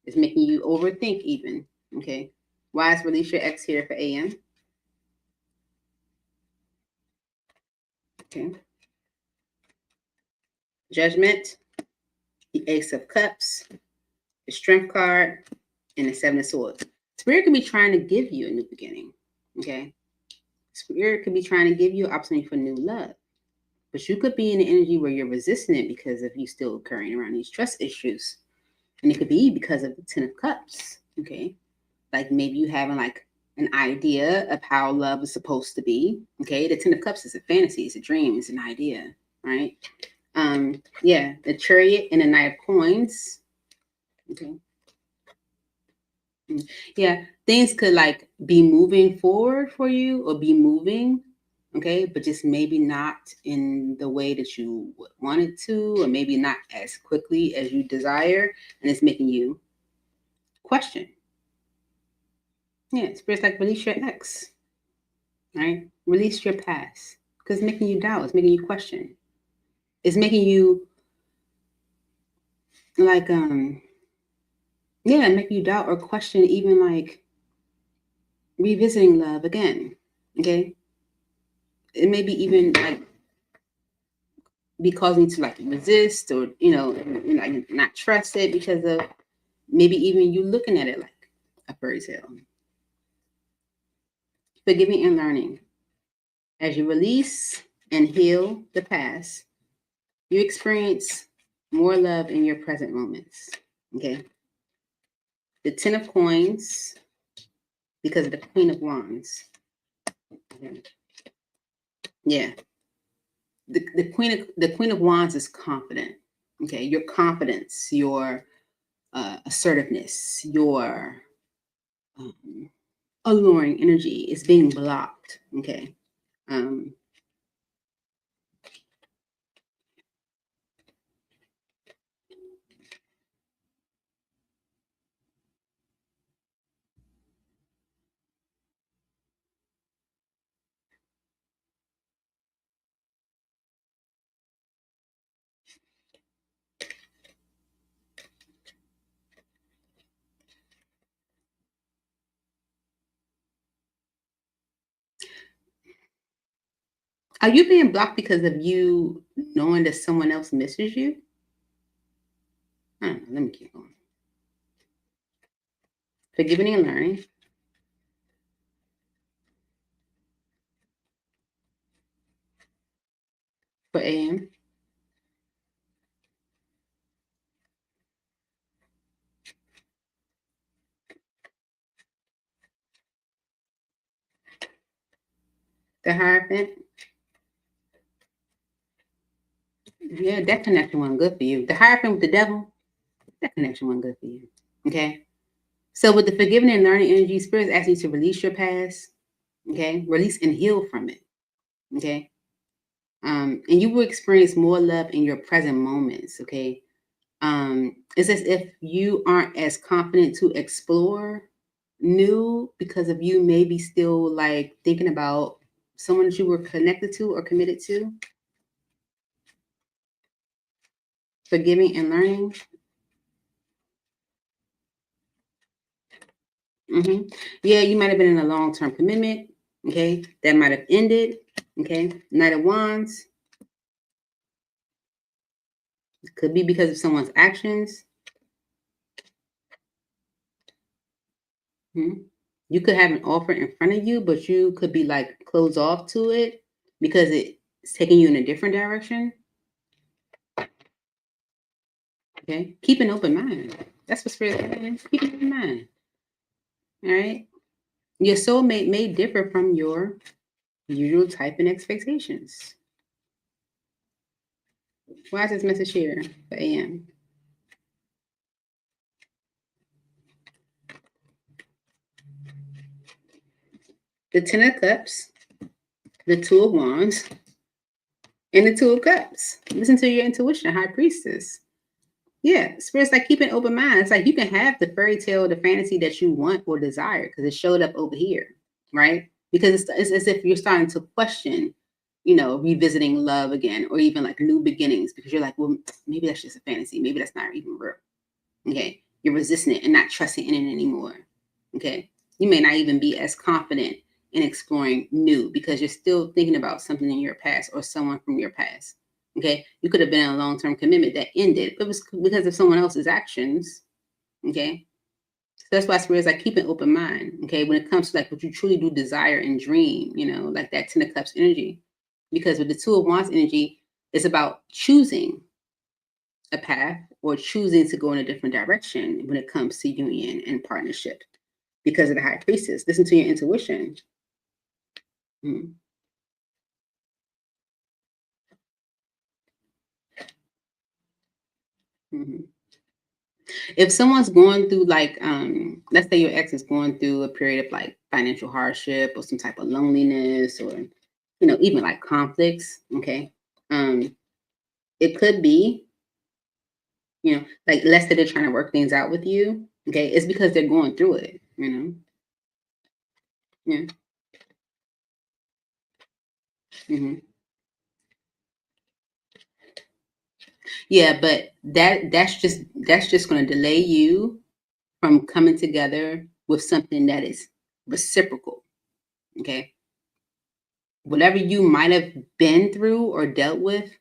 it's making you overthink even. Okay, why is release your ex here for AM? Okay, Judgment, the Ace of Cups, the Strength card, and the 7 of Swords. Spirit could be trying to give you a new beginning. Okay, Spirit could be trying to give you an opportunity for new love, but you could be in an energy where you're resisting it because of you still carrying around these trust issues, and it could be because of the 10 of Cups. Okay, like maybe you having like an idea of how love is supposed to be. Okay, the 10 of Cups is a fantasy, it's a dream, it's an idea, right? Yeah, the Chariot and the Knight of Coins. Okay. Yeah, things could like be moving forward for you or be moving, okay, but just maybe not in the way that you would want it to, or maybe not as quickly as you desire, and it's making you question. Yeah, Spirit's like release your ex, right? Release your past because it's making you doubt, it's making you question, it's making you like yeah, making you doubt or question even like revisiting love again. Okay, it may be even like be causing you to like resist or like not trust it because of maybe even you looking at it like a fairy tale. Forgiving and learning. As you release and heal the past, you experience more love in your present moments. Okay. The 10 of Coins because of the Queen of Wands. Okay. Yeah. The Queen of Wands is confident. Okay. Your confidence, your assertiveness, your alluring energy is being blocked. Okay. Um, are you being blocked because of you knowing that someone else misses you? I don't know. Let me keep going. Forgiving and learning. For AM. The Hierophant. Yeah, that connection wasn't good for you. The Hierophant with the devil, that connection wasn't good for you. Okay. So with the forgiving and learning energy, Spirit is asking you to release your past. Okay. Release and heal from it. Okay. And you will experience more love in your present moments. Okay. It's as if you aren't as confident to explore new because of you maybe still like thinking about someone that you were connected to or committed to. Forgiving and learning. Yeah, you might have been in a long-term commitment. Okay, that might have ended. Okay, Knight of Wands. Could be because of someone's actions. You could have an offer in front of you, but you could be like closed off to it because it's taking you in a different direction. Okay, keep an open mind. That's what Spirit is. Keep an open mind. All right. Your soulmate may differ from your usual type and expectations. Why is this message here for AM? The Ten of Cups, the Two of Wands, and the Two of Cups. Listen to your intuition, High Priestess. Yeah, Spirit's like keep an open mind. It's like you can have the fairy tale, the fantasy that you want or desire because it showed up over here, right? Because it's as if you're starting to question, revisiting love again or even like new beginnings because you're like, well, maybe that's just a fantasy. Maybe that's not even real. Okay. You're resisting it and not trusting in it anymore. Okay. You may not even be as confident in exploring new because you're still thinking about something in your past or someone from your past. Okay. You could have been in a long-term commitment that ended, but it was because of someone else's actions. Okay. So that's why Spirit is like keep an open mind. Okay. When it comes to like what you truly do desire and dream, like that Ten of Cups energy. Because with the Two of Wands energy, it's about choosing a path or choosing to go in a different direction when it comes to union and partnership because of the High Priestess. Listen to your intuition. Mm-hmm. If someone's going through like, let's say your ex is going through a period of like financial hardship or some type of loneliness or, even like conflicts, okay? It could be, like less that they're trying to work things out with you, okay? It's because they're going through it, Yeah. Mm-hmm. Yeah, but that's just going to delay you from coming together with something that is reciprocal. Okay. Whatever you might have been through or dealt with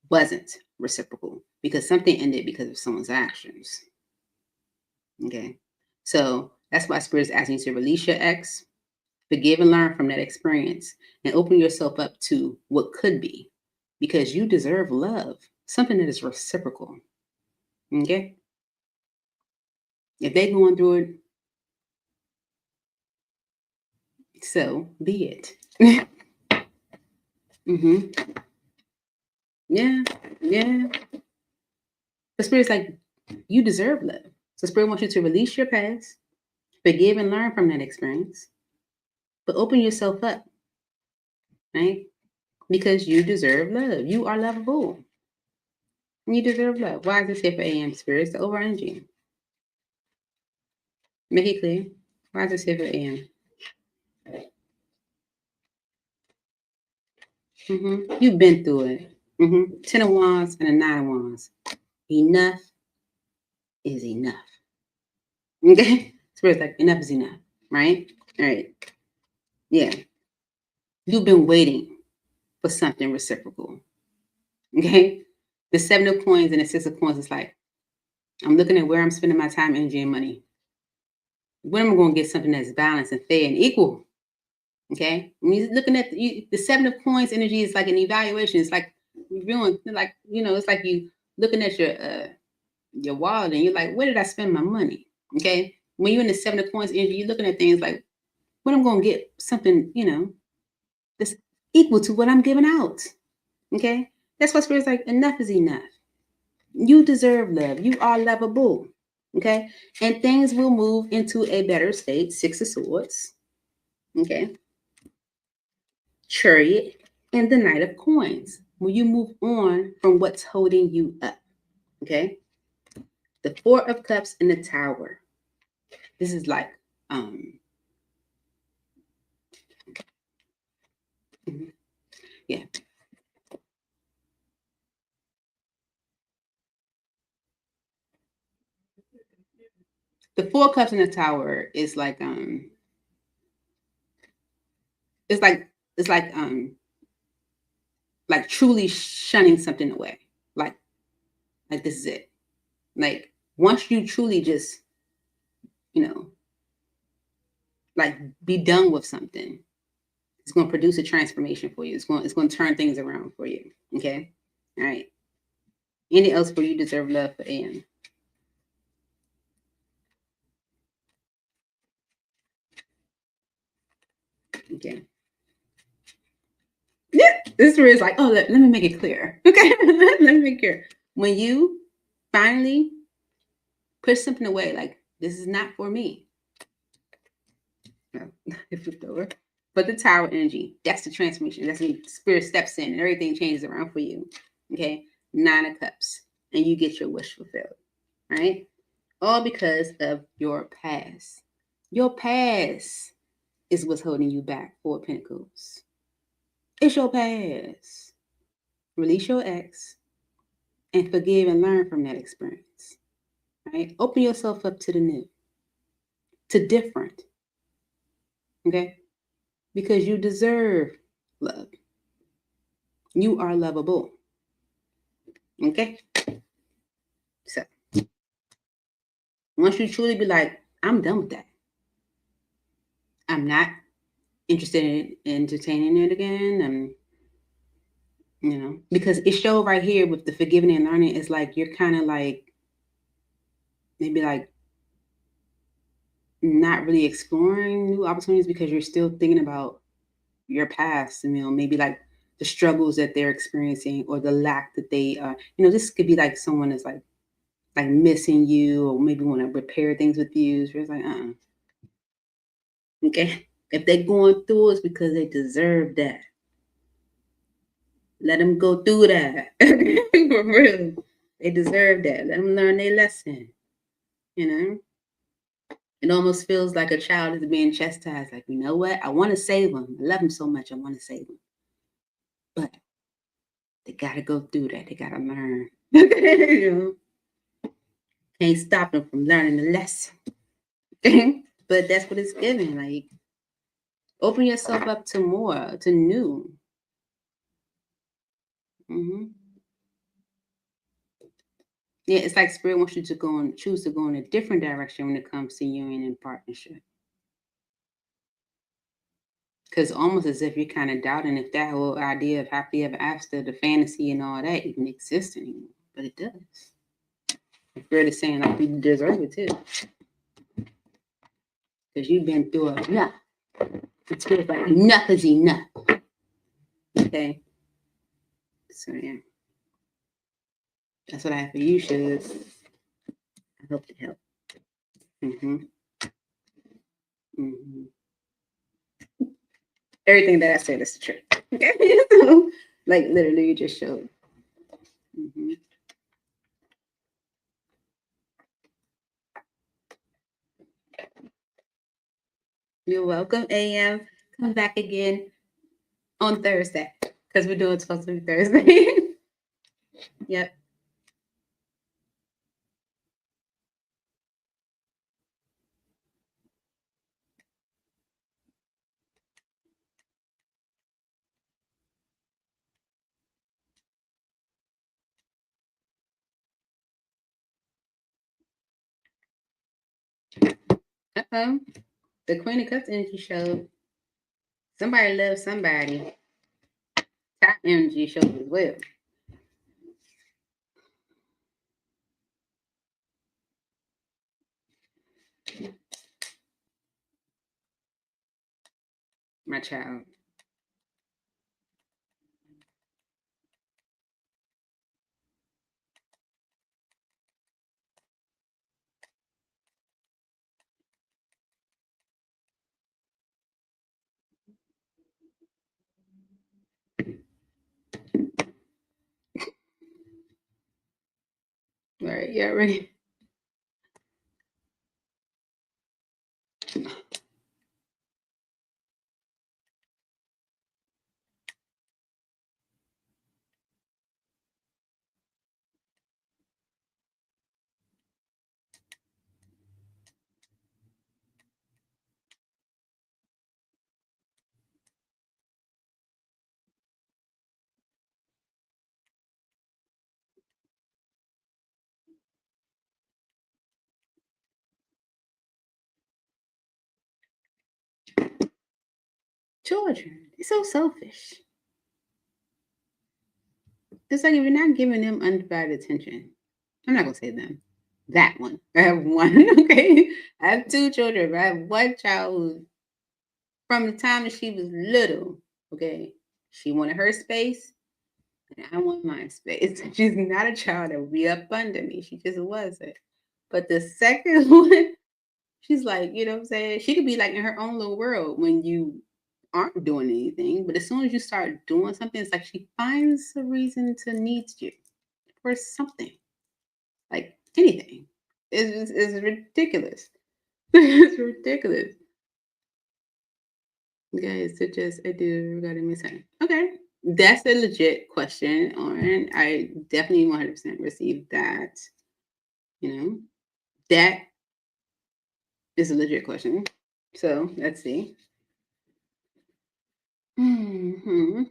wasn't reciprocal because something ended because of someone's actions. Okay. So that's why Spirit is asking you to release your ex, forgive and learn from that experience, and open yourself up to what could be because you deserve love, something that is reciprocal. Okay. If they're going through it, so be it. Yeah, yeah. The Spirit's like, you deserve love. So Spirit wants you to release your past, forgive and learn from that experience, but open yourself up, right? Because you deserve love. You are lovable. And you deserve love. Why is this here for AM Spirit? It's the over energy. Make it clear. Why is this here for AM? You've been through it. 10 of Wands and a 9 of Wands. Enough is enough. Okay? Spirit's like, enough is enough, right? All right. Yeah. You've been waiting for something reciprocal. Okay? The 7 of Coins and the 6 of Coins is like, I'm looking at where I'm spending my time, energy, and money. When am I going to get something that's balanced and fair and equal? Okay? When you're looking at the 7 of Coins energy is like an evaluation. It's like reviewing, like, it's like you looking at your wallet and you're like, where did I spend my money? Okay? When you're in the 7 of Coins energy, you're looking at things like, when I'm going to get something, that's equal to what I'm giving out. Okay? That's why Spirit's like, enough is enough. You deserve love. You are lovable. Okay? And things will move into a better state. 6 of Swords. Okay? Chariot and the Knight of Coins. When you move on from what's holding you up. Okay? The 4 of Cups and the Tower. This is like, yeah. The 4 Cups and the Tower is like, it's like truly shunning something away. Like this is it. Like once you truly just, like be done with something, it's going to produce a transformation for you. It's going to turn things around for you. Okay. All right. Anything else for you deserve love for AM? Okay. Yeah. This is like, oh, let me make it clear. Okay. Let me make it clear. When you finally push something away, like this is not for me. No, it flipped over. But the Tower energy, that's the transformation. That's when Spirit steps in and everything changes around for you. Okay. 9 of Cups. And you get your wish fulfilled. All right. All because of your past. Your past is what's holding you back. 4 of Pentacles. It's your past. Release your ex and forgive and learn from that experience. Right? Open yourself up to the new, to different. Okay? Because you deserve love. You are lovable. Okay? So, once you truly be like, I'm done with that. I'm not interested in entertaining it again. Because it showed right here with the forgiving and learning, it's like you're kind of like, maybe like not really exploring new opportunities because you're still thinking about your past, maybe like the struggles that they're experiencing or the lack that they this could be like someone that's like missing you or maybe want to repair things with you. So it's like, okay. If they're going through it's because they deserve that. Let them go through that. For real. They deserve that. Let them learn their lesson. It almost feels like a child is being chastised. Like, you know what? I want to save them. I love them so much. I want to save them. But they got to go through that. They got to learn. Can't stop them from learning the lesson. But that's what it's giving. Like, open yourself up to more, to new. Mm-hmm. Yeah, it's like Spirit wants you to choose to go in a different direction when it comes to union and partnership. Because almost as if you're kind of doubting if that whole idea of happily ever after, the fantasy and all that even exists anymore. But it does. Spirit is saying like you deserve it too. Because you've been through enough. It's Spirit's like enough is enough. Okay. So yeah. That's what I have for you, Shiz. I hope it helped. Mm-hmm. Mm-hmm. Everything that I said is the truth. Okay. So, like literally you just showed. Mm-hmm. You're welcome, AM. Come back again on Thursday. Because we're doing supposed to be Thursday. Yep. Uh-oh. The Queen of Cups energy showed. Somebody loves somebody. Top energy showed as well. My child. Yeah, right. Children, they're so selfish. It's like if you're not giving them undivided attention, I'm not gonna say them. That one. I have one. Okay. I have two children, but I have one child who, from the time that she was little, okay, she wanted her space, and I want my space. She's not a child that would be up under me. She just wasn't. But the second one, she's like, you know what I'm saying? She could be like in her own little world when you aren't doing anything. But as soon as you start doing something, it's like she finds a reason to need you for something. Like anything. It's ridiculous. It's ridiculous. Guys, so just I do regarding my son. Okay. That's a legit question, Lauren. I definitely 100% received that. You know, that is a legit question. So let's see. Hmm.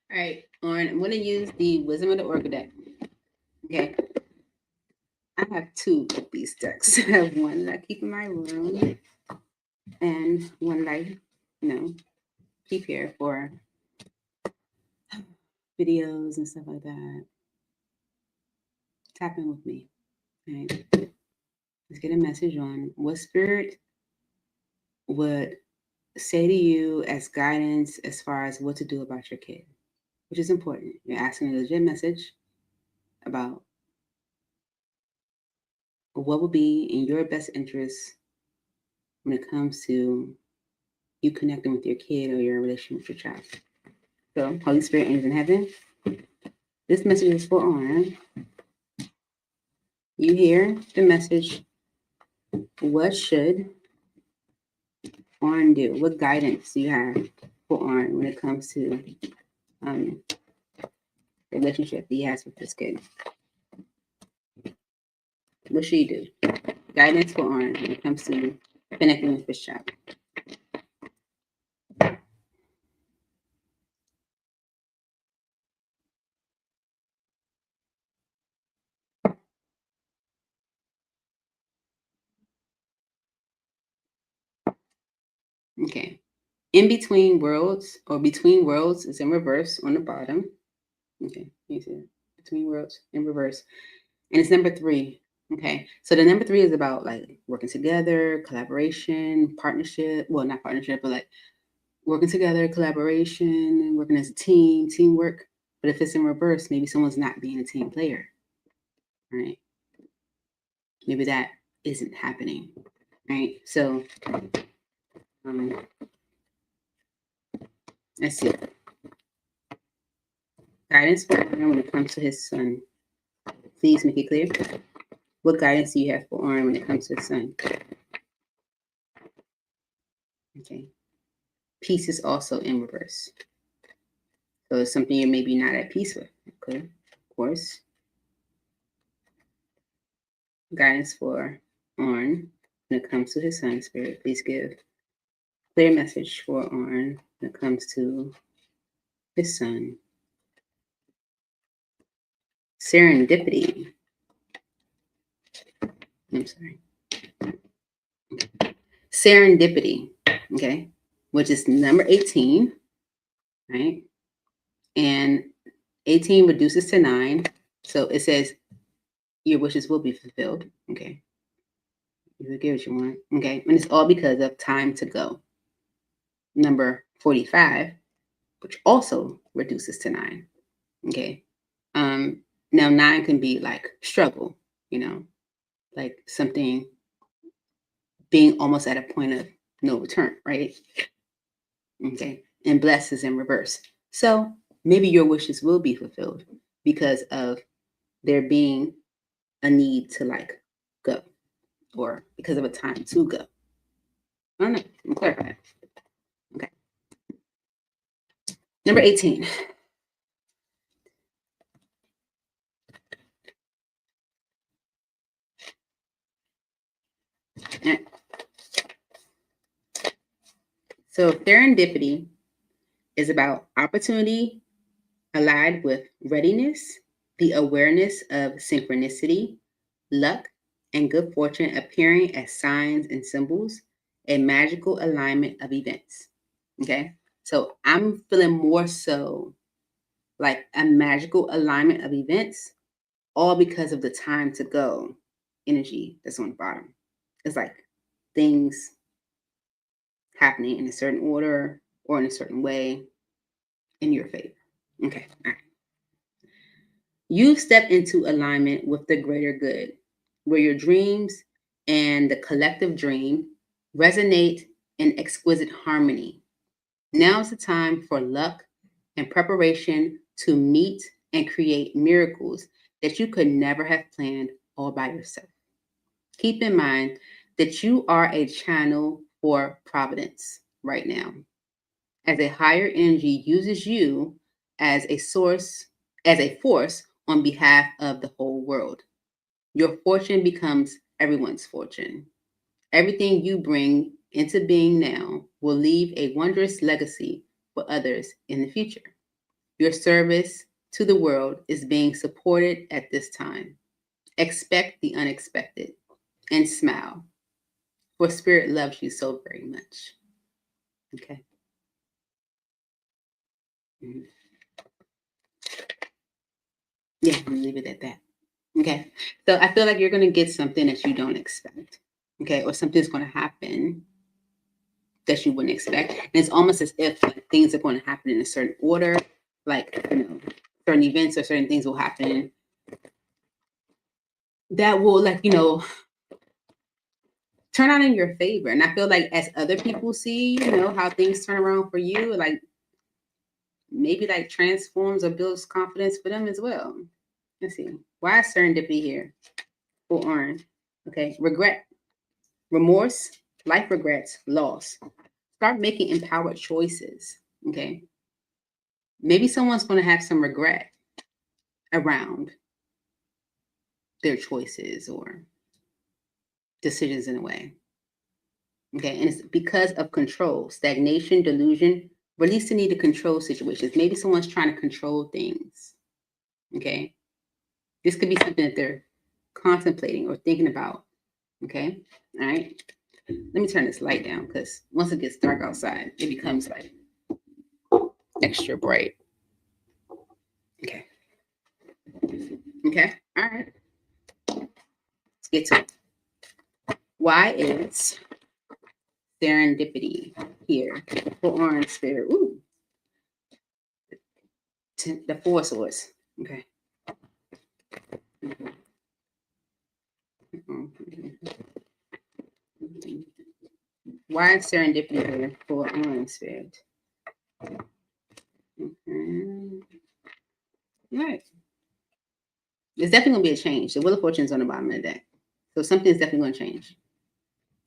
All right, Lauren, I'm going to use the Wisdom of the Oracle deck. Okay. I have two of these decks. I have one that I keep in my room and one that I, you know, keep here for videos and stuff like that. Tap in with me. Okay. Let's get a message on what spirit would say to you as guidance as far as what to do about your kid, which is important. You're asking a legit message about what would be in your best interest when it comes to you connecting with your kid or your relationship with your child. So, Holy Spirit, angels in heaven, this message is for Arn. You hear the message. What should Arn do? What guidance do you have for Arn when it comes to the relationship that he has with this kid? What should he do? Guidance for Arn when it comes to connecting with this child. Okay. In between worlds or between worlds is in reverse on the bottom. Okay. You see it? Between worlds in reverse. And it's number 3. Okay. So the number 3 is about like working together, collaboration, partnership. Well, not partnership, but like working together, collaboration, working as a team, teamwork. But if it's in reverse, maybe someone's not being a team player. Right. Maybe that isn't happening. Right. So let's see. Guidance for Aaron when it comes to his son. Please make it clear. What guidance do you have for Aaron when it comes to his son? Okay. Peace is also in reverse. So it's something you're maybe not at peace with. Okay, of course. Guidance for Orn when it comes to his sun spirit. Please give clear message for Orn when it comes to his sun. Serendipity. I'm sorry. Serendipity, okay, which is number 18, right? And 18 reduces to 9. So it says your wishes will be fulfilled, okay? You get what you want, okay? And it's all because of time to go. Number 45, which also reduces to 9, okay? Now 9 can be like struggle, you know, like something being almost at a point of no return, right? Okay. And blessed is in reverse. So maybe your wishes will be fulfilled because of there being a need to like go or because of a time to go. I don't know. I'm clarifying. Okay. Number 18. So serendipity is about opportunity allied with readiness, the awareness of synchronicity, luck, and good fortune appearing as signs and symbols, a magical alignment of events. Okay. So I'm feeling more so like a magical alignment of events, all because of the time to go energy that's on the bottom. It's like things happening in a certain order or in a certain way in your favor. Okay. All right. You step into alignment with the greater good, where your dreams and the collective dream resonate in exquisite harmony. Now is the time for luck and preparation to meet and create miracles that you could never have planned all by yourself. Keep in mind that you are a channel for providence right now, as a higher energy uses you as a source, as a force on behalf of the whole world. Your fortune becomes everyone's fortune. Everything you bring into being now will leave a wondrous legacy for others in the future. Your service to the world is being supported at this time. Expect the unexpected and smile, for Spirit loves you so very much. Okay. Mm-hmm. Yeah, I'm gonna leave it at that. Okay. So I feel like you're gonna get something that you don't expect. Okay, or something's gonna happen that you wouldn't expect. And it's almost as if like, things are going to happen in a certain order, like certain events or certain things will happen that will turn out in your favor. And I feel like as other people see, how things turn around for you, like maybe like transforms or builds confidence for them as well. Let's see. Why is serendipity here? For Orange. Okay. Regret, remorse, life regrets, loss. Start making empowered choices. Okay. Maybe someone's going to have some regret around their choices or decisions in a way. Okay. And it's because of control, stagnation, delusion, release the need to control situations. Maybe someone's trying to control things. Okay. This could be something that they're contemplating or thinking about. Okay. All right. Let me turn this light down because once it gets dark outside, it becomes like extra bright. Okay. Okay. All right. Let's get to it. Why is serendipity here for Orange Spirit? Ooh. The Four Swords. Okay. Why is serendipity here for Orange Spirit? Right. There's definitely going to be a change. The Wheel of Fortune is on the bottom of the deck. So something's definitely going to change.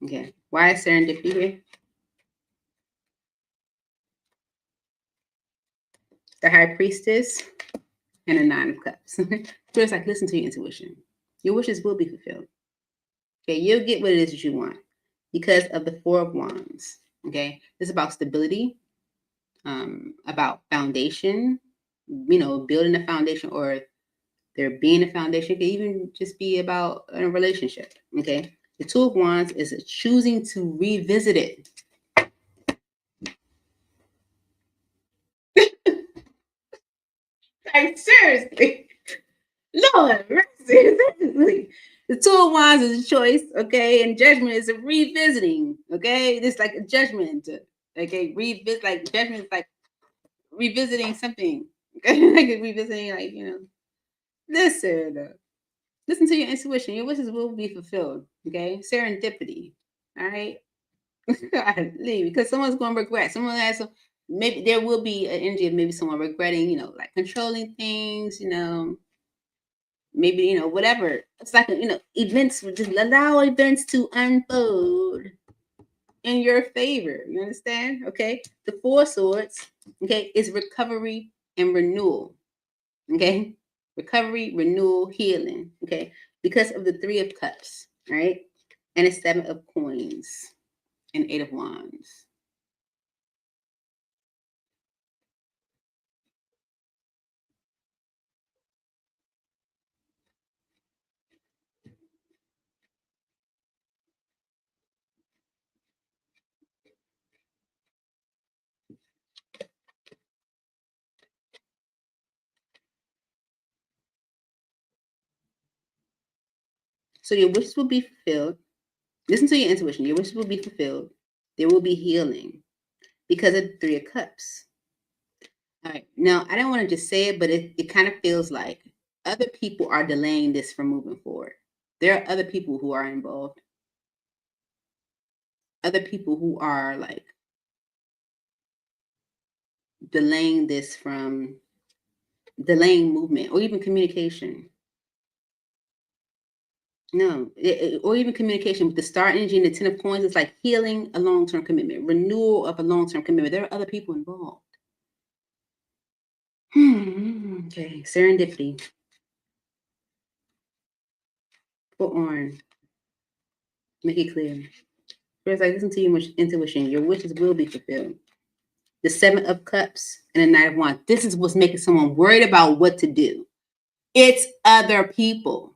Okay. Why is serendipity here? the High Priestess, and the Nine of Cups. So it's like, listen to your intuition. Your wishes will be fulfilled. Okay, you'll get what it is that you want because of the Four of Wands. Okay, it's about stability, about foundation, building a foundation, or there being a foundation. It could even just be about a relationship. Okay, the Two of Wands is choosing to revisit it. Like, seriously. Lord, seriously. The Two of Wands is a choice, okay, and Judgment is a revisiting, okay. It's like a judgment, okay. Revisit, like Judgment is like revisiting something, okay, like revisiting, like Listen, listen to your intuition. Your wishes will be fulfilled, okay. Serendipity, all right. Because someone's going to regret. Someone has some. Maybe there will be an energy of maybe someone regretting, like controlling things, maybe whatever. It's like events. Just allow events to unfold in your favor. You understand? Okay. The Four Swords, okay, is recovery and renewal. Okay, recovery, renewal, healing. Okay, because of the Three of Cups, right, and the Seven of Coins and Eight of Wands. So your wishes will be fulfilled. Listen to your intuition. Your wishes will be fulfilled. There will be healing because of the Three of Cups. All right. Now, I don't want to just say it, but it kind of feels like other people are delaying this from moving forward. There are other people who are involved. Other people who are like delaying this from delaying movement or even communication. No, or even communication with the star energy and the Ten of Coins. It's like healing a long-term commitment, renewal of a long-term commitment. There are other people involved. Okay, serendipity. Put on. Make it clear. First, like listen to your intuition. Your wishes will be fulfilled. The Seven of Cups and the Knight of Wands. This is what's making someone worried about what to do. It's other people.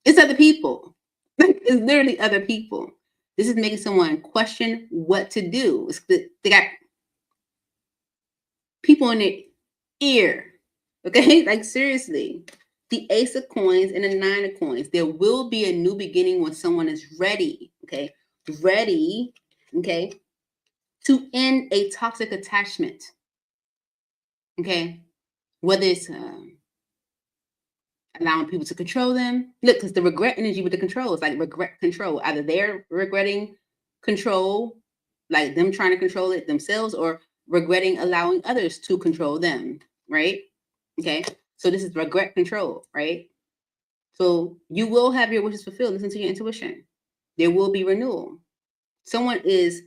It's other people. It's literally other people. This is making someone question what to do. They got people in their ear. Okay, like seriously. The Ace of Coins and the Nine of Coins. There will be a new beginning when someone is ready. Okay, ready. Okay, to end a toxic attachment. Okay, whether it's allowing people to control them. Look, because the regret energy with the control is like regret control. Either they're regretting control, like them trying to control it themselves, or regretting allowing others to control them, right? Okay. So this is regret control, right? So you will have your wishes fulfilled. Listen to your intuition. There will be renewal. Someone is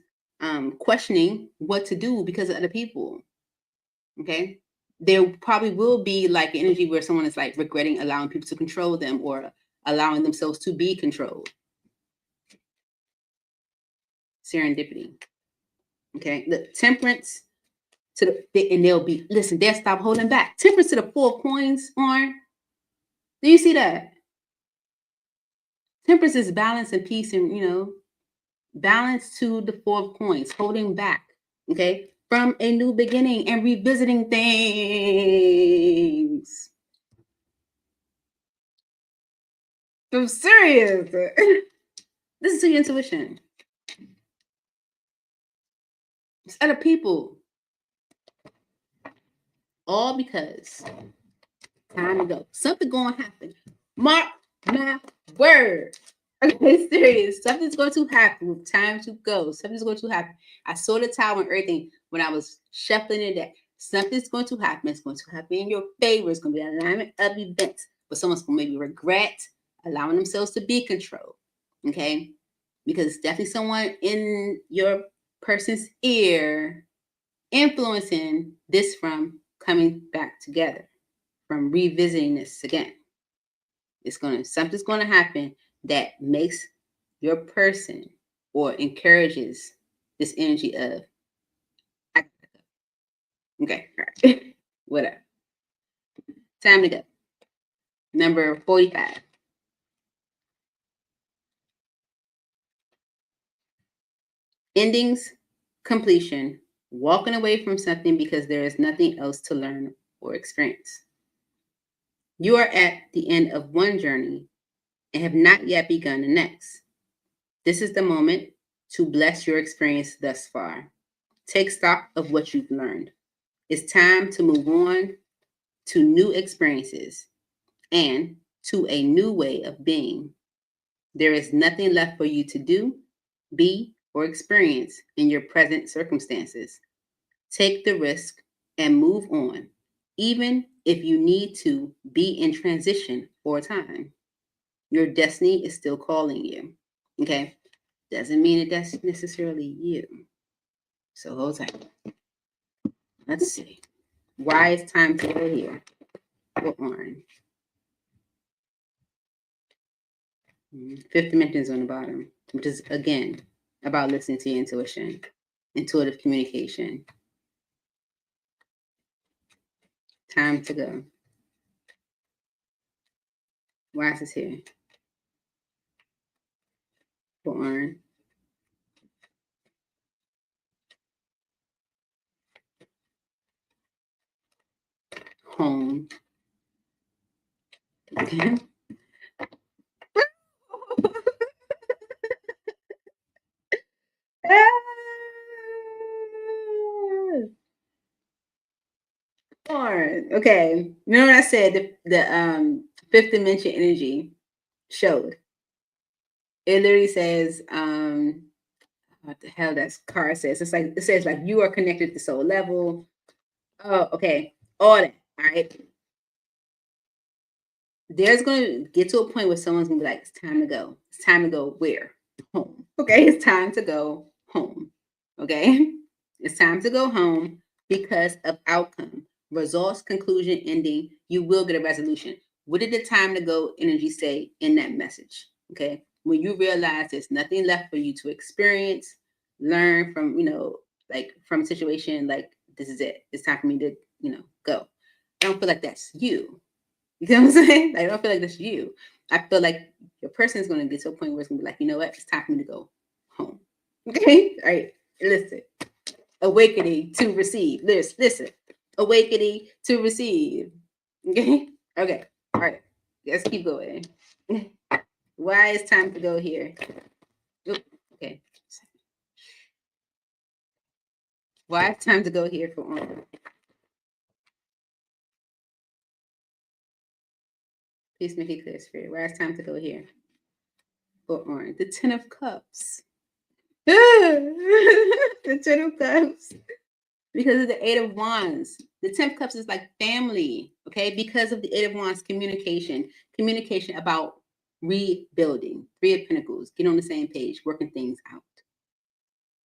questioning what to do because of other people. Okay. There probably will be like energy where someone is like regretting allowing people to control them or allowing themselves to be controlled. Serendipity. Okay. The Temperance to and they'll be, listen, they'll stop holding back. Temperance to the Four of Coins on. Do you see that? Temperance is balance and peace and, balance to the Four of Coins, holding back. Okay. From a new beginning and revisiting things. I'm serious. Listen to your intuition. It's other people. All because time to go. Something going to happen. Mark my word. Okay, serious. Something's going to happen. Time to go. Something's going to happen. I saw the tower and everything when I was shuffling it. That something's going to happen. It's going to happen in your favor. It's going to be an alignment of events. But someone's going to maybe regret allowing themselves to be controlled. Okay, because it's definitely someone in your person's ear influencing this from coming back together, from revisiting this again. Something's gonna happen that makes your person or encourages this energy of okay, all right. Whatever. Time to go. Number 45. Endings, completion, walking away from something because there is nothing else to learn or experience. You are at the end of one journey and have not yet begun the next. This is the moment to bless your experience thus far. Take stock of what you've learned. It's time to move on to new experiences and to a new way of being. There is nothing left for you to do, be, or experience in your present circumstances. Take the risk and move on, even if you need to be in transition for a time. Your destiny is still calling you. Okay? Doesn't mean that that's necessarily you. So hold tight. Let's see. Why it's time to go here? Go on. Fifth dimension is on the bottom, which is again about listening to your intuition, intuitive communication. Time to go. Why is this here? Go on. Home. Okay. Okay. You know what I said? The fifth dimension energy showed. It literally says, what the hell that card says? It says like you are connected to soul level. Oh, okay. All that. All right. There's gonna get to a point where someone's gonna be like, it's time to go. It's time to go where? Home. Okay, it's time to go home. Okay. It's time to go home because of outcome, results, conclusion, ending. You will get a resolution. What did the time to go energy say in that message? Okay. When you realize there's nothing left for you to experience, learn from, like from a situation, like this is it. It's time for me to, go. I don't feel like that's you. You know what I'm saying? Like, I don't feel like that's you. I feel like your person is going to get to a point where it's going to be like, you know what? It's time for me to go home. Okay? All right. Listen. Awakening to receive. Listen. Awakening to receive. Okay? Okay. All right. Let's keep going. Why is time to go here? Oop, okay. Why is time to go here for on? Please make it clear, Spirit. Why is time to go here for on? The Ten of Cups. The Ten of Cups. Because of the Eight of Wands. The 10 of Cups is like family, okay? Because of the Eight of Wands, communication about rebuilding. Three of Pentacles, get on the same page, working things out.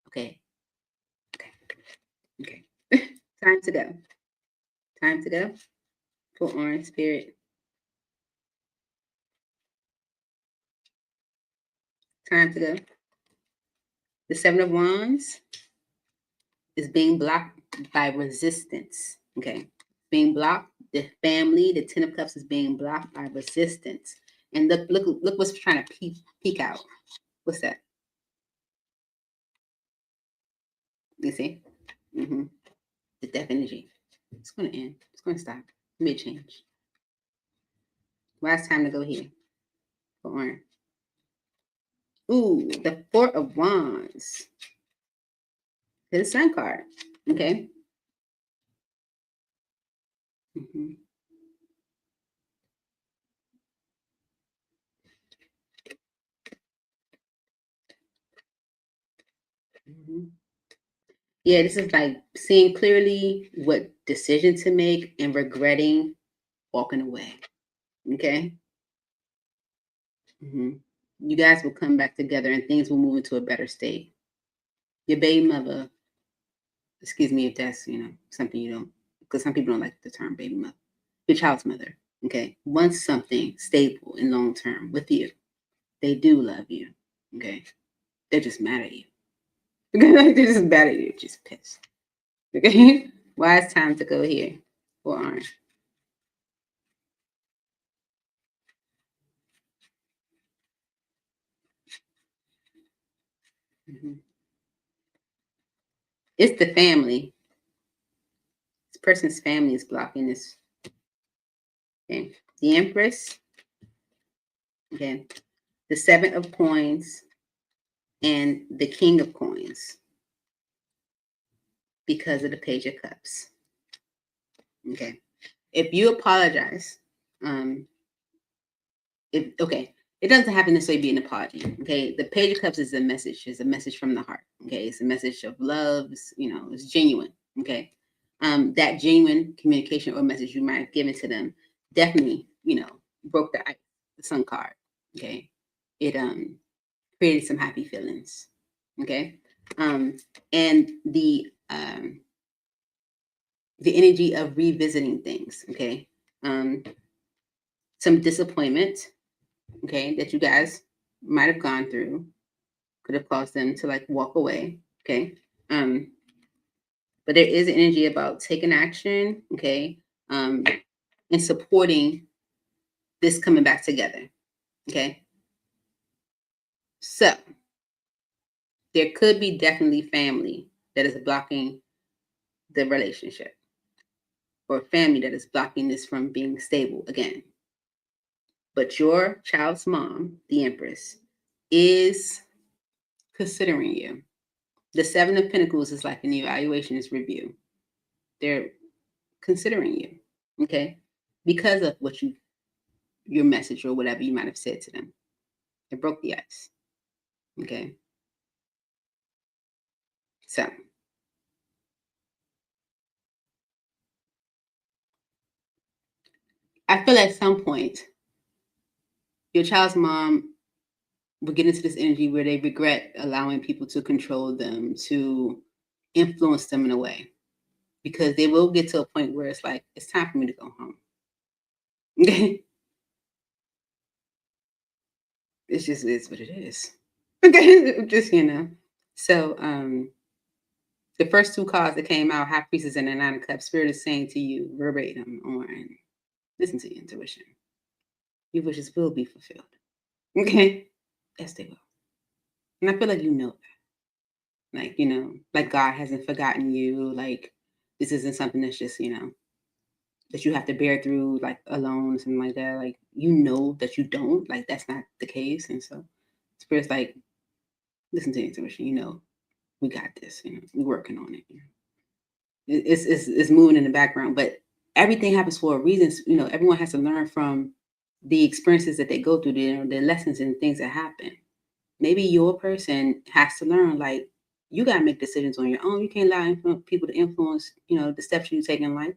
Okay. Time to go. Time to go. For Orange Spirit. Time to go. The Seven of Wands is being blocked by resistance, okay? Being blocked, the family, the Ten of Cups is being blocked by resistance. And look what's trying to peek out. What's that? You see? Mm-hmm. The death energy. It's going to end. It's going to stop. Mid-change. Well, it's time to go here. For Orange. Ooh, the Four of Wands. The Sun card. Okay. Mm-hmm. Mm-hmm. Yeah, this is like seeing clearly what decision to make and regretting walking away. Okay. Mm-hmm. You guys will come back together and things will move into a better state. Your baby mother, excuse me if that's, something you don't because some people don't like the term baby mother, your child's mother, okay, wants something stable and long term with you. They do love you, okay? They're just mad at you. They're just mad at you, just pissed. Okay? Why it's time to go here for orange. It's the family. This person's family is blocking this. Okay. The Empress. Okay. The Seven of Coins and the King of Coins because of the Page of Cups. Okay. If you apologize, it doesn't have to necessarily be an apology. Okay. The Page of Cups is a message from the heart. Okay. It's a message of love. It's genuine. Okay. That genuine communication or message you might have given to them definitely, broke the ice, the Sun card. Okay. It created some happy feelings. Okay. And the energy of revisiting things. Okay. Some disappointment, okay, that you guys might have gone through could have caused them to walk away. Okay. But there is an energy about taking action, okay, and supporting this coming back together. Okay. So there could be definitely family that is blocking the relationship, or family that is blocking this from being stable again. But your child's mom, the Empress, is considering you. The Seven of Pentacles is like an evaluation, is review. They're considering you, okay, because of what your message or whatever you might have said to them. It broke the ice, okay. So I feel at some point your child's mom will get into this energy where they regret allowing people to control them, to influence them in a way, because they will get to a point where it's like, it's time for me to go home. Okay. It just is what it is. Okay. Just, So the first two cards that came out, High Priestess and the Nine of Cups, Spirit is saying to you verbatim on, listen to your intuition. Your wishes will be fulfilled. Okay. Yes, they will. And I feel like you know that. Like God hasn't forgotten you. Like this isn't something that's just, that you have to bear through alone, something like that. Like, that you don't, that's not the case. And so Spirit's like, listen to your intuition, we got this, we're working on it. It's moving in the background, but everything happens for a reason. Everyone has to learn from the experiences that they go through, the lessons and things that happen. Maybe your person has to learn, you got to make decisions on your own. You can't allow people to influence, the steps you take in life.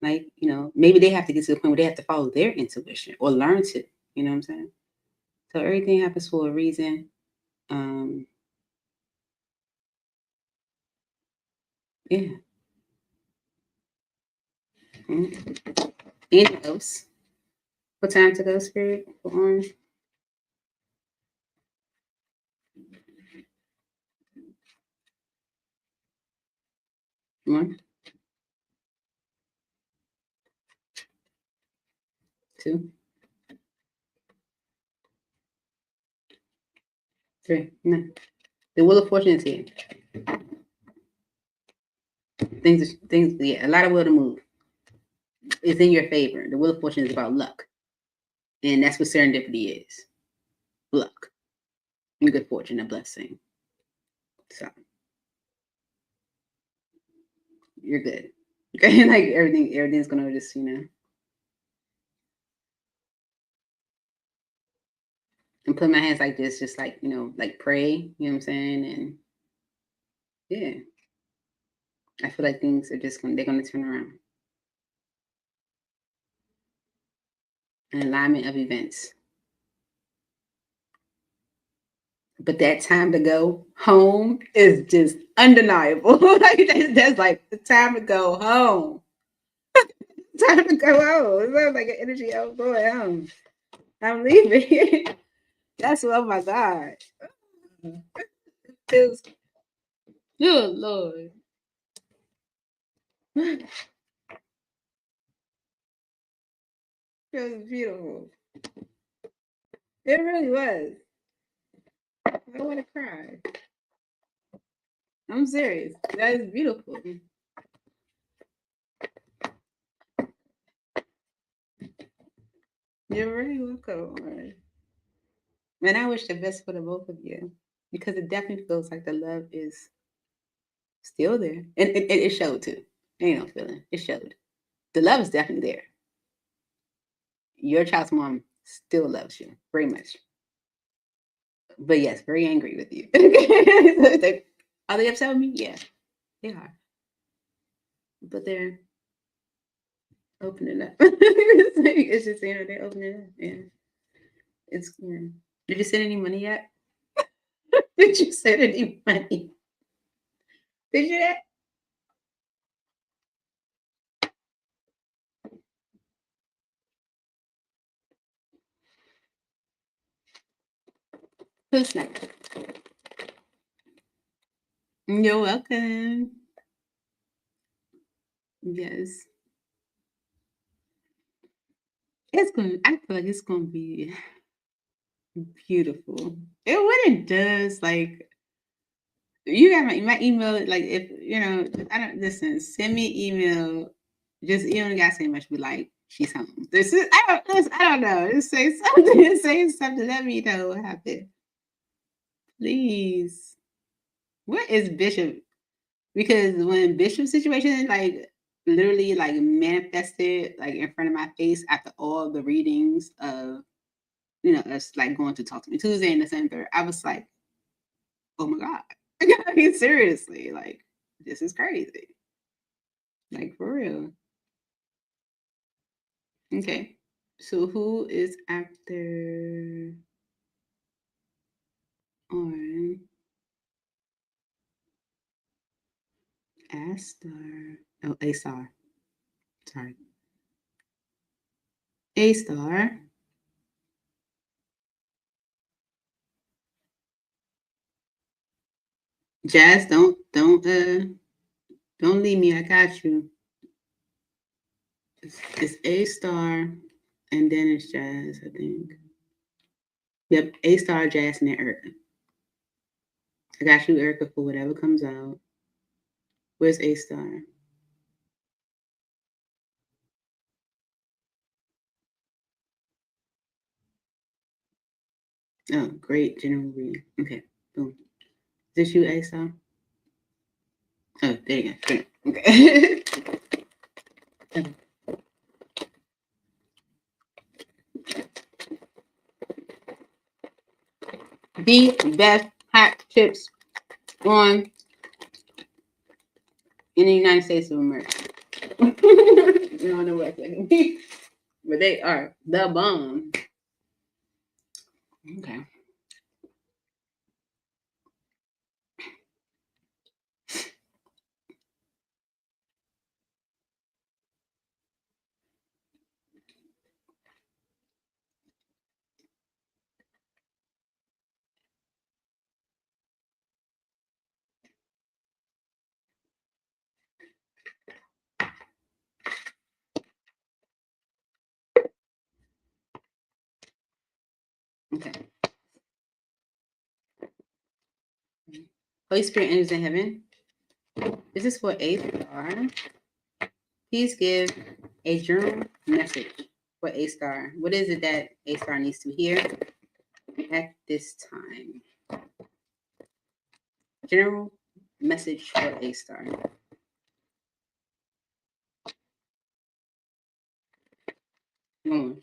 Maybe they have to get to the point where they have to follow their intuition or learn to, you know what I'm saying? So everything happens for a reason. Yeah. Anything else? What time to go, Spirit? For orange? One, two, three. No. The Wheel of Fortune is here. Things, yeah, a lot of will to move. It's in your favor. The Wheel of Fortune is about luck. And that's what serendipity is. Luck. And good fortune, a blessing. So you're good. Okay. Everything's gonna just, and put my hands like this, just pray, you know what I'm saying? And yeah. I feel like things are they're gonna turn around. An alignment of events. But that time to go home is just undeniable. That's like the time to go home. Time to go out. It sounds like an energy out going home. I'm leaving. That's oh my God. Feels good, Lord. Feels beautiful. It really was. I want to cry. I'm serious. That is beautiful. You're very welcome. And I wish the best for the both of you because it definitely feels like the love is still there. And it showed too. Ain't no feeling. It showed. The love is definitely there. Your child's mom still loves you very much. But yes, very angry with you. Are they upset with me? Yeah, they are. But they're opening up. It's just saying that they're opening up. Yeah. It's yeah. Did you send any money yet? Did you send any money? Did you that? Who's next? You're welcome. Yes. It's going I feel like it's gonna be beautiful. And what it does, like you got my email, like if you know, I don't listen, send me email. Just you don't gotta say much, be like, she's home. I don't know. Just say something, say something, let me know what happened. Please. What is Bishop? Because when Bishop situation like literally like manifested like in front of my face after all the readings of us like going to Talk to Me Tuesday in the center, I was like, oh my God. I mean, seriously, like this is crazy. Like for real. Okay. So who is after on A star? Oh, A star. Sorry. A star. Jazz, don't leave me. I got you. It's A star and then it's Jazz, I think. Yep, A star, Jazz, and then Erica. I got you, Erica, for whatever comes out. Where's A star? Oh, great general reading. Okay, boom. Is this you, A star? Oh, there you go. Okay. The best hot chips on in the United States of America. I don't know what that means, but they are the bomb. Okay. Okay. Holy Spirit enters in heaven. This is for A star. Please give a journal message for A star. What is it that A star needs to hear at this time? General message for A star. Come on.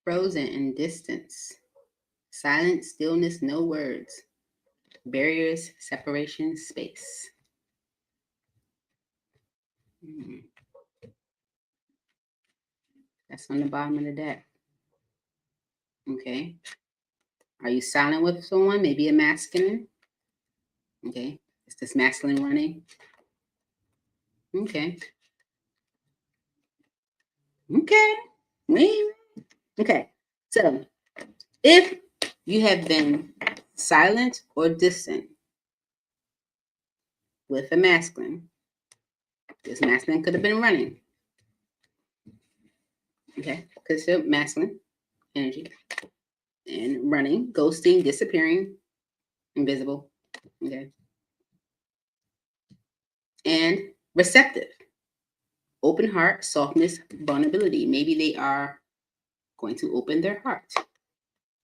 Frozen in distance. Silence, stillness, no words. Barriers, separation, space. Mm. That's on the bottom of the deck. Okay. Are you silent with someone? Maybe a masculine. Okay. It's this masculine running. Okay. Okay. Maybe. Okay. So if you have been silent or distant with a masculine, this masculine could have been running. Okay. Because it's masculine energy. And running, ghosting, disappearing, invisible. Okay. And receptive, open heart, softness, vulnerability. Maybe they are going to open their heart.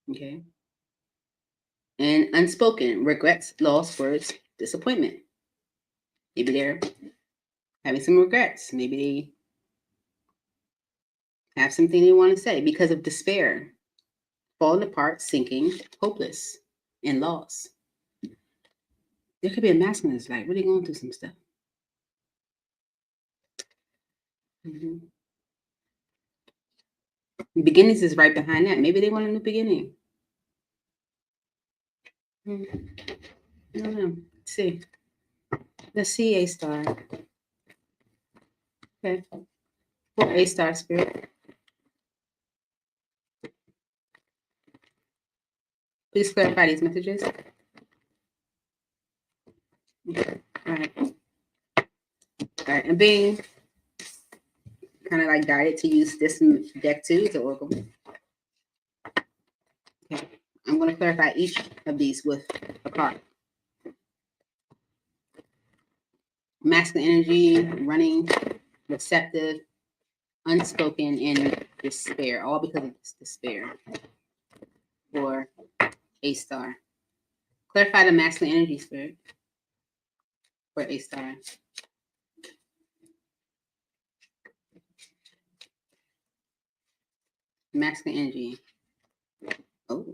Okay. And unspoken, regrets, lost words, disappointment. Maybe they're having some regrets. Maybe they have something they want to say because of despair, falling apart, sinking, hopeless, and loss. There could be a masculine that's like really going through some stuff. Beginnings is right behind that. Maybe they want a new beginning. I don't know. Let's see. Let's see, A star. Okay. For A star spirit. Please clarify these messages. Okay. All right. All right. And being kind of like guided to use this deck too, the oracle. Okay. I'm going to clarify each of these with a card. Masculine energy, running, receptive, unspoken, and despair. All because of this despair. For A star. Clarify the masculine energy spirit for A star. Masculine energy. Oh,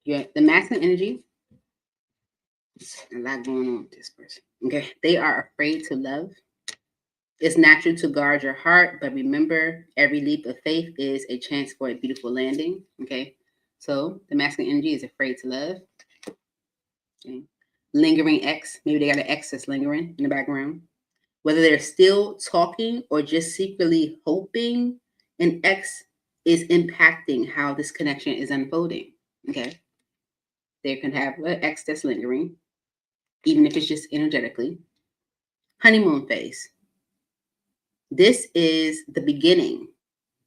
yeah. The masculine energy. A lot going on with this person. Okay. They are afraid to love. It's natural to guard your heart, but remember, every leap of faith is a chance for a beautiful landing. Okay. So the masculine energy is afraid to love. Okay. Lingering ex. Maybe they got an ex that's lingering in the background. Whether they're still talking or just secretly hoping, an ex is impacting how this connection is unfolding. Okay. They can have an ex that's lingering, even if it's just energetically. Honeymoon phase. This is the beginning,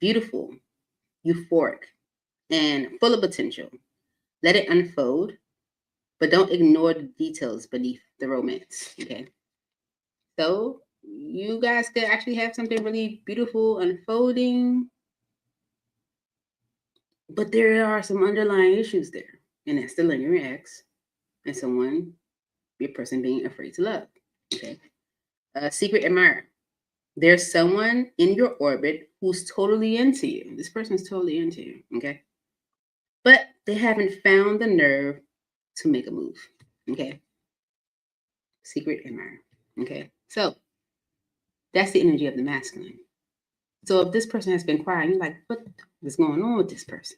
beautiful, euphoric, and full of potential. Let it unfold, but don't ignore the details beneath the romance. Okay. So you guys could actually have something really beautiful unfolding, but there are some underlying issues there, and that's the lingering ex and your person being afraid to love. Okay. Secret admirer. There's someone in your orbit who's totally into you. This person's totally into you. Okay. But they haven't found the nerve to make a move. Okay. Secret admirer. Okay. So that's the energy of the masculine. So if this person has been quiet, you're like, what is going on with this person?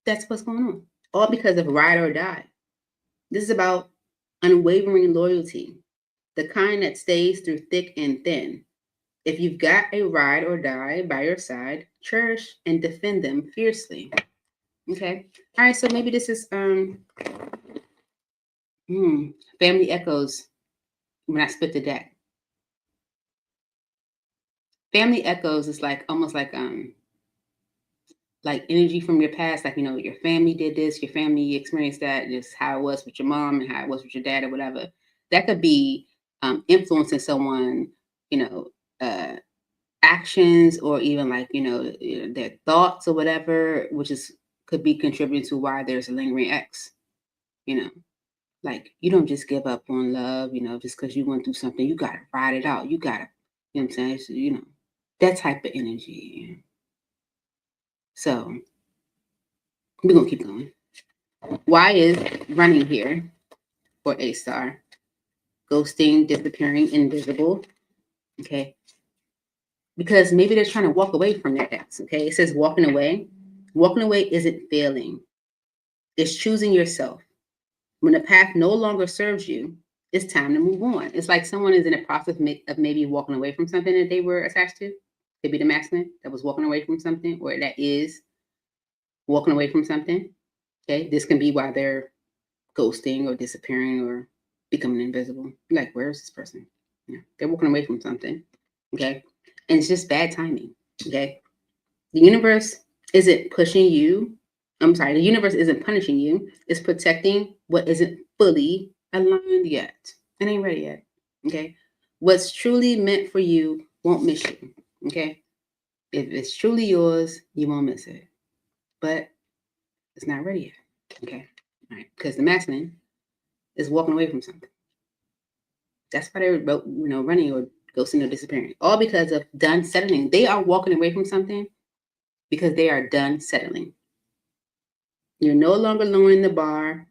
That's what's going on. All because of ride or die. This is about unwavering loyalty, the kind that stays through thick and thin. If you've got a ride or die by your side, cherish and defend them fiercely. Okay. All right. So maybe this is family echoes when I split the deck. Family echoes is like almost like energy from your past, like your family did this, your family experienced that, just how it was with your mom and how it was with your dad or whatever. That could be influencing someone, actions or even like their thoughts or whatever, which could be contributing to why there's a lingering ex. Like you don't just give up on love, just because you went through something. You gotta ride it out. You gotta, what I'm saying? So, that type of energy. So we're gonna keep going. Why is running here for A star? Ghosting, disappearing, invisible. Okay. Because maybe they're trying to walk away from their ex. Okay. It says walking away. Walking away isn't failing. It's choosing yourself. When the path no longer serves you, it's time to move on. It's like someone is in a process of maybe walking away from something that they were attached to. Could be the masculine that was walking away from something, or that is walking away from something. Okay, this can be why they're ghosting or disappearing or becoming invisible. Like, where is this person? Yeah, they're walking away from something. Okay, and it's just bad timing. Okay, the universe isn't pushing you. I'm sorry, the universe isn't punishing you. It's protecting what isn't fully aligned yet. It ain't ready yet. Okay, what's truly meant for you won't miss you. Okay, if it's truly yours, you won't miss it. But it's not ready yet. Okay, all right, because the masculine is walking away from something. That's why they're running or ghosting or disappearing. All because of done settling. They are walking away from something because they are done settling. You're no longer lowering the bar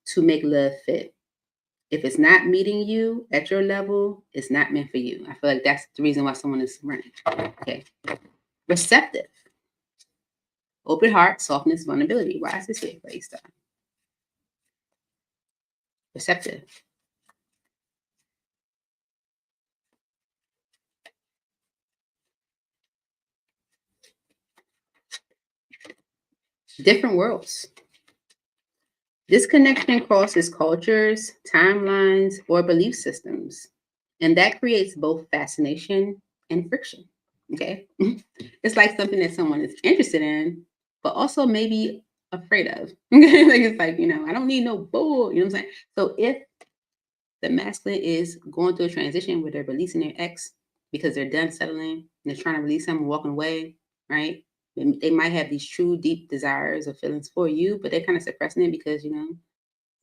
to make love fit. If it's not meeting you at your level, it's not meant for you. I feel like that's the reason why someone is running. Okay. Receptive. Open heart, softness, vulnerability. Why is this here for A-star? Receptive. Different worlds. This connection crosses cultures, timelines, or belief systems. And that creates both fascination and friction. Okay. It's like something that someone is interested in, but also maybe afraid of. Like, it's like, I don't need no bull. You know what I'm saying? So if the masculine is going through a transition where they're releasing their ex because they're done settling and they're trying to release them, walking away, right? They might have these true deep desires or feelings for you, but they're kind of suppressing it because,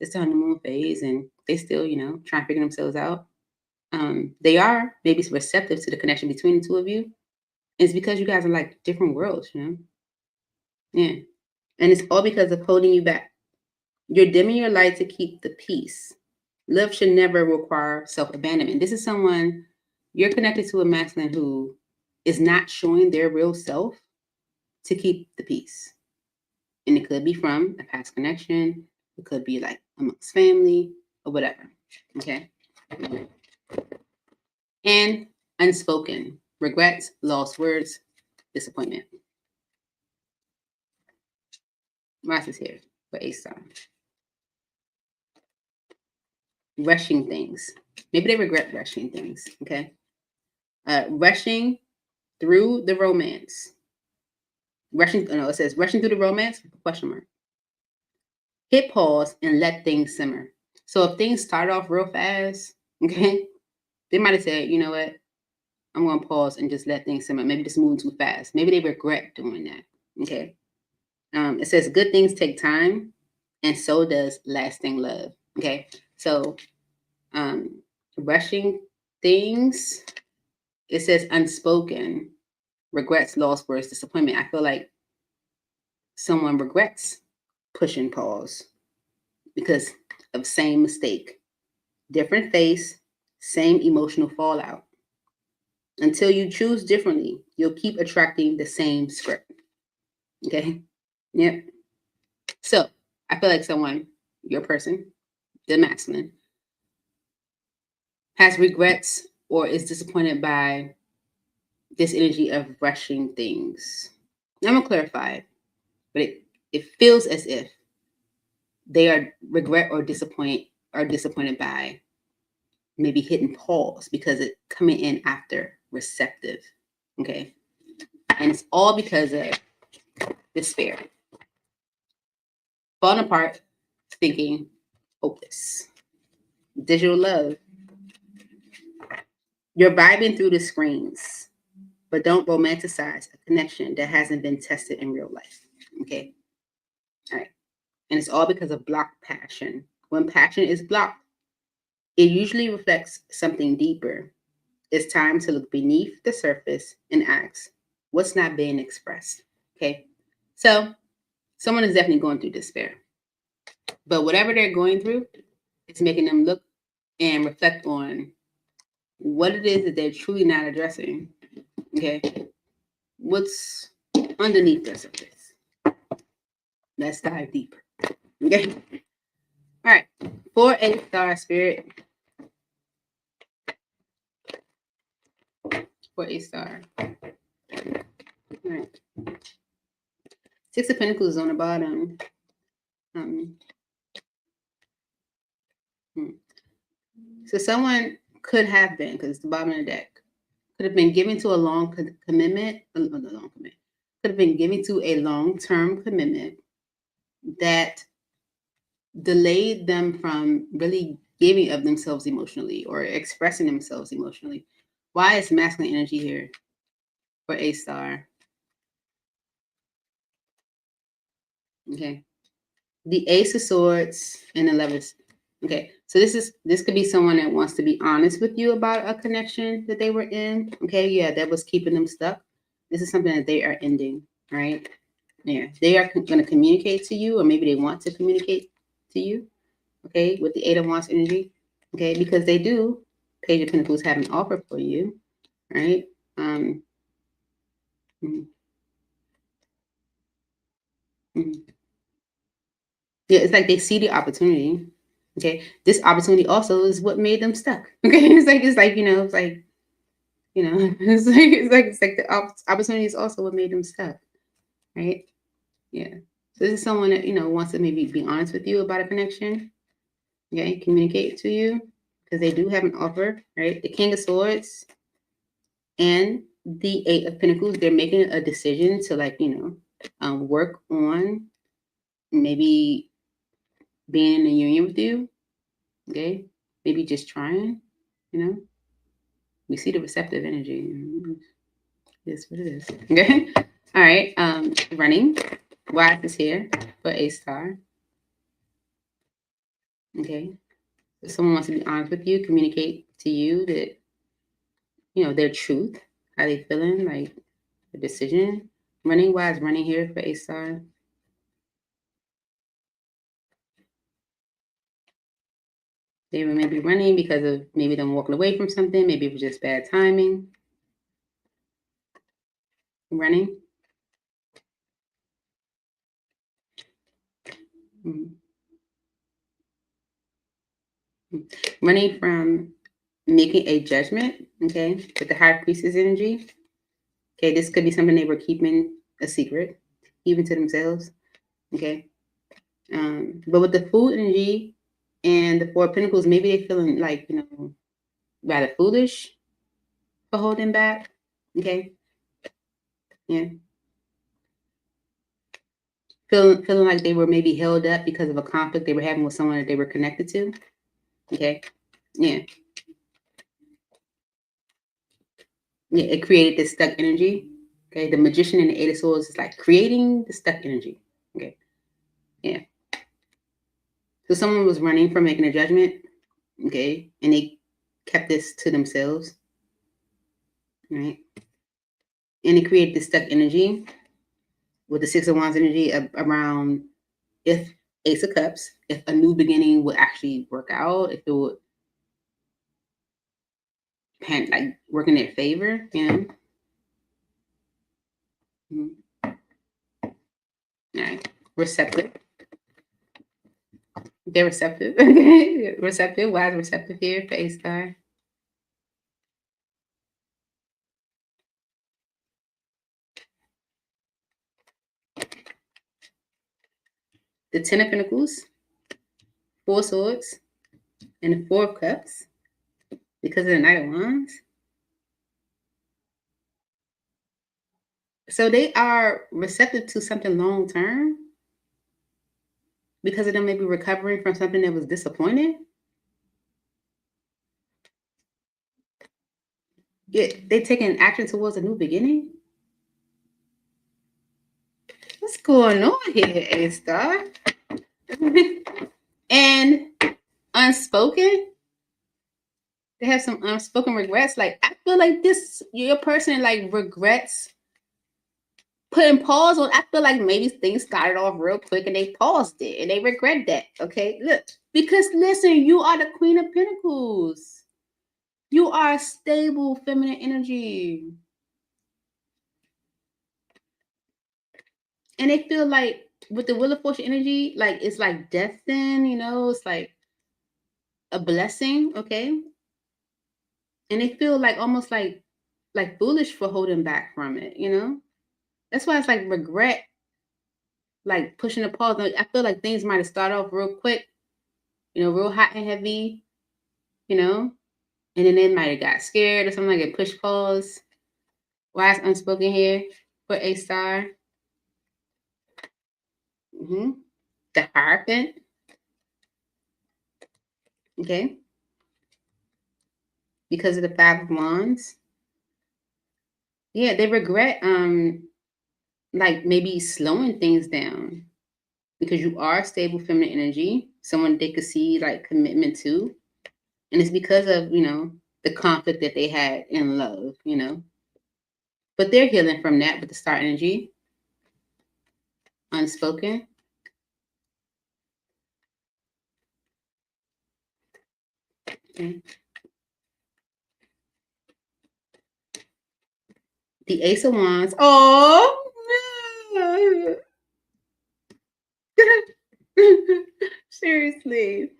it's the honeymoon phase and they still, trying to figure themselves out. They are maybe receptive to the connection between the two of you. It's because you guys are like different worlds, Yeah. And it's all because of holding you back. You're dimming your light to keep the peace. Love should never require self-abandonment. This is someone you're connected to, a masculine who is not showing their real self to keep the peace. And it could be from a past connection. It could be like amongst family or whatever. Okay. And unspoken regrets, lost words, disappointment. Ross is here for A-star. Rushing things. Maybe they regret rushing things. Okay. Rushing through the romance. It says rushing through the romance, question mark. Hit pause and let things simmer. So if things start off real fast, okay, they might have said, you know what, I'm going to pause and just let things simmer. Maybe just moving too fast. Maybe they regret doing that. Okay. It says good things take time, and so does lasting love. Okay. So rushing things, it says unspoken regrets, lost words, disappointment. I feel like someone regrets pushing pause because of same mistake, different face, same emotional fallout. Until you choose differently, you'll keep attracting the same script. Okay. Yep. So I feel like someone, your person, the masculine, has regrets or is disappointed by this energy of rushing things. I'm gonna clarify, but it feels as if they are regret or disappointed by maybe hitting pause because it coming in after receptive. Okay. And it's all because of despair. Falling apart, thinking hopeless. Digital love. You're vibing through the screens, but don't romanticize a connection that hasn't been tested in real life. Okay. All right. And it's all because of blocked passion. When passion is blocked, it usually reflects something deeper. It's time to look beneath the surface and ask, what's not being expressed? Okay. So someone is definitely going through despair. But whatever they're going through, it's making them look and reflect on what it is that they're truly not addressing. Okay. What's underneath the surface? Let's dive deeper. Okay. All right. For a star spirit. For a star. All right. Six of Pentacles on the bottom. So someone could have been, because it's the bottom of the deck, could have been given to a long commitment. Could have been given to a long-term commitment that delayed them from really giving of themselves emotionally or expressing themselves emotionally. Why is masculine energy here for a star? Okay. The Ace of Swords and the Lovers. Okay. So this could be someone that wants to be honest with you about a connection that they were in. Okay. Yeah, that was keeping them stuck. This is something that they are ending, right? Yeah. They are going to communicate to you, or maybe they want to communicate to you. Okay, with the Eight of Wands energy. Okay, because they do. Page of Pentacles have an offer for you, right? Mm, mm. Yeah, it's like they see the opportunity. Okay, this opportunity also is what made them stuck. Okay, it's like it's like the opportunity is also what made them stuck, right? Yeah. So this is someone that wants to maybe be honest with you about a connection. Okay, communicate to you because they do have an offer, right? The King of Swords and the Eight of Pentacles, they're making a decision to work on maybe being in a union with you. Okay, maybe just trying. We see the receptive energy. That's what it is. Okay, all right. Running. Why is here for a star? Okay, if someone wants to be honest with you, communicate to you that their truth, how they feeling, like a decision. Running. Why is running here for a star? They were maybe running because of maybe them walking away from something. Maybe it was just bad timing. Running. Mm. Running from making a judgment, okay, with the High Priestess energy. Okay, this could be something they were keeping a secret, even to themselves. Okay. But with the Fool energy and the Four of Pentacles, maybe they feeling like, rather foolish for holding back. Okay. Yeah. Feeling like they were maybe held up because of a conflict they were having with someone that they were connected to. Okay. Yeah. Yeah, it created this stuck energy. Okay. The Magician and the Eight of Swords is like creating the stuck energy. Okay. Yeah. So someone was running from making a judgment. Okay. And they kept this to themselves. Right. And it created this stuck energy with the Six of Wands energy around if Ace of Cups, if a new beginning would actually work out, if it would work in their favor, Mm-hmm. All right. Receptive. They're receptive. Okay. Receptive. Why is receptive here for Ace Star? The Ten of Pentacles, Four Swords, and the Four of Cups because of the Knight of Wands. So they are receptive to something long term because of them maybe recovering from something that was disappointing. Yeah, they taking action towards a new beginning. What's going on here, Ace Star? And unspoken. They have some unspoken regrets. Like I feel like your person like regrets putting pause on. I feel like maybe things started off real quick and they paused it and they regret that. Okay, look, because listen, you are the Queen of Pentacles. You are a stable feminine energy. And they feel like with the Wheel of Fortune energy, like it's like destined, you know, it's like a blessing, okay? And they feel like almost like foolish for holding back from it, you know? That's why it's like regret, like pushing the pause. I feel like things might have started off real quick, you know, real hot and heavy, you know, and then they might have got scared or something like it, push pause. Why is unspoken here for a star? The Hierophant, okay, because of the Five of Wands. Yeah, they regret like maybe slowing things down because you are stable feminine energy, someone they could see like commitment to. And it's because of, you know, the conflict that they had in love, you know. But they're healing from that with the star energy. Unspoken. Okay. The Ace of Wands. Oh, seriously.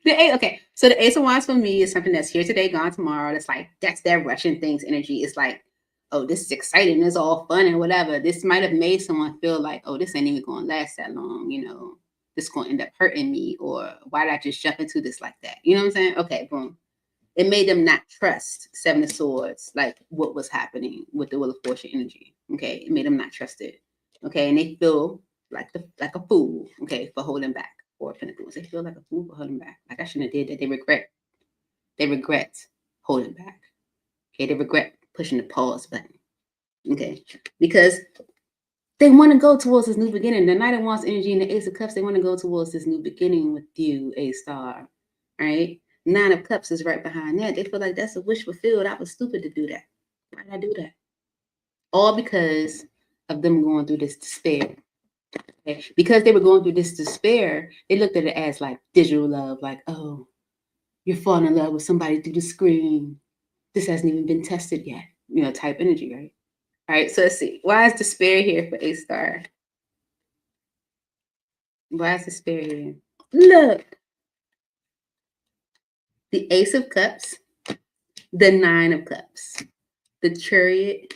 Okay, so the Ace of Wands for me is something that's here today, gone tomorrow. That's like, that's that rushing things energy. It's like, oh, this is exciting. It's all fun and whatever. This might have made someone feel like, oh, this ain't even going to last that long. You know, this going to end up hurting me. Or why did I just jump into this like that? You know what I'm saying? Okay, boom. It made them not trust Seven of Swords, like what was happening with the Wheel of Fortune energy. Okay, it made them not trust it. Okay, and they feel like a fool. Okay, for holding back. Four of Pentacles. They feel like a fool for holding back. Like I shouldn't have did that. They regret. They regret holding back. Okay, they regret pushing the pause button. Okay, because they want to go towards this new beginning. The Knight of Wands energy and the Ace of Cups, they want to go towards this new beginning with you, a star. Right? Nine of Cups is right behind that. They feel like that's a wish fulfilled. I was stupid to do that. Why did I do that? All because of them going through this despair. Okay? Because they were going through this despair, they looked at it as like digital love, like, oh, you're falling in love with somebody through the screen. This hasn't even been tested yet. You know, type energy, right? All right, so let's see. Why is despair here for a star? Why is despair here? Look, the Ace of Cups, the Nine of Cups, the Chariot,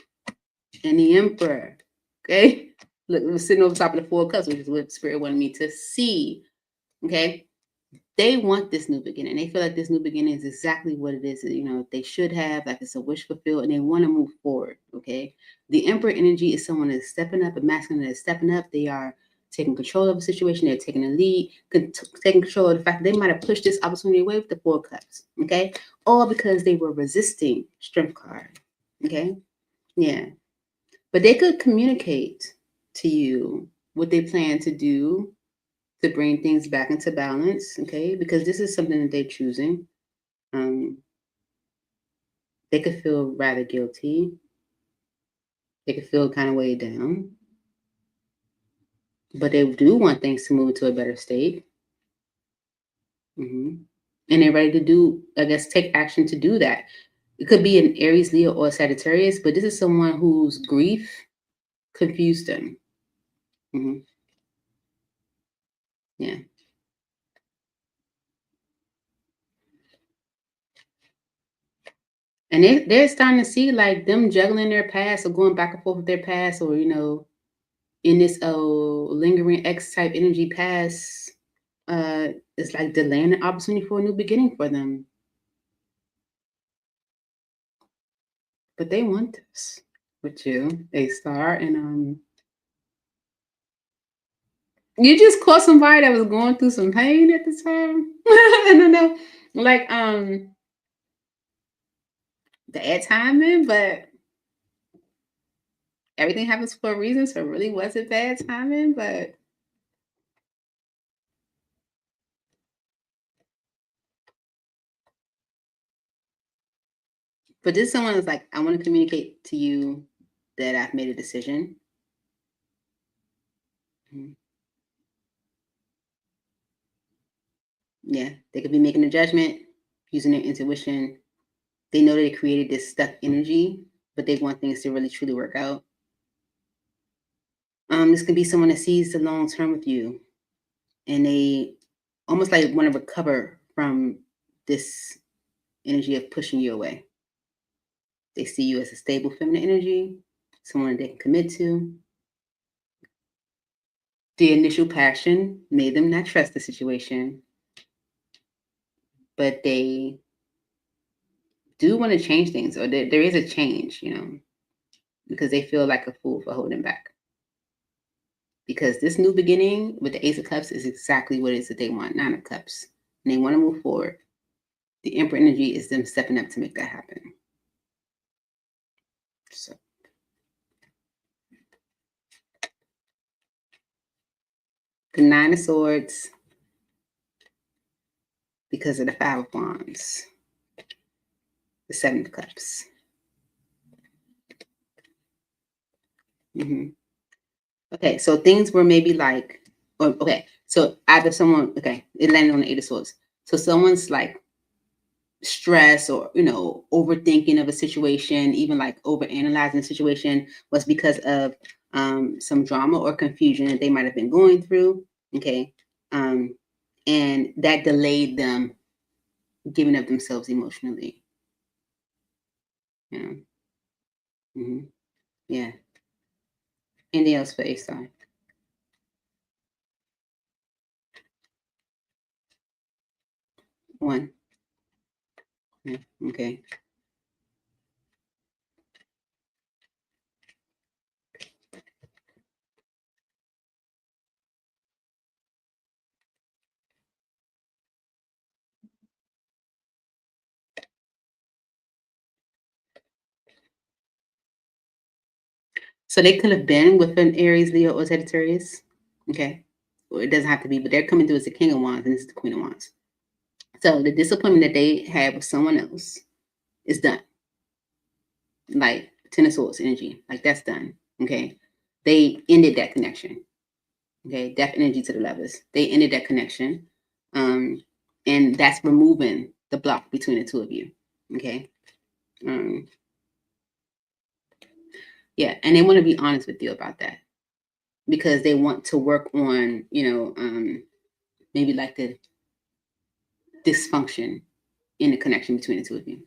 and the Emperor. Okay, look, we're sitting over top of the Four of Cups, which is what Spirit wanted me to see. Okay, they want this new beginning. They feel like this new beginning is exactly what it is. You know, they should have, like it's a wish fulfilled, and they want to move forward. Okay, the Emperor energy is someone that's stepping up, a masculine that is stepping up. They are taking control of a situation. They're taking the lead, taking control of the fact that they might have pushed this opportunity away with the Four of Cups. Okay, all because they were resisting Strength card. Okay, yeah, but they could communicate to you what they plan to do to bring things back into balance, okay? Because this is something that they're choosing. They could feel rather guilty. They could feel kind of weighed down. But they do want things to move to a better state. And they're ready to do, I guess, take action to do that. It could be an Aries, Leo, or Sagittarius, but this is someone whose grief confused them. Yeah. And they're starting to see like them juggling their past or going back and forth with their past, or, you know, in this lingering X type energy past, it's like delaying an opportunity for a new beginning for them. But they want this with you, a star, and you just caught somebody that was going through some pain at the time. I don't know, like bad timing, but everything happens for a reason, so it really wasn't bad timing, but this someone is like, I want to communicate to you that I've made a decision. Yeah, they could be making a judgment, using their intuition. They know they created this stuck energy, but they want things to really truly work out. This can be someone that sees the long term with you, and they almost like want to recover from this energy of pushing you away. They see you as a stable feminine energy, someone they can commit to. The initial passion made them not trust the situation, but they do want to change things, or there is a change, because they feel like a fool for holding back. Because this new beginning with the Ace of Cups is exactly what it is that they want, Nine of Cups. And they want to move forward. The Emperor energy is them stepping up to make that happen. So, the Nine of Swords, because of the Five of Wands. The Seven of Cups. Okay, so things were maybe like, okay, so either someone, okay, it landed on the Eight of Swords. So someone's like stress or, overthinking of a situation, even like overanalyzing the situation was because of some drama or confusion that they might have been going through. Okay. And that delayed them giving up themselves emotionally. Yeah. Anything else for Ace sign? One. Yeah. Okay. So they could have been with an Aries, Leo, or Sagittarius. Okay. Well, it doesn't have to be, but they're coming through as the King of Wands and this is the Queen of Wands. So the disappointment that they had with someone else is done. Like Ten of Swords energy, like that's done. Okay. They ended that connection. Okay. Death energy to the lovers. They ended that connection. And that's removing the block between the two of you. Okay. Yeah. And they want to be honest with you about that because they want to work on, maybe like the dysfunction in the connection between the two of you.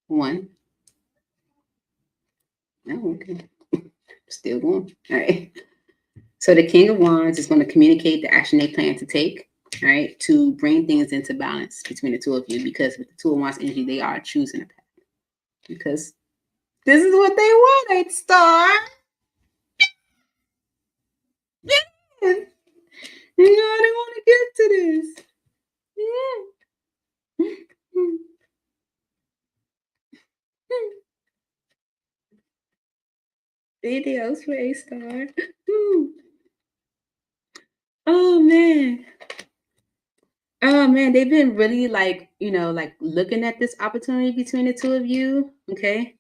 One. Oh, okay. Still going. All right. So the King of Wands is going to communicate the action they plan to take, all right, to bring things into balance between the two of you. Because with the Two of Wands energy, they are choosing a path. Because this is what they wanted, Star. Yes. They want to get to this. Yeah. Anything else for A Star? Oh man. Oh man, they've been really like, like looking at this opportunity between the two of you. Okay.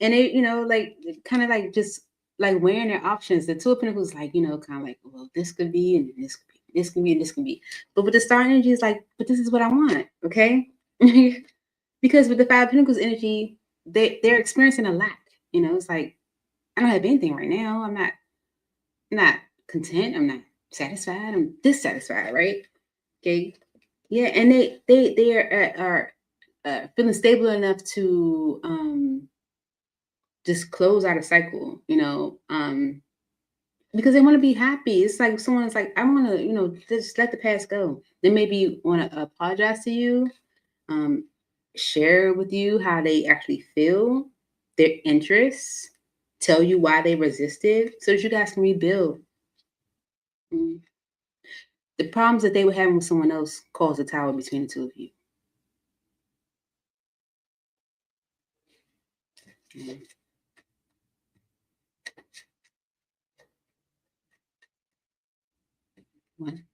And they, like kind of like just like weighing their options. The Two of Pentacles, like, kind of like, well, this could be, and this could be, this could be, and this could be. But with the Star energy, it's like, but this is what I want. Okay. Because with the Five of Pentacles energy, they're experiencing a lack. It's like, I don't have anything right now. I'm not content. I'm not satisfied. I'm dissatisfied, right? Okay. Yeah, and they are feeling stable enough to just close out a cycle, because they want to be happy. It's like someone's like, I want to, just let the past go. They maybe want to apologize to you, share with you how they actually feel, their interests, tell you why they resisted, so that you guys can rebuild. The problems that they were having with someone else caused a tower between the two of you. One.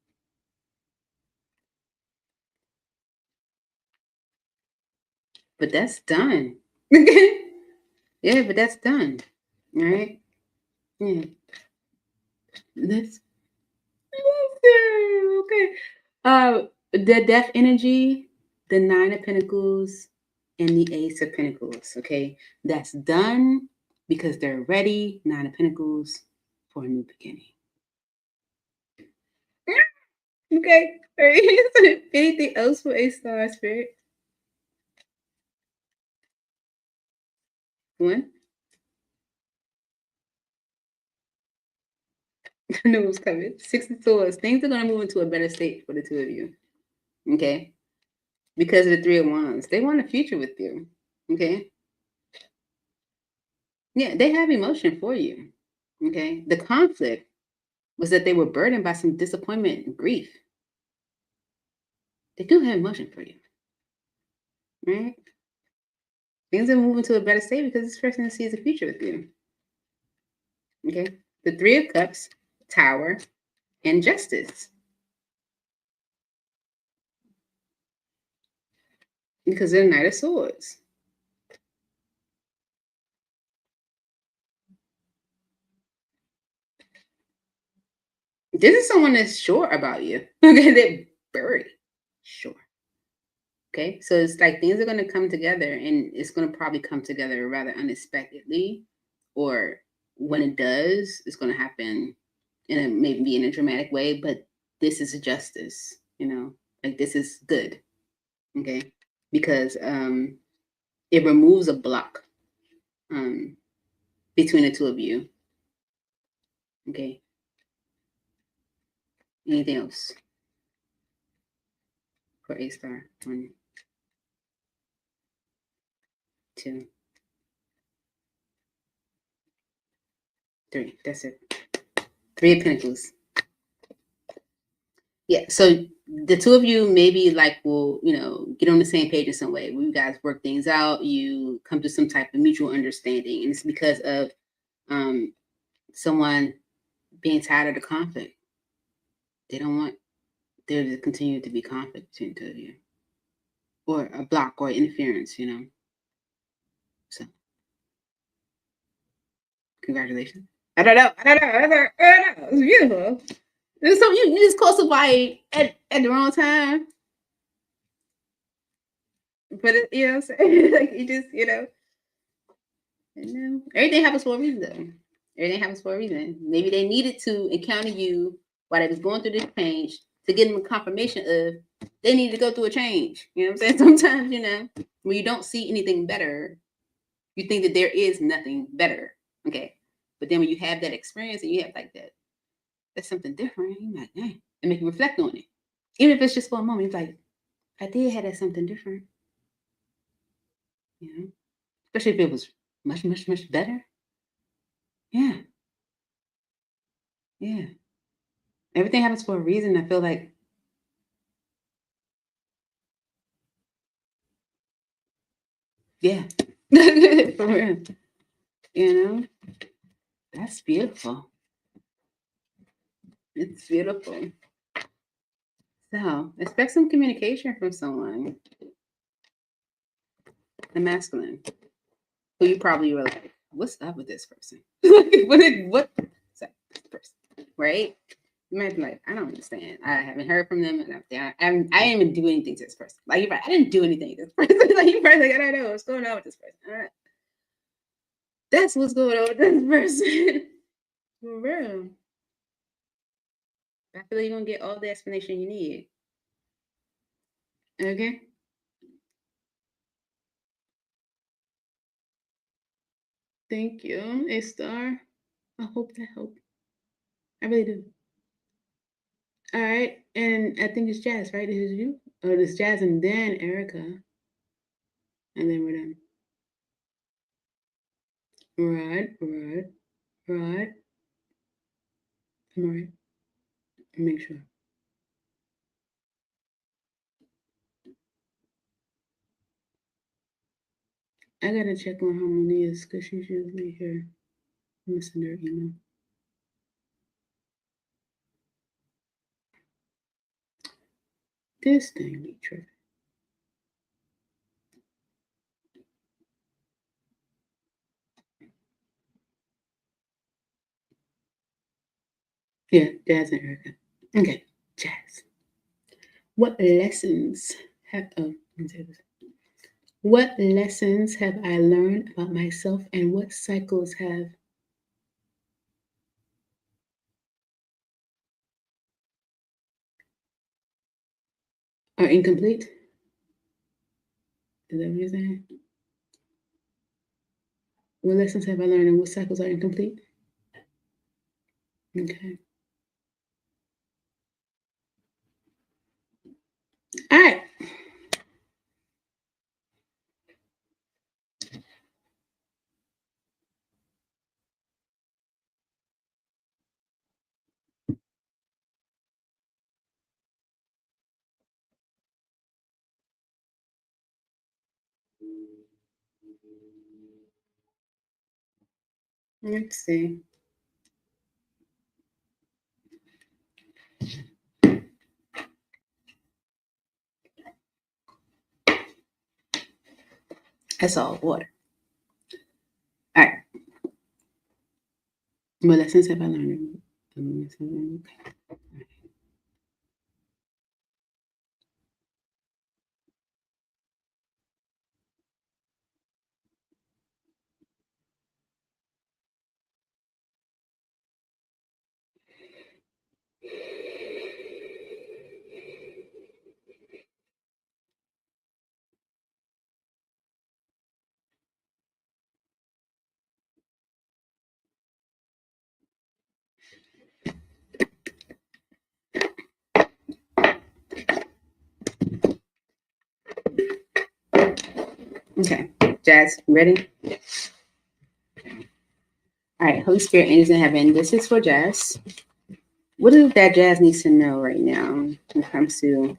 But that's done. Yeah, but that's done. All right. Yeah. Let's okay. The Death energy, the Nine of Pentacles, and the Ace of Pentacles. Okay, that's done because they're ready. Nine of Pentacles for a new beginning. Okay, all right. Anything else for A-star spirit? One. I knew it was coming. 6 of Swords. Things are going to move into a better state for the two of you. Okay, because of the 3 of Wands, they want a future with you. Okay. Yeah, they have emotion for you. Okay. The conflict was that they were burdened by some disappointment and grief. They do have emotion for you. Right? Things are moving to a better state because this person sees a future with you. Okay. The 3 of Cups, Tower, and Justice. Because they're Knight of Swords. This is someone that's sure about you. Okay, they're very sure. Okay, so it's like things are going to come together, and it's going to probably come together rather unexpectedly, or when it does, it's going to happen in a maybe in a dramatic way. But this is justice, like this is good. Okay, because it removes a block between the two of you. Okay. Anything else for A-star? 1, 2, 3. That's it. 3 of Pentacles. Yeah. So the two of you maybe will, get on the same page in some way. You guys work things out. You come to some type of mutual understanding, and it's because of someone being tired of the conflict. They don't want there to continue to be conflict between the two of you, or a block or interference. So congratulations. I don't know. It's beautiful. So you just call somebody at the wrong time. But you know what I'm saying? Like you just, everything happens for a reason though. Everything happens for a reason. Maybe they needed to encounter you while they was going through this change to get them a confirmation of they need to go through a change. You know what I'm saying? Sometimes, when you don't see anything better, you think that there is nothing better. Okay. But then when you have that experience and you have that's something different, you're like, dang, and make you reflect on it. Even if it's just for a moment, you're like, I did have that something different. Especially if it was much, much, much better. Yeah. Yeah. Everything happens for a reason. I feel like, yeah. For real. That's beautiful. It's beautiful. So expect some communication from someone. The masculine. Who you probably were like, what's up with this person? What's up with this person? Right? You might be like, I don't understand. I haven't heard from them. And I didn't even do anything to this person. Like, you're right, I didn't do anything to this person. Like, you're probably like, I don't know what's going on with this person. That's what's going on with this person. For real. I feel like you're going to get all the explanation you need. Okay? Thank you, A-star. I hope that helped. I really do. All right. And I think it's Jazz, right? This is you? Oh, it's Jazz and then Erica. And then we're done. Right. I'm all right. Make sure. I gotta check on Harmonious because she's usually here. I'm gonna send her an email. This thing be tripping. Yeah, Jazz and Erica. Okay, Jazz. What lessons have let me say this. What lessons have I learned about myself and what cycles are incomplete? Is that what you're saying? What lessons have I learned and what cycles are incomplete? Okay. All right. Let's see. That's all water. All right. What lessons have I learned? Okay. Jazz, ready? All right. Holy Spirit, angels in heaven. This is for Jazz. What is it that Jazz needs to know right now when it comes to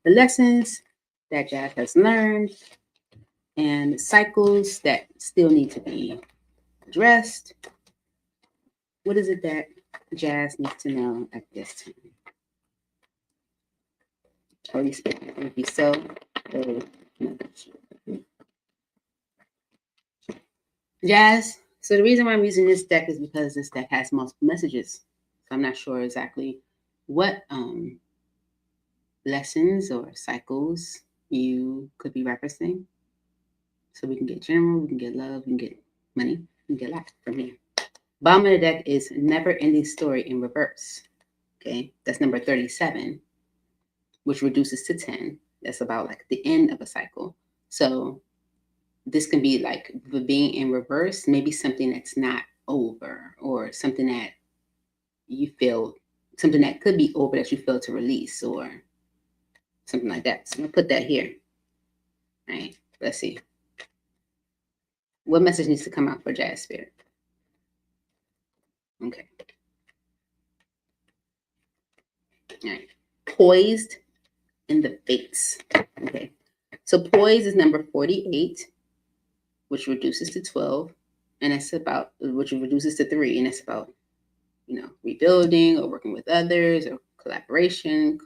the lessons that Jazz has learned and cycles that still need to be addressed? What is it that Jazz needs to know at this time? Holy Spirit, thank you so very much. Jazz, so the reason why I'm using this deck is because this deck has multiple messages. So I'm not sure exactly what lessons or cycles you could be referencing. So we can get general, we can get love, we can get money, we can get life from here. Bottom of the deck is never ending story in reverse. Okay, that's number 37, which reduces to 10. That's about like the end of a cycle. So this can be like the being in reverse, maybe something that's not over or something that you feel, something that could be over that you fail to release or something like that. So I'm gonna put that here. All right, let's see. What message needs to come out for Jazz Spirit? Okay. All right. Poised in the fates. Okay. So poise is number 48, which reduces to 12. And that's about, which reduces to 3. And that's about, rebuilding or working with others or collaboration,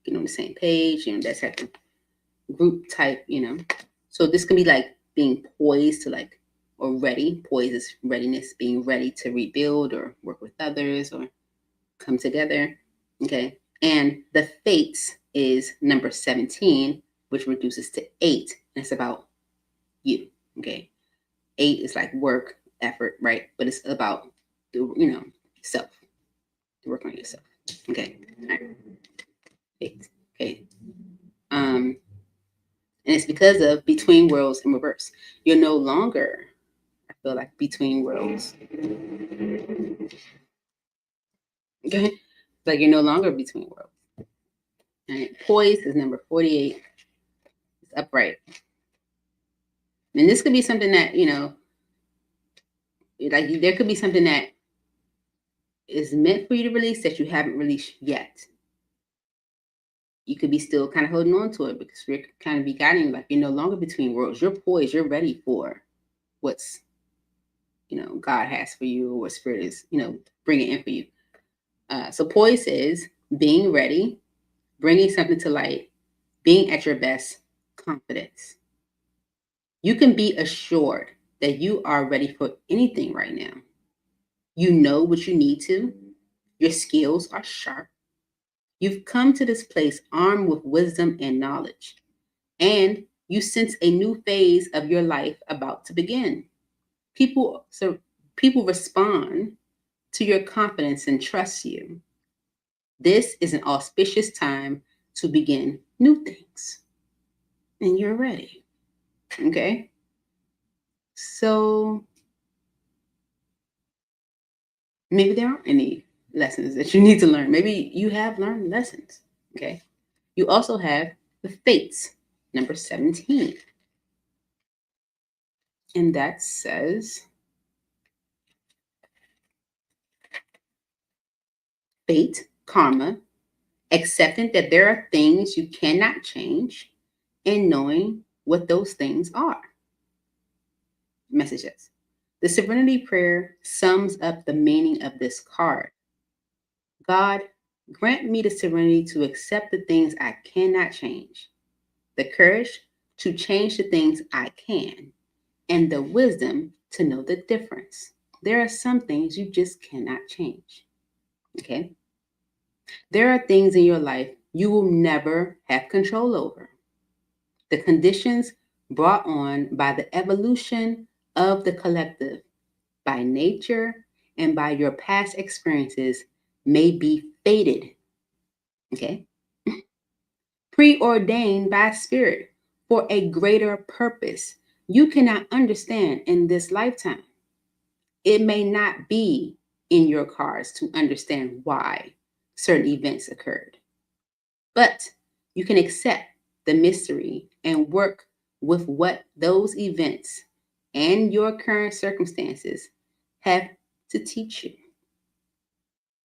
getting on the same page, that type of group type, So this can be like being poised to like, or ready. Poise is readiness, being ready to rebuild or work with others or come together. Okay. And the fates is number 17, which reduces to 8. And it's about you. Okay. 8 is like work, effort, right? But it's about the, self, to work on yourself. Okay. All right. 8. Okay. And it's because of between worlds in reverse. You're no longer, I feel like, between worlds. Okay. Like you're no longer between worlds. All right. Poise is number 48. It's upright. And this could be something that, like there could be something that is meant for you to release that you haven't released yet. You could be still kind of holding on to it because you're kind of be guiding, like you're no longer between worlds. You're poised. You're ready for what's, God has for you or what spirit is, bringing in for you. So poise is being ready, bringing something to light, being at your best, confidence. You can be assured that you are ready for anything right now. You know what you need to. Your skills are sharp. You've come to this place armed with wisdom and knowledge. And You sense a new phase of your life about to begin. People respond to your confidence and trust you. This is an auspicious time to begin new things. And you're ready. Okay? So maybe there aren't any lessons that you need to learn. Maybe you have learned lessons. Okay? You also have the fates, number 17. And that says fate, karma, accepting that there are things you cannot change, and knowing what those things are. Messages. The Serenity Prayer sums up the meaning of this card. God, grant me the serenity to accept the things I cannot change, the courage to change the things I can, and the wisdom to know the difference. There are some things you just cannot change. Okay? There are things in your life you will never have control over. The conditions brought on by the evolution of the collective, by nature, and by your past experiences may be fated. Okay? Preordained by spirit for a greater purpose you cannot understand in this lifetime. It may not be in your cards to understand why certain events occurred, but you can accept the mystery and work with what those events and your current circumstances have to teach you.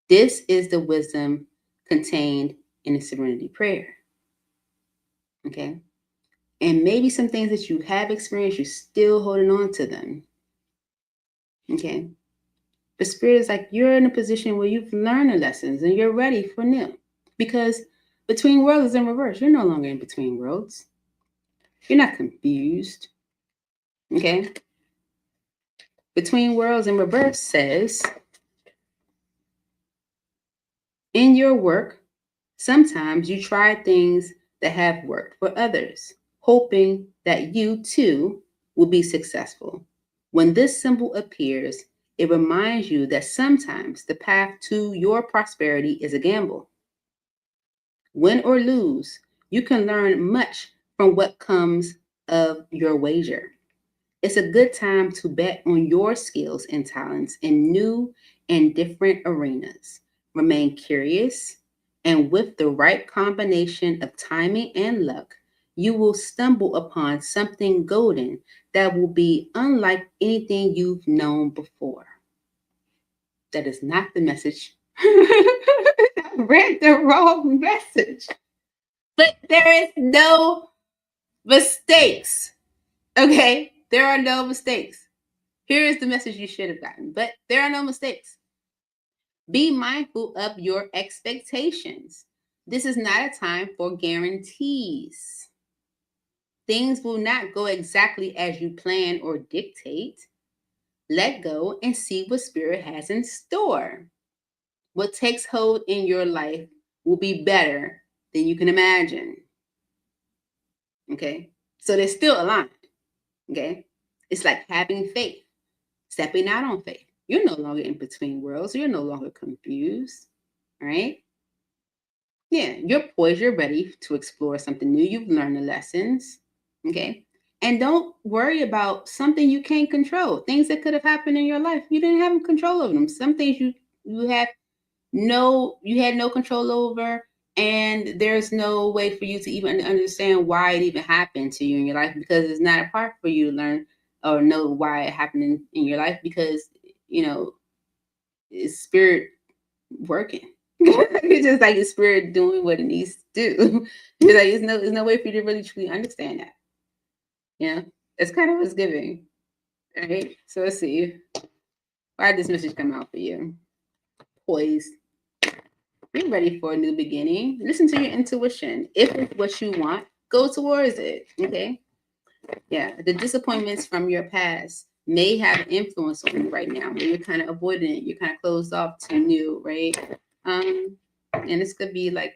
This is the wisdom contained in the Serenity Prayer. Okay? And maybe some things that you have experienced, you're still holding on to them. Okay? But Spirit is like, you're in a position where you've learned the lessons and you're ready for new. Because between worlds is in reverse. You're no longer in between worlds. You're not confused. Okay? Between worlds in reverse says, in your work, sometimes you try things that have worked for others, hoping that you too will be successful. When this symbol appears, it reminds you that sometimes the path to your prosperity is a gamble. Win or lose, you can learn much from what comes of your wager. It's a good time to bet on your skills and talents in new and different arenas. Remain curious, and with the right combination of timing and luck, you will stumble upon something golden that will be unlike anything you've known before. That is not the message. I read the wrong message. But there is no mistakes. Okay? There are no mistakes. Here is the message you should have gotten, but there are no mistakes. Be mindful of your expectations. This is not a time for guarantees. Things will not go exactly as you plan or dictate. Let go and see what Spirit has in store. What takes hold in your life will be better than you can imagine. Okay? So they're still aligned. Okay? It's like having faith, stepping out on faith. You're no longer in between worlds. You're no longer confused. All right? Yeah, you're poised. You're ready to explore something new. You've learned the lessons. Okay? And don't worry about something you can't control. Things that could have happened in your life. You didn't have control over them. Some things you had no control over, and there's no way for you to even understand why it even happened to you in your life, because it's not a part for you to learn or know why it happened in your life, because it's spirit working. It's just like the spirit doing what it needs to do. It's like there's no way for you to really truly understand that. It's kind of what's giving. All right, so let's see, why did this message come out for you? Poised. You're ready for a new beginning. Listen to your intuition. If it's what you want, go towards it. Okay? Yeah. The disappointments from your past may have influence on you right now, where you're kind of avoiding it. You're kind of closed off to new, right? And this could be like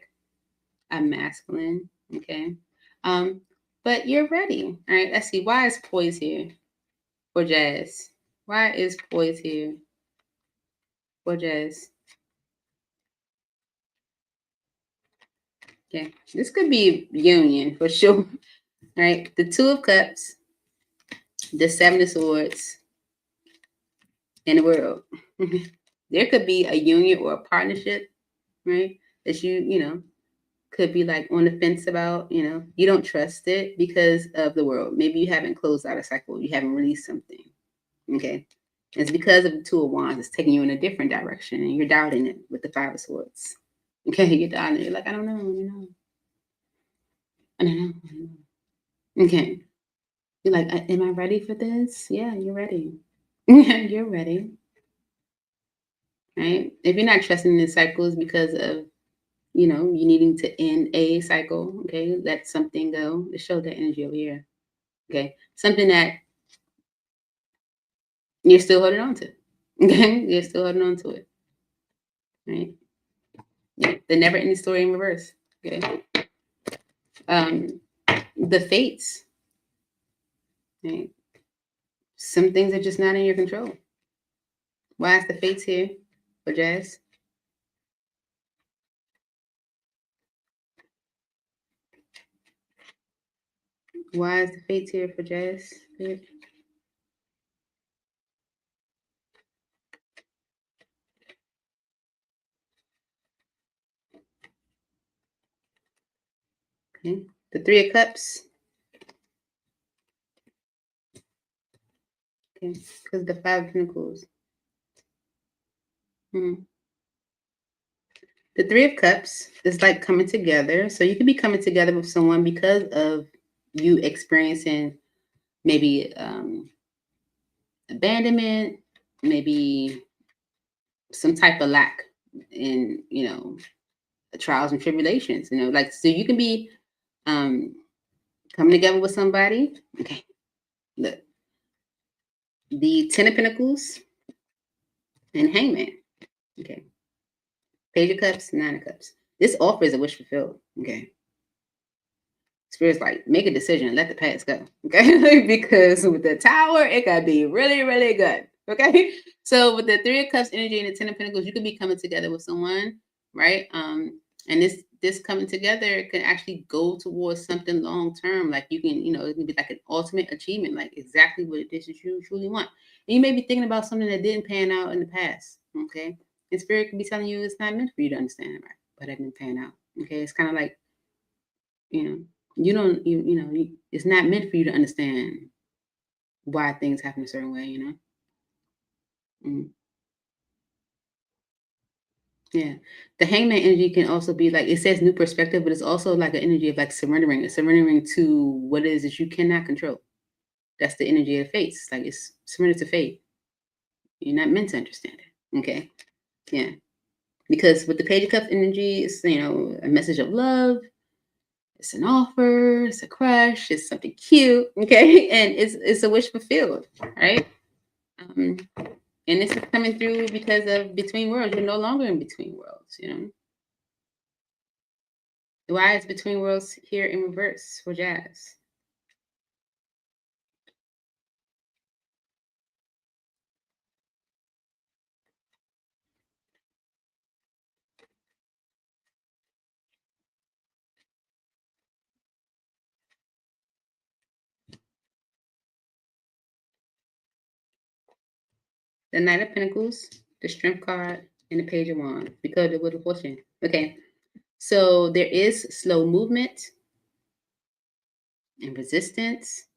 a masculine. Okay. But you're ready. All right, let's see. Why is poise here for Jazz? Why is poise here for Jazz? Okay, this could be union for sure. All right, the Two of Cups, the Seven of Swords, and the World. There could be a union or a partnership, right? That you know, could be like on the fence about, you don't trust it because of the world. Maybe you haven't closed out a cycle, you haven't released something. Okay. It's because of the Two of Wands, it's taking you in a different direction and you're doubting it with the Five of Swords. Okay, you're doubting it. You're like, I don't know. I don't know. Okay. You're like, am I ready for this? Yeah, you're ready. You're ready. Right? If you're not trusting the cycles because of, you needing to end a cycle, okay, let something go. It shows that energy over here. Okay. Something that you're still holding on to. Okay. You're still holding on to it. Right. Yeah. The never ending story in reverse. Okay. The fates. Right. Some things are just not in your control. Why is the fates here for Jazz? Why is the fates here for Jazz? Okay. The Three of Cups. Okay. Because the Five of Pentacles. The Three of Cups is like coming together. So you could be coming together with someone because of you experiencing maybe abandonment, maybe some type of lack in, trials and tribulations, like, so you can be coming together with somebody. Okay. Look, the Ten of Pentacles and Hangman. Okay. Page of Cups, Nine of Cups. This offer is a wish fulfilled. Okay. Spirit's like, make a decision, let the past go. Okay. Because with the Tower, it could be really, really good. Okay. So with the Three of Cups energy and the Ten of Pentacles, you could be coming together with someone, right? And this coming together can actually go towards something long term. Like you can, it can be like an ultimate achievement, like exactly what it is that you truly want. And you may be thinking about something that didn't pan out in the past. Okay. And Spirit can be telling you it's not meant for you to understand, right? But it didn't pan out. Okay. It's kind of like, you don't, it's not meant for you to understand why things happen a certain way. Mm. Yeah. The Hangman energy can also be like, it says new perspective, but it's also like an energy of like surrendering to what it is that you cannot control. That's the energy of faith. It's like it's surrender to faith. You're not meant to understand it. Okay. Yeah. Because with the Page of Cups energy, it's, a message of love. It's an offer. It's a crush. It's something cute. Okay. And it's a wish fulfilled. Right. And this is coming through because of Between Worlds. You're no longer in Between Worlds. Why is Between Worlds here in reverse for Jazz? The Knight of Pentacles, the Strength card, and the Page of Wands, because of the Wheel of Fortune. Okay, so there is slow movement and resistance,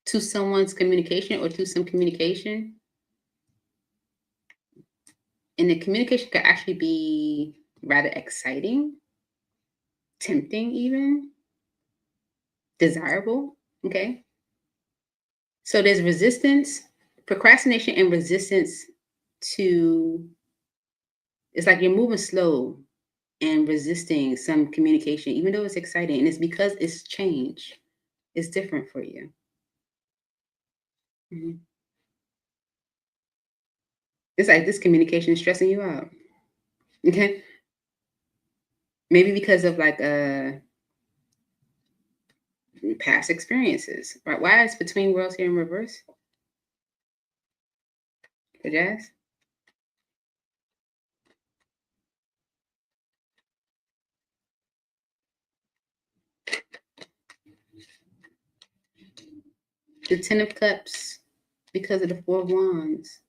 to someone's communication or to some communication. And the communication could actually be rather exciting, tempting, even desirable. Okay. So there's resistance, procrastination, and resistance to, it's like you're moving slow and resisting some communication, even though it's exciting. And it's because it's change. It's different for you. Mm-hmm. It's like this communication is stressing you out. Okay. Maybe because of like past experiences. Right? Why is between worlds here in reverse? For Jazz? The Ten of Cups, because of the Four of Wands.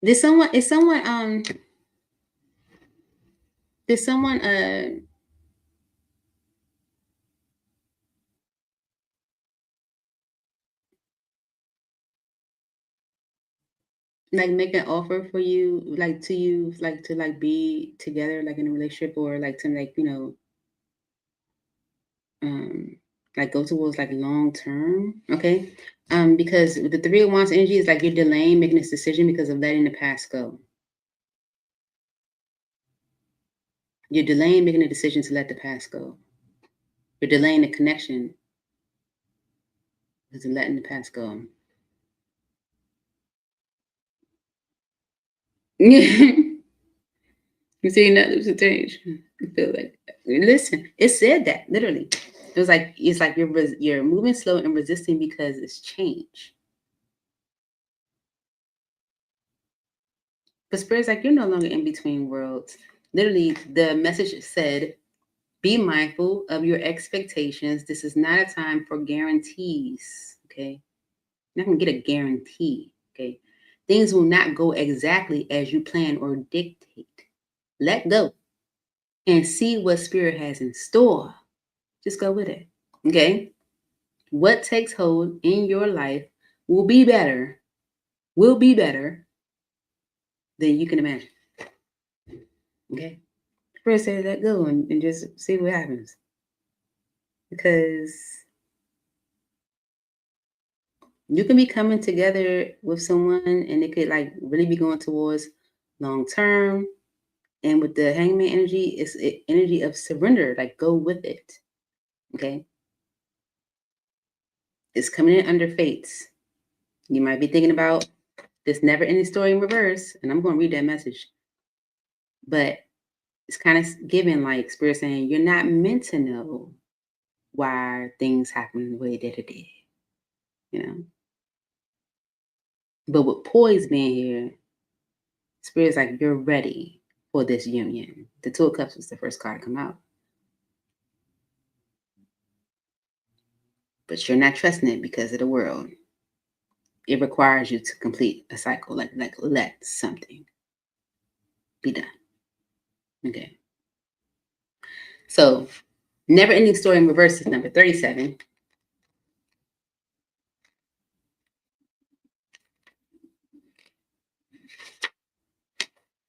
Did someone like make an offer for you, like to you, like to like be together, like in a relationship, or like to like, like go towards like long term? Okay. Because the Three of Wands energy is like you're delaying making this decision because of letting the past go. You're delaying making a decision to let the past go. You're delaying the connection because of letting the past go. You see, nothing's change. You feel like, listen, it said that literally. It's like you're moving slow and resisting because it's change. But Spirit's like you're no longer in between worlds. Literally, the message said, "Be mindful of your expectations. This is not a time for guarantees." Okay, you're not gonna get a guarantee. Okay, things will not go exactly as you plan or dictate. Let go and see what Spirit has in store. Just go with it. Okay. What takes hold in your life will be better than you can imagine. Okay. First, say let go and just see what happens. Because you can be coming together with someone and it could like really be going towards long term. And with the hangman energy, it's energy of surrender. Like go with it. Okay. It's coming in under fates. You might be thinking about this never ending story in reverse. And I'm going to read that message. But it's kind of given like Spirit saying you're not meant to know why things happen the way that it did, you know. But with poise being here, Spirit's like you're ready for this union. The Two of Cups was the first card to come out, but you're not trusting it because of the world. It requires you to complete a cycle, like let something be done. Okay. So, never ending story in reverse is number 37.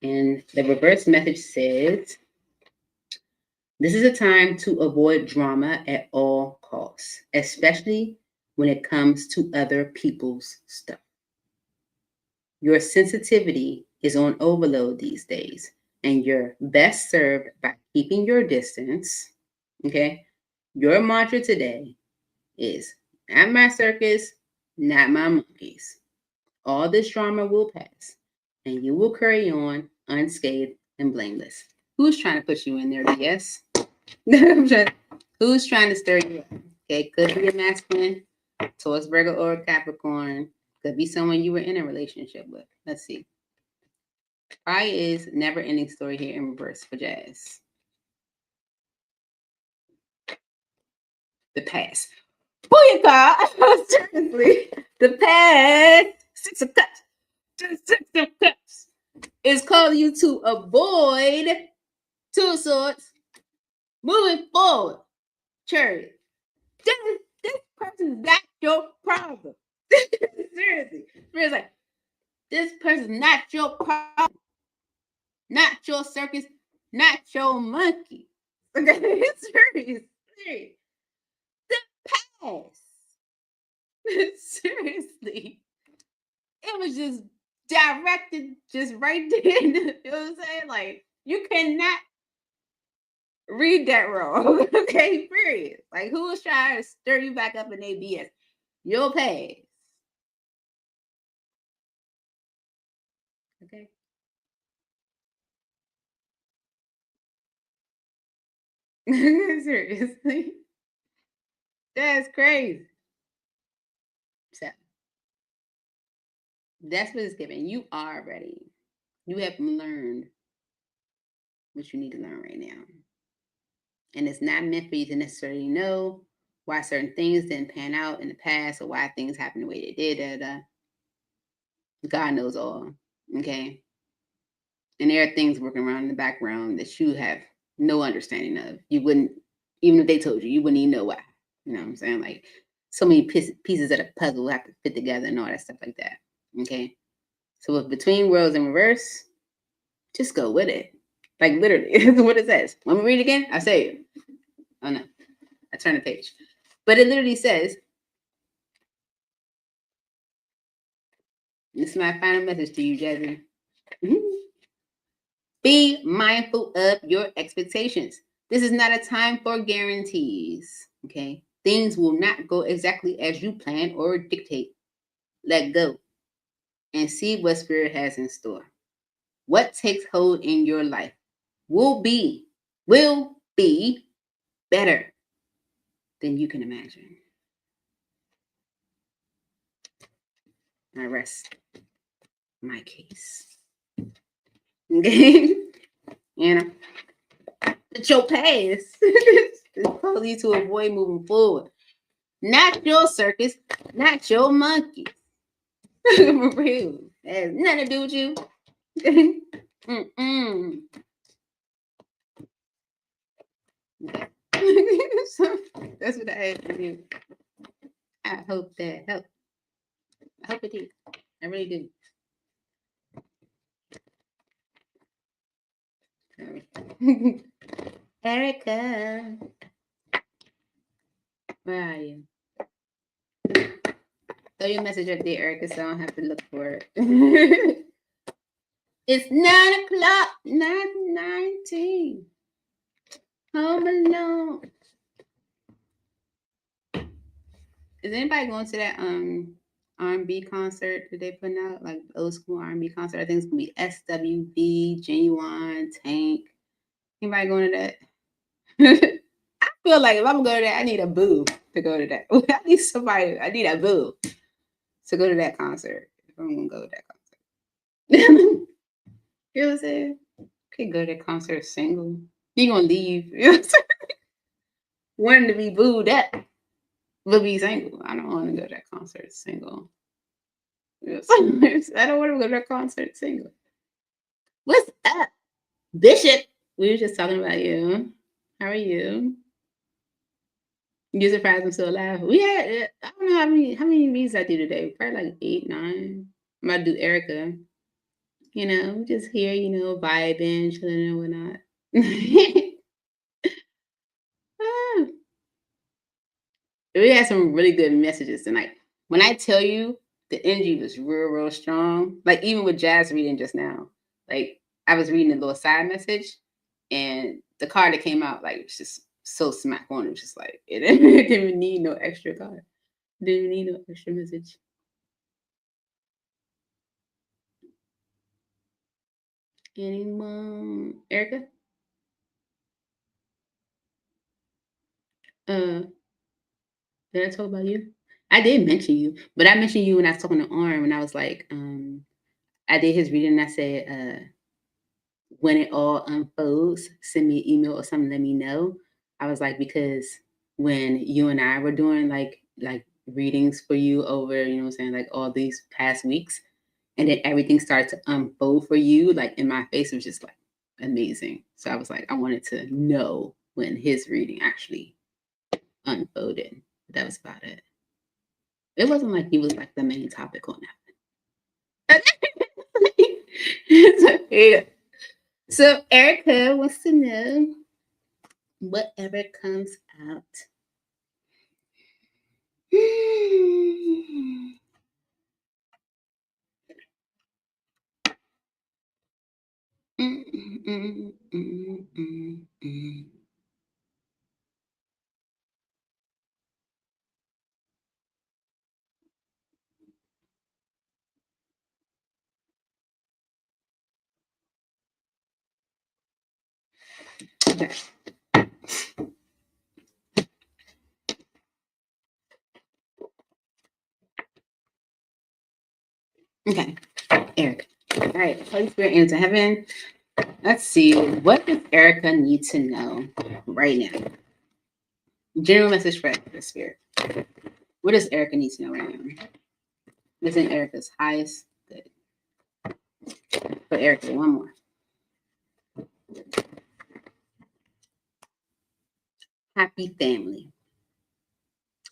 And the reverse message says, this is a time to avoid drama at all costs, especially when it comes to other people's stuff. Your sensitivity is on overload these days, and you're best served by keeping your distance. Okay. Your mantra today is not my circus, not my monkeys. All this drama will pass, and you will carry on unscathed and blameless. Who's trying to put you in there? Yes. Who's trying to stir you up? Okay, could be a masculine, Taurus, Virgo, or Capricorn. Could be someone you were in a relationship with. Let's see. Why is never ending story here in reverse for Jazz? The past. Booyaka! Seriously. The past. Six of Cups. Six of Cups is calling you to avoid Two of Swords. Moving forward. Chariot. This person's not your problem. Seriously. It's like, this person's not your problem. Not your circus. Not your monkey. Okay? Serious. The past. Seriously. It was just directed just right there. You know what I'm saying? Like, you cannot Read that wrong. Okay, period. Like, who is trying to stir you back up in their BS? Your past. Okay. Seriously. That's crazy. So that's what it's giving. You are ready. You have learned what you need to learn right now. And it's not meant for you to necessarily know why certain things didn't pan out in the past or why things happened the way they did. God knows all. Okay. And there are things working around in the background that you have no understanding of. You wouldn't, even if they told you, you wouldn't even know why. You know what I'm saying? Like, so many pieces of the puzzle have to fit together and all that stuff like that. Okay. So with between worlds in reverse, just go with it. Like, literally, that's what it says. Let me read it again. I say it. Oh no, I turn the page. But it literally says, this is my final message to you, Jasmine. Be mindful of your expectations. This is not a time for guarantees. Okay. Things will not go exactly as you plan or dictate. Let go and see what spirit has in store. What takes hold in your life will be better than you can imagine. I rest my case. Okay. You know, it's your past. It's cause you to avoid moving forward. Not your circus, not your monkey. For real. That has nothing to do with you. Mm-mm. Okay. So that's what I had to do. I hope that helped. I hope it did. I really do. Erica, where are you? Throw your message up there, Erica, so I don't have to look for it. It's 9:00, 9:19. Home alone. Is anybody going to that R&B concert that they putting out, like old school R&B concert? I think it's gonna be SWV, Genuine, Tank. Anybody going to that? I feel like if I'm going to that, I need a boo to go to that. I need somebody. I need a boo to go to that concert. If I'm gonna go to that concert, you know what I'm saying? Could go to that concert single. You gonna leave? You know what I'm saying? Wanting to be booed up, but be single. I don't want to go to that concert single. You know what I'm saying? I don't want to go to that concert single. What's up, Bishop? We were just talking about you. How are you? You surprised I'm still alive. We had I don't know how many reads I do today. Probably like 8, 9. I'm about to do Erica. You know, just here, vibing, chilling and whatnot. Ah, we had some really good messages tonight. When I tell you the energy was real, real strong, like even with Jazz reading just now, like I was reading a little side message and the card that came out, like, it's just so smack on. It was just like, it didn't even need no extra card. Didn't need no extra message. Anyone? Erica? Uh, did I talk about you? I did mention you, but I mentioned you when I was talking to Arm and I was like, I did his reading and I said, when it all unfolds, send me an email or something, let me know. I was like, because when you and I were doing like readings for you over, you know what I'm saying, like all these past weeks, and then everything started to unfold for you, like in my face, it was just like amazing. So I was like, I wanted to know when his reading actually unfolded. That was about it. It wasn't like he was like the main topic on that. So, yeah. So Erica wants to know whatever comes out. Okay. Okay, Eric. All right, Holy Spirit, answer heaven. Let's see. What does Erica need to know right now? General message for the Spirit. What does Erica need to know right now? This is Erica's highest good. For Erica, one more. Happy family.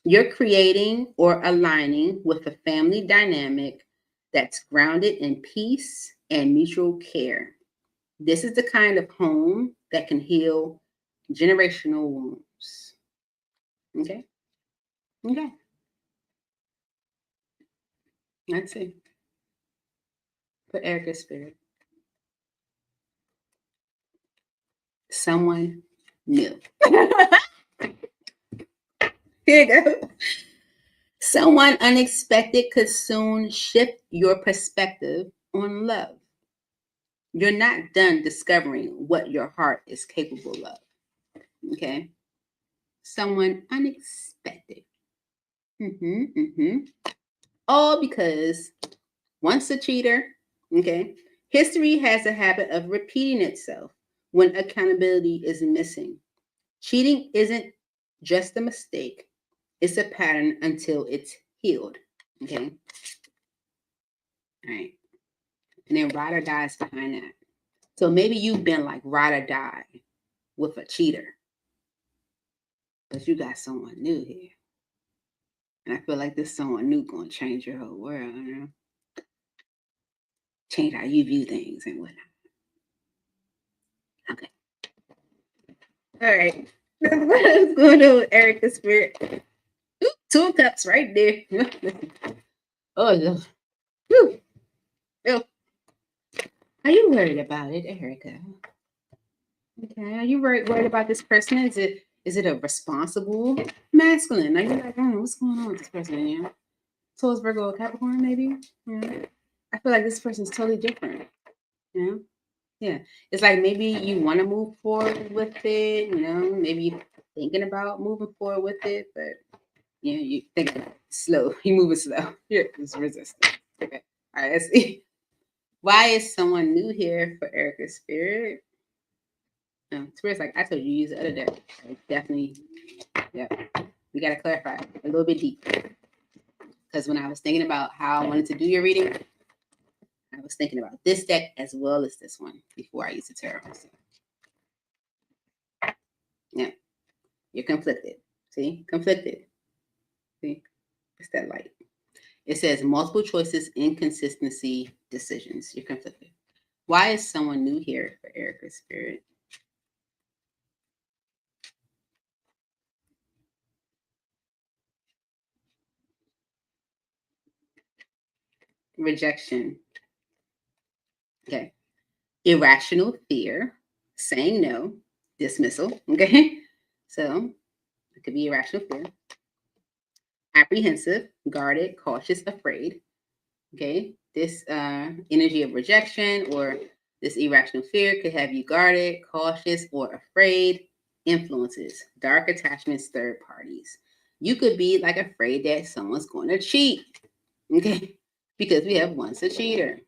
You're creating or aligning with a family dynamic that's grounded in peace and mutual care. This is the kind of home that can heal generational wounds. Okay? Okay. That's it. For Erica's spirit. Someone new. Here you go. Someone unexpected could soon shift your perspective on love. You're not done discovering what your heart is capable of. Okay? Someone unexpected. All because once a cheater, okay, history has a habit of repeating itself when accountability is missing. Cheating isn't just a mistake, it's a pattern until it's healed. Okay. All right. And then ride or die is behind that. So maybe you've been like ride or die with a cheater, but you got someone new here. And I feel like this someone new going to change your whole world, you know? Change how you view things and whatnot. Okay. All right. What's going on with Erica's spirit? Ooh, 2 of cups right there. Oh, no. Whew. Oh. Are you worried about it, Erica? Okay. Are you worried about this person? Is it a responsible masculine? Are you like, what's going on with this person? Yeah. Taurus, Virgo, Capricorn, maybe? Yeah. I feel like this person's totally different. You know? Yeah. It's like maybe you want to move forward with it, you know, maybe you're thinking about moving forward with it, but you think slow. You're moving slow. You're just resistant. Okay. All right, let's see. Why is someone new here for Erica's spirit? Spirit's like I told you, use the other deck. Definitely, yeah. We gotta clarify a little bit deep. Because when I was thinking about how I wanted to do your reading, I was thinking about this deck as well as this one before I used the tarot. So, yeah, you're conflicted. See, conflicted. See, it's that light. It says multiple choices, inconsistency, decisions. You're conflicted. Why is someone new here for Erica's spirit? Rejection. Okay. Irrational fear, saying no, dismissal. Okay. So it could be irrational fear. Apprehensive, guarded, cautious, afraid. Okay. This energy of rejection or this irrational fear could have you guarded, cautious, or afraid. Influences, dark attachments, third parties. You could be like afraid that someone's going to cheat. Okay. Because we have once a cheater.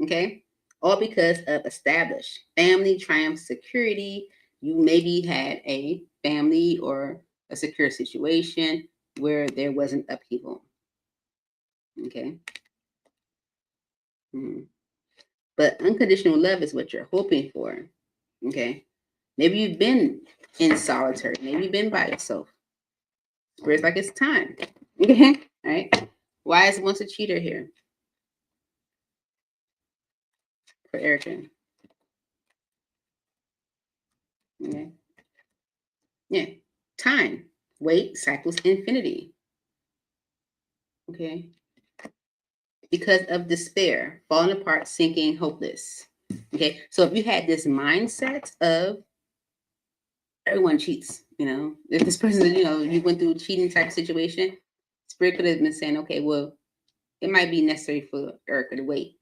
Okay. All because of established family, triumph, security. You maybe had a family or a secure situation where there wasn't upheaval. Okay. But unconditional love is what you're hoping for. Okay. Maybe you've been in solitary. Maybe you've been by yourself. Spirit's like it's time. Okay. All right. Why is once a cheater here for Erica? Okay. Yeah. Time. Wait, cycles infinity. Okay. Because of despair, falling apart, sinking, hopeless. Okay. So if you had this mindset of everyone cheats, you know, if this person, you know, you went through a cheating type of situation, Spirit could have been saying, okay, well, it might be necessary for Erica to wait.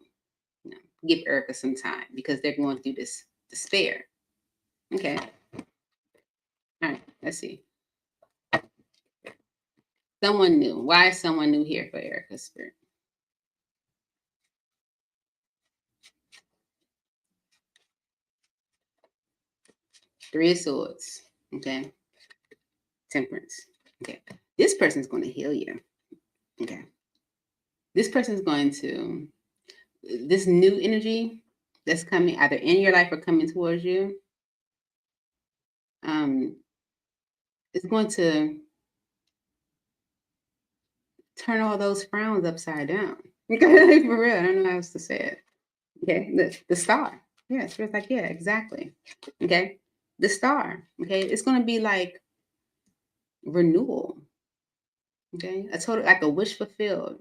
You know, give Erica some time because they're going through this despair. Okay. All right. Let's see. Someone new. Why is someone new here for Erica's spirit? Three of Swords. Okay. Temperance. Okay. This person's going to heal you. Okay. This person's going to, this new energy that's coming either in your life or coming towards you, is going to turn all those frowns upside down. Okay, for real. I don't know how else to say it. Okay, the star. Yeah, it's like, yeah, exactly. Okay, the star. Okay, it's going to be like renewal. Okay, a total, like a wish fulfilled.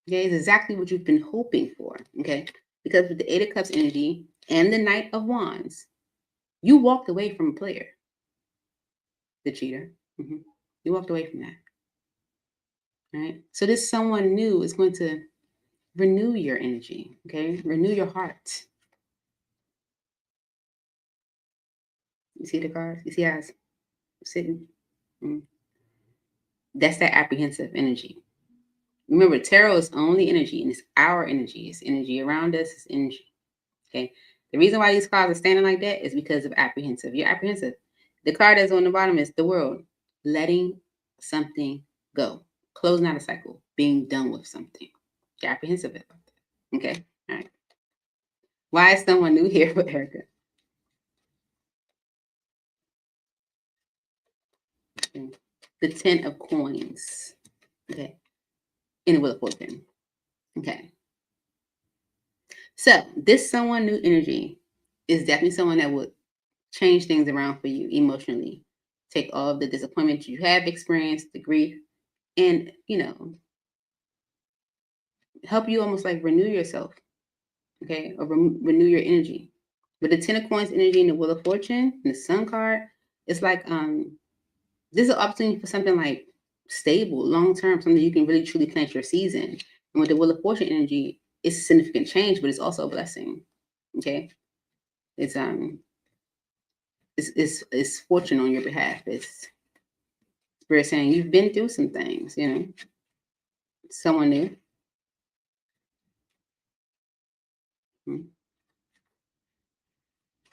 Okay, it's exactly what you've been hoping for. Okay, because with the Eight of Cups energy and the Knight of Wands, you walked away from a player, the cheater. You walked away from that. Right. So this someone new is going to renew your energy. Okay, renew your heart. You see the cards? You see how it's sitting? That's that apprehensive energy. Remember, tarot is only energy, and it's our energy. It's energy around us. It's energy. Okay. The reason why these cards are standing like that is because of apprehensive. You're apprehensive. The card that's on the bottom is the world, letting something go, closing out a cycle, being done with something. You're apprehensive about that. Okay. All right. Why is someone new here with Erica? Okay. The 10 of Coins. Okay. In the Wheel of Fortune. Okay. So this someone new energy is definitely someone that would change things around for you emotionally. Take all of the disappointment you have experienced, the grief, and help you almost like renew yourself, okay, or renew your energy. With the 10 of Coins energy and the Wheel of Fortune and the Sun card, it's like this is an opportunity for something like stable, long term, something you can really truly plant your seeds in. And with the Wheel of Fortune energy, it's a significant change, but it's also a blessing. Okay, it's it's fortune on your behalf. It's Spirit saying you've been through some things. Someone new.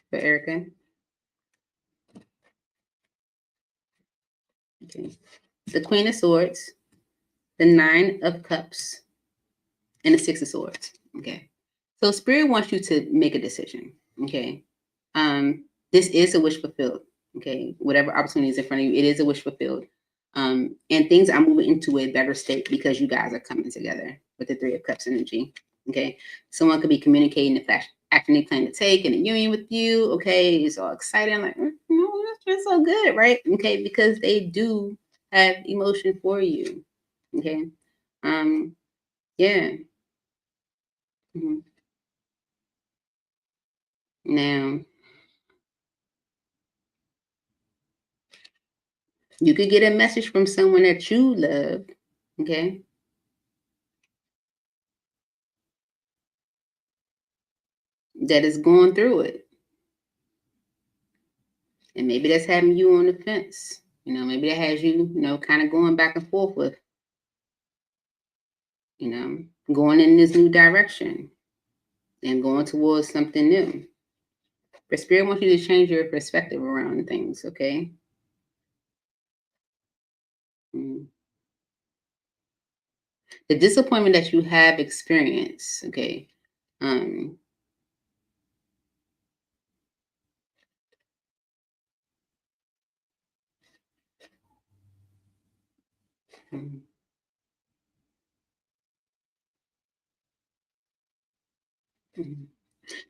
For Erica. Okay. The Queen of Swords, the Nine of Cups, and the Six of Swords. Okay. So Spirit wants you to make a decision. Okay. This is a wish fulfilled. Okay. Whatever opportunity is in front of you, it is a wish fulfilled. And things are moving into a better state because you guys are coming together with the Three of Cups energy. Okay. Someone could be communicating the action they plan to take in a union with you. Okay. It's all exciting. Like, that's so good, right? Okay. Because they do have emotion for you. Okay. Yeah. Now, you could get a message from someone that you love, okay? That is going through it. And maybe that's having you on the fence. Maybe that has you, kind of going back and forth with, going in this new direction and going towards something new. But Spirit wants you to change your perspective around things, okay? The disappointment that you have experienced, okay?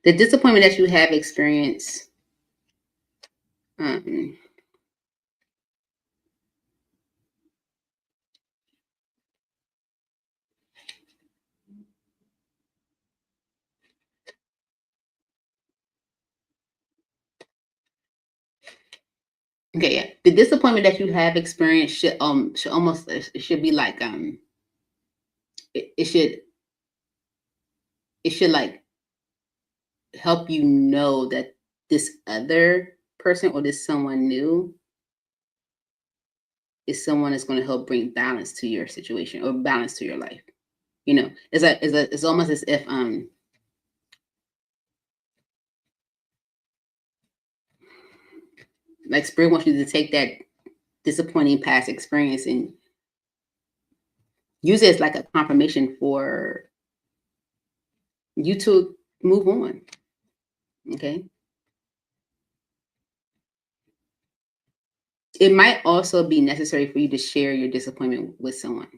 The disappointment that you have experienced, okay, yeah. The disappointment that you have experienced should almost it should be like it should like help you know that this other person or this someone new is someone that's going to help bring balance to your situation or balance to your life. You know, it's almost as if like spirit wants you to take that disappointing past experience and use it as like a confirmation for you to move on. Okay. It might also be necessary for you to share your disappointment with someone.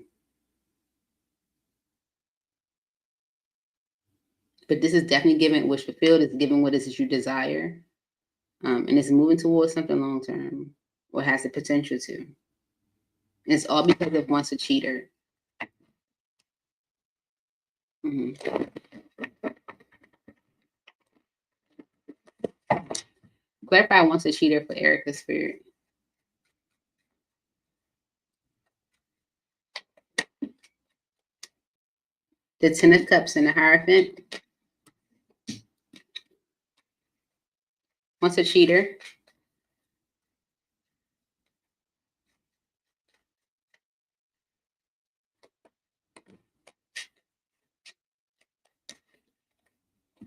But this is definitely giving wish fulfilled. It's giving what it is you desire. And it's moving towards something long term or has the potential to. And it's all because of once a cheater. Mm-hmm. Clarify once a cheater for Erica's spirit. The Ten of Cups and the Hierophant. Once a cheater.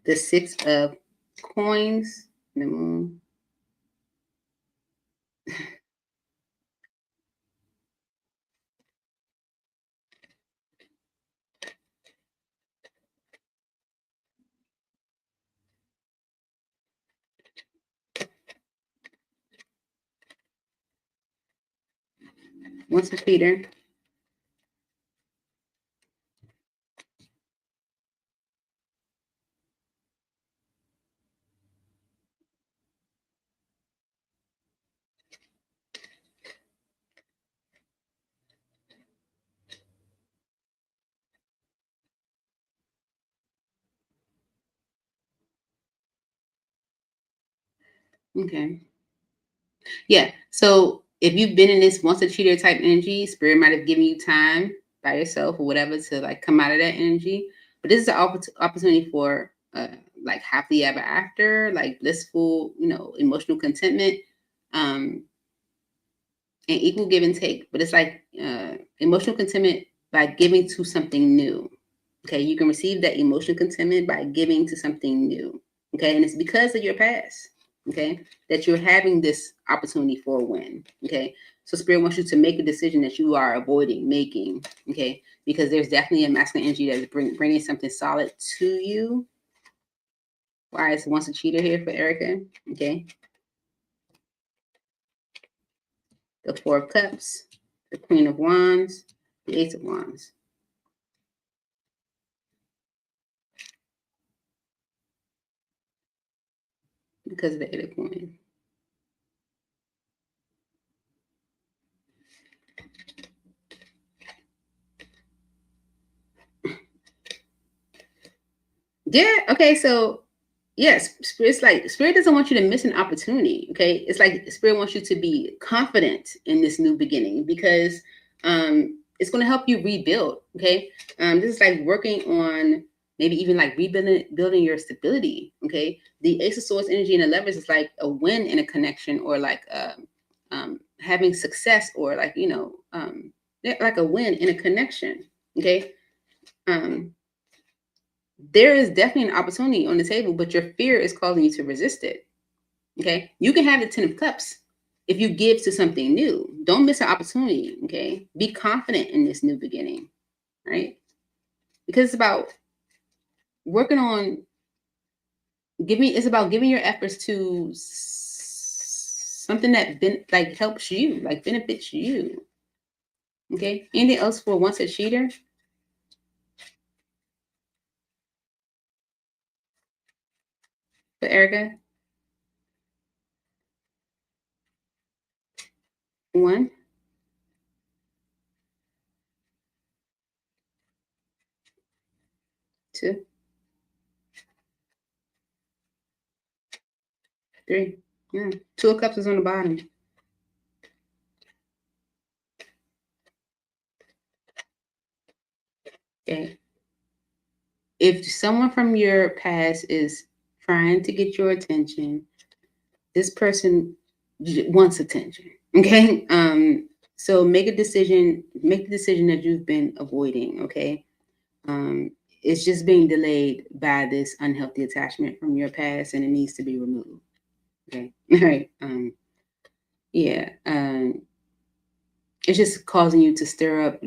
The Six of Coins. The Moon. Once a cheater. Okay. Yeah. So if you've been in this once a cheater type energy, spirit might have given you time by yourself or whatever to like come out of that energy. But this is an opportunity for like happily ever after, like blissful, you know, emotional contentment, and equal give and take. But it's like emotional contentment by giving to something new. Okay, you can receive that emotional contentment by giving to something new. Okay, and it's because of your past. Okay, that you're having this opportunity for a win. Okay, so spirit wants you to make a decision that you are avoiding making. Okay, because there's definitely a masculine energy that is bringing something solid to you. Why is once a cheater here for Erica? Okay, the Four of Cups, the Queen of Wands, the Ace of Wands. Because of the Eight of Coins. Yeah. Okay. So yes, spirit's like spirit doesn't want you to miss an opportunity. Okay. It's like spirit wants you to be confident in this new beginning because it's going to help you rebuild. Okay. This is like working on maybe even like building your stability. Okay. The Ace of Swords energy and the Lovers is like a win in a connection or like having success or like, you know, like a win in a connection. Okay. There is definitely an opportunity on the table, but your fear is causing you to resist it. Okay. You can have the Ten of Cups if you give to something new. Don't miss an opportunity. Okay. Be confident in this new beginning. Right. Because it's about working on it's about giving your efforts to something that like helps you, like benefits you. Okay. Anything else for once a cheater? For Erica? 1, 2, 3. Yeah. 2 of Cups is on the bottom. Okay. If someone from your past is trying to get your attention, this person wants attention. Okay. So make a decision. Make the decision that you've been avoiding. Okay. It's just being delayed by this unhealthy attachment from your past, and it needs to be removed. Okay. All right. Yeah. It's just causing you to stir up,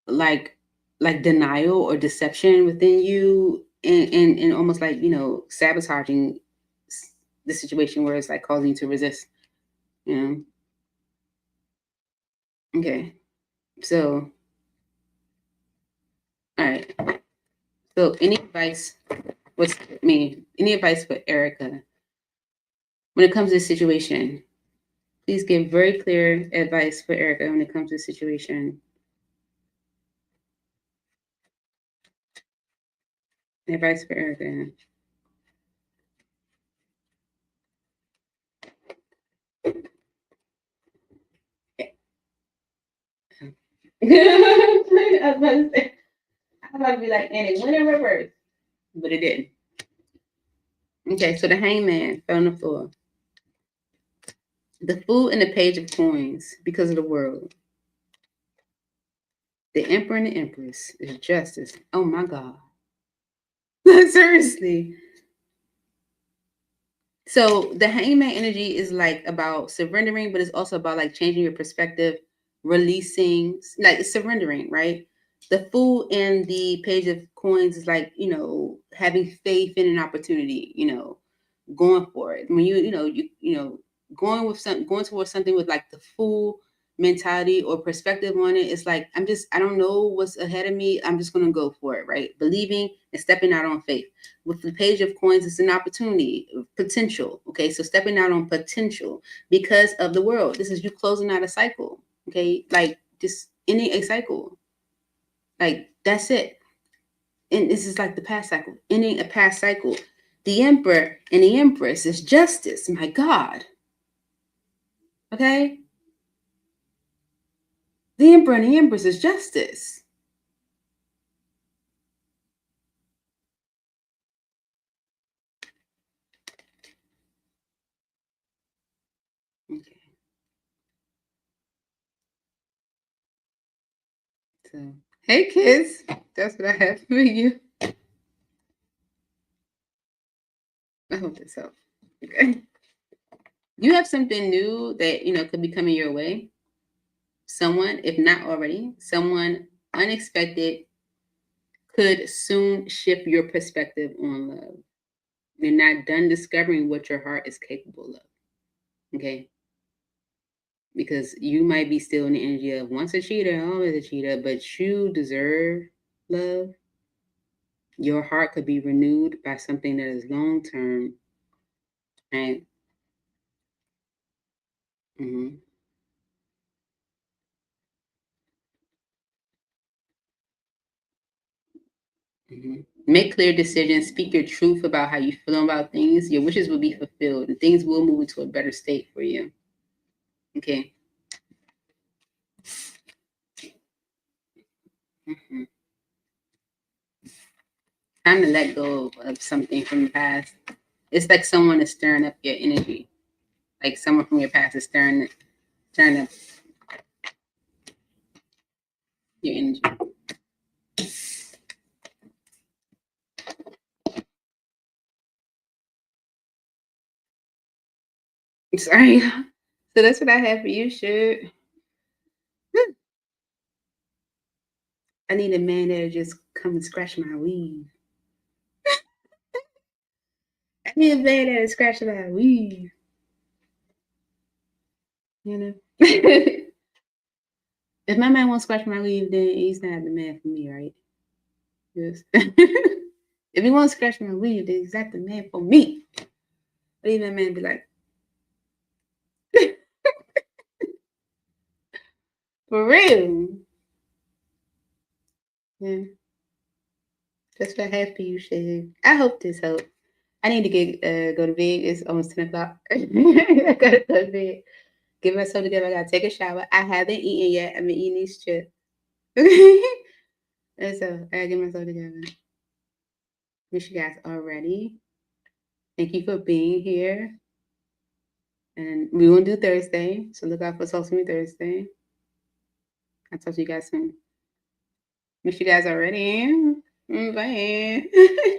like denial or deception within you, and almost like, sabotaging the situation where it's like causing you to resist, you know. Okay. So, all right. So any advice, any advice for Erica when it comes to this situation? Please give very clear advice for Erica when it comes to this situation. Advice for Erica. I was about to be like, and it went in reverse, but it didn't. Okay, so the hangman fell on the floor. The fool and the page of coins because of the world. The emperor and the empress is justice. Oh my God. Seriously. So the hangman energy is like about surrendering, but it's also about like changing your perspective, releasing, like surrendering, right? The fool and the page of coins is like, having faith in an opportunity, going for it. When going towards something with like the full mentality or perspective on it, it's like I don't know what's ahead of me. I'm just gonna go for it, right? Believing and stepping out on faith. With the page of coins, it's an opportunity, potential. Okay, so stepping out on potential because of the world. This is you closing out a cycle. Okay, like just ending a cycle. Like that's it. And this is like the past cycle, ending a past cycle. The emperor and the empress is justice. My God. Okay? The emperor and the empress is justice. Okay. So, hey kids, that's what I have for you. I hope this helps. Okay. You have something new that could be coming your way. Someone, if not already, someone unexpected could soon shift your perspective on love. You're not done discovering what your heart is capable of. Okay. Because you might be still in the energy of once a cheater, always a cheater, but you deserve love. Your heart could be renewed by something that is long term. Right? Mm-hmm. Mm-hmm. Make clear decisions. Speak your truth about how you feel about things. Your wishes will be fulfilled, and things will move into a better state for you. Okay. Mm-hmm. Time to let go of something from the past. It's like someone is stirring up your energy. Like someone from your past is stirring up your energy. I'm sorry. So that's what I have for you, shit. I need a man that'll just come and scratch my weave. I need a man that'll scratch my weave. You know? If my man won't scratch my weave, then he's not the man for me, right? Yes. If he won't scratch my weave, then he's not the man for me. Leave that man be like, for real. Yeah. That's what I have for you, Shig. I hope this helps. I need to go to bed. It's almost 10 o'clock. I gotta go to bed. Get myself together. I gotta take a shower. I haven't eaten yet. I've been eating these chips. And so I gotta get myself together. Wish you guys are ready. Thank you for being here. And we will do Thursday. So look out for Talk to Me Thursday. I'll talk to you guys soon. Wish you guys already. Bye.